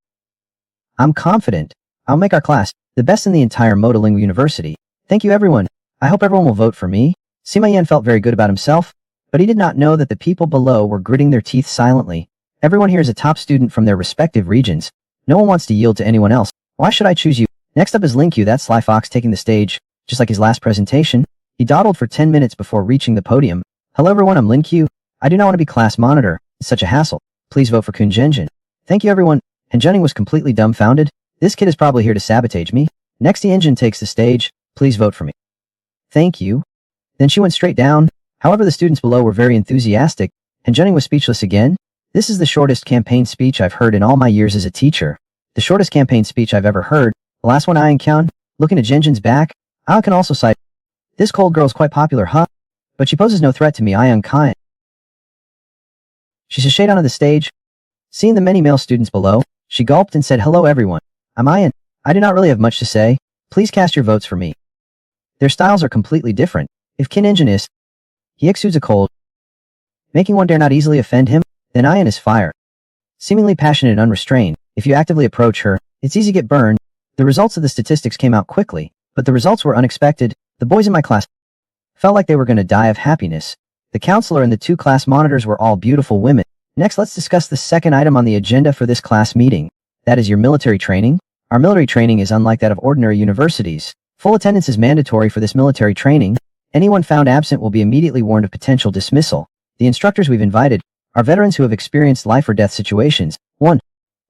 I'm confident I'll make our class the best in the entire Modeling University. Thank you everyone. I hope everyone will vote for me. Sima Yan felt very good about himself, but he did not know that the people below were gritting their teeth silently. Everyone here is a top student from their respective regions. No one wants to yield to anyone else. Why should I choose you? Next up is Lin Qiu, that sly fox taking the stage. Just like his last presentation, he dawdled for 10 minutes before reaching the podium. Hello everyone, I'm Lin Qiu. I do not want to be class monitor. It's such a hassle. Please vote for Kun Zhenjin. Thank you everyone. Han Junning was completely dumbfounded. This kid is probably here to sabotage me. Next, the engine takes the stage. Please vote for me. Thank you. Then she went straight down. However, the students below were very enthusiastic, and Junning was speechless again. This is the shortest campaign speech I've heard in all my years as a teacher. The shortest campaign speech I've ever heard. The last one, Ian Qian, looking at Zhenjin's back. I can also cite, this cold girl is quite popular, huh? But she poses no threat to me, Ian Qian. She sashayed onto the stage. Seeing the many male students below, she gulped and said, hello everyone. I'm Ian. I do not really have much to say. Please cast your votes for me. Their styles are completely different. If Qin Engine is, he exudes a cold, making one dare not easily offend him, then Ian is fire. Seemingly passionate and unrestrained, if you actively approach her, it's easy to get burned. The results of the statistics came out quickly, but the results were unexpected. The boys in my class felt like they were going to die of happiness. The counselor and the two class monitors were all beautiful women. Next, let's discuss the second item on the agenda for this class meeting. That is your military training. Our military training is unlike that of ordinary universities. Full attendance is mandatory for this military training. Anyone found absent will be immediately warned of potential dismissal. The instructors we've invited are veterans who have experienced life or death situations. 1.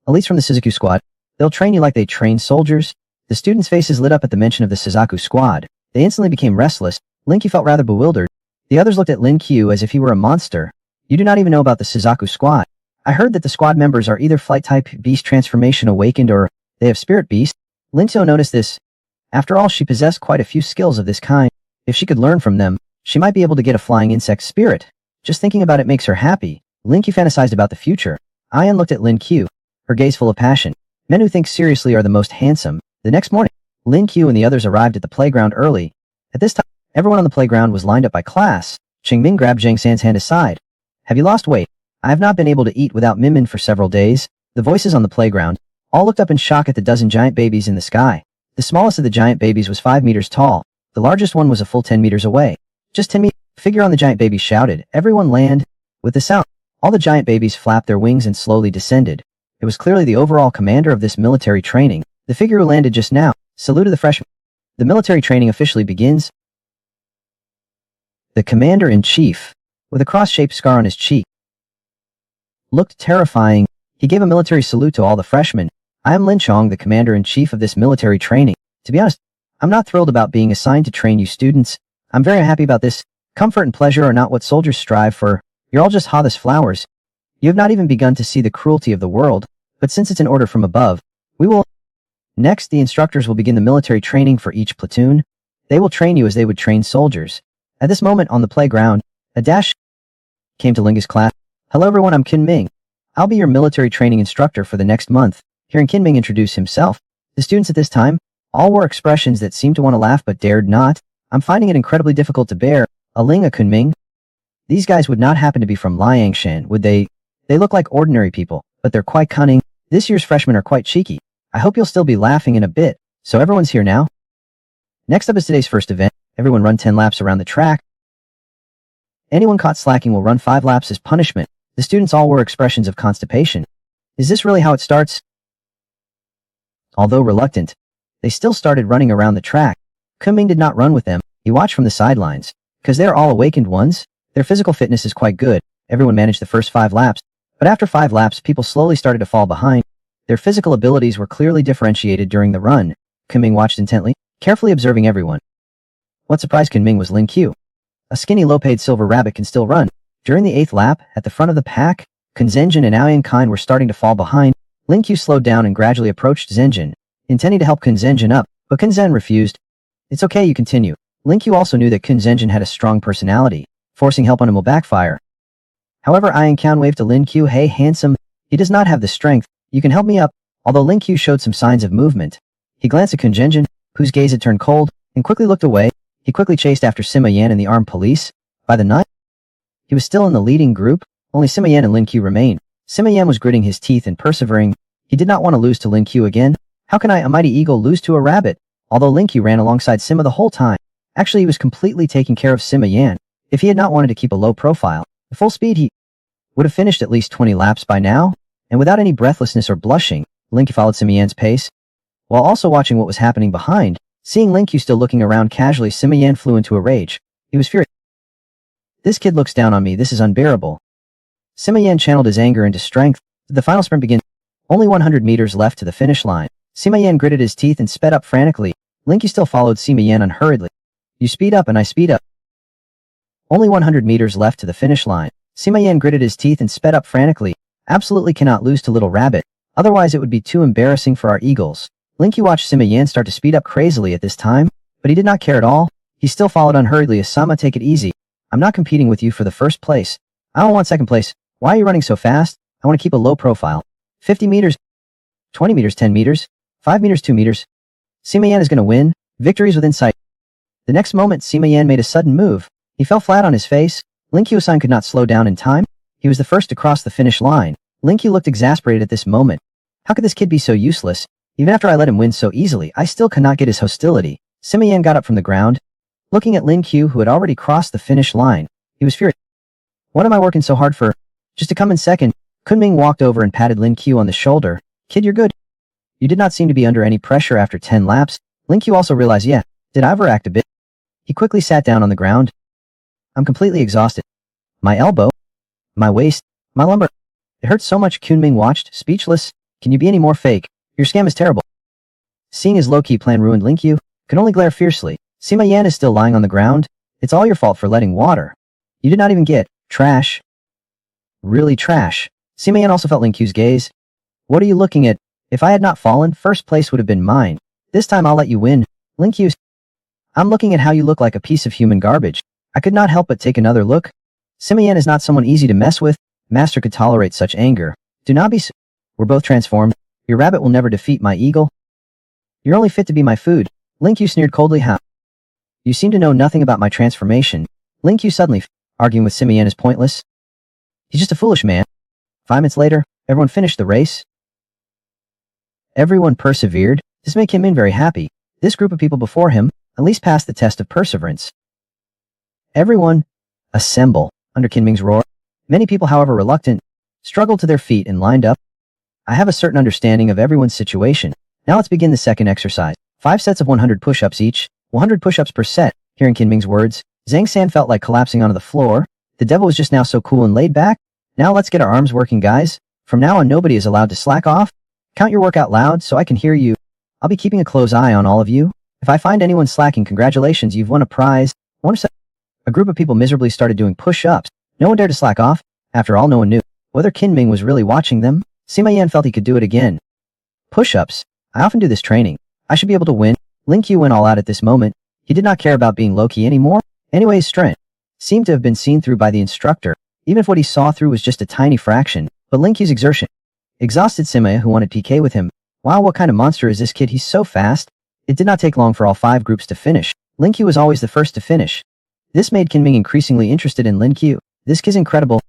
Elites from the Suzaku squad. They'll train you like they train soldiers. The students' faces lit up at the mention of the Suzaku squad. They instantly became restless. Lin Qiu felt rather bewildered. The others looked at Lin Qiu as if he were a monster. You do not even know about the Suzaku squad. I heard that the squad members are either flight-type beast transformation awakened or they have spirit beast. Lin Qiu noticed this. After all, she possessed quite a few skills of this kind. If she could learn from them, she might be able to get a flying insect spirit. Just thinking about it makes her happy. Lin Qiu fantasized about the future. Ayan looked at Lin Qiu, her gaze full of passion. Men who think seriously are the most handsome. The next morning, Lin Qiu and the others arrived at the playground early. At this time, everyone on the playground was lined up by class. Qingming grabbed Zhang San's hand aside. Have you lost weight? I have not been able to eat without Minmin for several days. The voices on the playground all looked up in shock at the dozen giant babies in the sky. The smallest of the giant babies was 5 meters tall. The largest one was a full 10 meters away. Just 10 meters. Figure on the giant baby shouted. Everyone land. With the sound, all the giant babies flapped their wings and slowly descended. It was clearly the overall commander of this military training. The figure who landed just now saluted the freshman. The military training officially begins. The commander-in-chief, with a cross-shaped scar on his cheek, looked terrifying. He gave a military salute to all the freshmen. I am Lin Chong, the commander-in-chief of this military training. To be honest, I'm not thrilled about being assigned to train you students. I'm very happy about this. Comfort and pleasure are not what soldiers strive for. You're all just hot as flowers. You have not even begun to see the cruelty of the world, but since it's an order from above, we will... Next, the instructors will begin the military training for each platoon. They will train you as they would train soldiers. At this moment on the playground, a dash came to Linga's class. Hello everyone, I'm Qin Ming. I'll be your military training instructor for the next month. Hearing Qin Ming introduce himself, the students at this time all wore expressions that seemed to want to laugh but dared not. I'm finding it incredibly difficult to bear. Ling a Qin Ming. These guys would not happen to be from Liangshan, would they? They look like ordinary people, but they're quite cunning. This year's freshmen are quite cheeky. I hope you'll still be laughing in a bit. So everyone's here now? Next up is today's first event. Everyone run 10 laps around the track. Anyone caught slacking will run 5 laps as punishment. The students all wore expressions of constipation. Is this really how it starts? Although reluctant, they still started running around the track. Kunming did not run with them. He watched from the sidelines. Because they're all awakened ones, their physical fitness is quite good. Everyone managed the first 5 laps. But after 5 laps, people slowly started to fall behind. Their physical abilities were clearly differentiated during the run. Kunming watched intently, carefully observing everyone. What surprised Kunming was Lin Qiu. A skinny low-paid silver rabbit can still run. During the 8th lap, at the front of the pack, Kun Zhenjin and Aoyan Kind were starting to fall behind. Lin Qiu slowed down and gradually approached Zhenjin, intending to help Kun Zhenjin up, but Kun Zhen refused. It's okay, you continue. Lin Qiu also knew that Kun Zhenjin had a strong personality. Forcing help on him will backfire. However, Aoyan Kind waved to Lin Qiu. Hey, handsome. He does not have the strength. You can help me up. Although Lin Qiu showed some signs of movement. He glanced at Kun Zhenjin, whose gaze had turned cold, and quickly looked away. He quickly chased after Sima Yan and the armed police. By the night, he was still in the leading group. Only Sima Yan and Lin Qiu remained. Sima Yan was gritting his teeth and persevering. He did not want to lose to Lin Qiu again. How can I, a mighty eagle, lose to a rabbit? Although Lin Qiu ran alongside Sima the whole time. Actually, he was completely taking care of Sima Yan. If he had not wanted to keep a low profile, at full speed he would have finished at least 20 laps by now. And without any breathlessness or blushing, Lin Qiu followed Sima Yan's pace. While also watching what was happening behind, seeing Lin Qiu still looking around casually, Sima Yan flew into a rage. He was furious. This kid looks down on me, this is unbearable. Sima Yan channeled his anger into strength. The final sprint begins. Only 100 meters left to the finish line. Sima Yan gritted his teeth and sped up frantically. Lin Qiu still followed Sima Yan unhurriedly. You speed up and I speed up. Only 100 meters left to the finish line. Sima Yan gritted his teeth and sped up frantically. Absolutely cannot lose to Little Rabbit. Otherwise it would be too embarrassing for our eagles. Lin Qiu watched Sima Yan start to speed up crazily at this time, but he did not care at all. He still followed unhurriedly as Sama, take it easy. I'm not competing with you for the first place. I don't want second place. Why are you running so fast? I want to keep a low profile. 50 meters, 20 meters, 10 meters, 5 meters, 2 meters. Sima Yan is going to win. Victory's within sight. The next moment, Sima Yan made a sudden move. He fell flat on his face. Lin Qiu-san could not slow down in time. He was the first to cross the finish line. Lin Qiu looked exasperated at this moment. How could this kid be so useless? Even after I let him win so easily, I still cannot get his hostility. Sima Yan got up from the ground. Looking at Lin Qiu, who had already crossed the finish line, he was furious. What am I working so hard for? Just to come in second. Kunming walked over and patted Lin Qiu on the shoulder. Kid, you're good. You did not seem to be under any pressure after 10 laps. Lin Qiu also realized, yeah, did I overact a bit? He quickly sat down on the ground. I'm completely exhausted. My elbow, my waist, my lumbar. It hurts so much. Kunming watched, speechless. Can you be any more fake? Your scam is terrible. Seeing his low-key plan ruined, Lin Qiu could only glare fiercely. Sima Yan is still lying on the ground. It's all your fault for letting water. You did not even get trash. Really trash. Sima Yan also felt Lin Qiu's gaze. What are you looking at? If I had not fallen, first place would have been mine. This time I'll let you win. Lin Qiu. I'm looking at how you look like a piece of human garbage. I could not help but take another look. Sima Yan is not someone easy to mess with. Master could tolerate such anger. Do not be so. We're both transformed. Your rabbit will never defeat my eagle. You're only fit to be my food. Lin Qiu sneered coldly. How? You seem to know nothing about my transformation. Lin Qiu suddenly arguing with Sima Yan is pointless. He's just a foolish man. 5 minutes later, everyone finished the race. Everyone persevered. This made Kunming very happy. This group of people before him at least passed the test of perseverance. Everyone, assemble, under Kunming's roar. Many people, however reluctant, struggled to their feet and lined up. I have a certain understanding of everyone's situation. Now let's begin the second exercise. 5 sets of 100 push-ups each, 100 push-ups per set. Hearing Kunming's words, Zhang San felt like collapsing onto the floor. The devil was just now so cool and laid back. Now let's get our arms working, guys. From now on, nobody is allowed to slack off. Count your work out loud so I can hear you. I'll be keeping a close eye on all of you. If I find anyone slacking, congratulations, you've won a prize. A group of people miserably started doing push-ups. No one dared to slack off. After all, no one knew whether Kunming was really watching them. Sima Yan felt he could do it again. Push-ups. I often do this training. I should be able to win. Lin Qiu went all out at this moment. He did not care about being low-key anymore. Anyway, his strength seemed to have been seen through by the instructor, even if what he saw through was just a tiny fraction. But Lin Qiu's exertion exhausted Sima, who wanted PK with him. Wow, what kind of monster is this kid? He's so fast. It did not take long for all 5 groups to finish. Lin Qiu was always the first to finish. This made Kunming increasingly interested in Lin Qiu. This kid's incredible.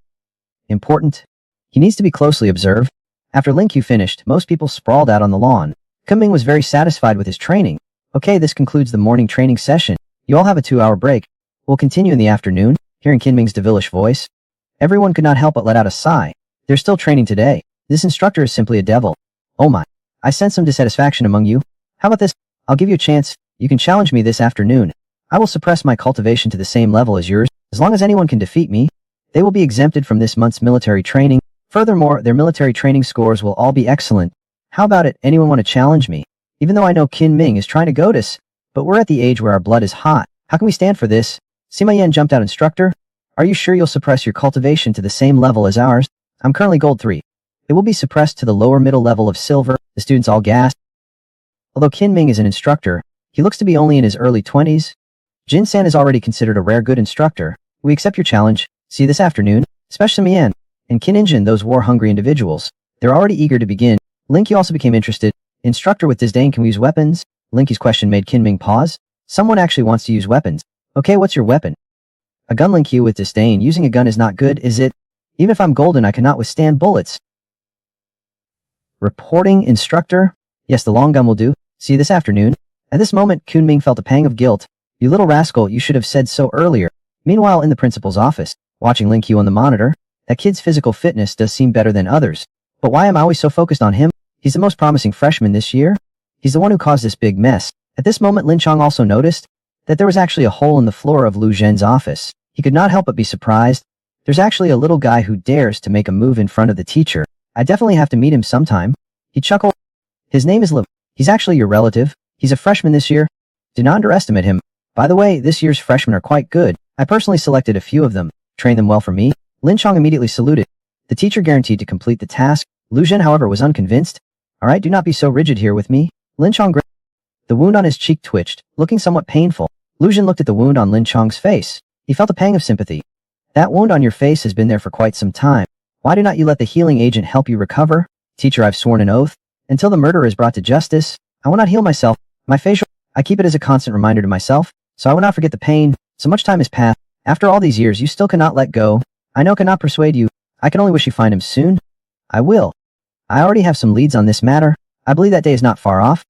Important. He needs to be closely observed. After Lin Qiu finished, most people sprawled out on the lawn. Kunming was very satisfied with his training. Okay, this concludes the morning training session. You all have a 2-hour break. We'll continue in the afternoon. Hearing Kunming's devilish voice, everyone could not help but let out a sigh. They're still training today. This instructor is simply a devil. Oh my. I sense some dissatisfaction among you. How about this? I'll give you a chance. You can challenge me this afternoon. I will suppress my cultivation to the same level as yours. As long as anyone can defeat me, they will be exempted from this month's military training. Furthermore, their military training scores will all be excellent. How about it? Anyone want to challenge me? Even though I know Kunming is trying to goad us, but we're at the age where our blood is hot. How can we stand for this? Sima Yan jumped out. Instructor, are you sure you'll suppress your cultivation to the same level as ours? I'm currently gold 3. It will be suppressed to the lower middle level of silver. The students all gasped. Although Kunming is an instructor, he looks to be only in his early 20s. Jin San is already considered a rare good instructor. We accept your challenge. See you this afternoon. Especially Sima Yan and Qin Injin, those war-hungry individuals. They're already eager to begin. Lin Qiu also became interested. Instructor, with disdain, can we use weapons? Lin Qiu's question made Kunming pause. Someone actually wants to use weapons. Okay, what's your weapon? A gun. Lin Qiu with disdain. Using a gun is not good, is it? Even if I'm golden, I cannot withstand bullets. Reporting, instructor? Yes, the long gun will do. See you this afternoon. At this moment, Kunming felt a pang of guilt. You little rascal, you should have said so earlier. Meanwhile, in the principal's office, watching Lin Qiu on the monitor, that kid's physical fitness does seem better than others. But why am I always so focused on him? He's the most promising freshman this year. He's the one who caused this big mess. At this moment, Lin Chong also noticed that there was actually a hole in the floor of Lu Zhen's office. He could not help but be surprised. There's actually a little guy who dares to make a move in front of the teacher. I definitely have to meet him sometime. He chuckled. His name is Liv. He's actually your relative. He's a freshman this year. Do not underestimate him. By the way, this year's freshmen are quite good. I personally selected a few of them. Train them well for me. Lin Chong immediately saluted. The teacher guaranteed to complete the task. Lu Zhen, however, was unconvinced. Alright, do not be so rigid here with me. Lin Chong grinned. The wound on his cheek twitched, looking somewhat painful. Lu Zhen looked at the wound on Lin Chong's face. He felt a pang of sympathy. That wound on your face has been there for quite some time. Why do not you let the healing agent help you recover? Teacher, I've sworn an oath. Until the murderer is brought to justice, I will not heal myself. My facial, I keep it as a constant reminder to myself, so I will not forget the pain. So much time has passed. After all these years, you still cannot let go. I know cannot persuade you. I can only wish you find him soon. I will. I already have some leads on this matter. I believe that day is not far off.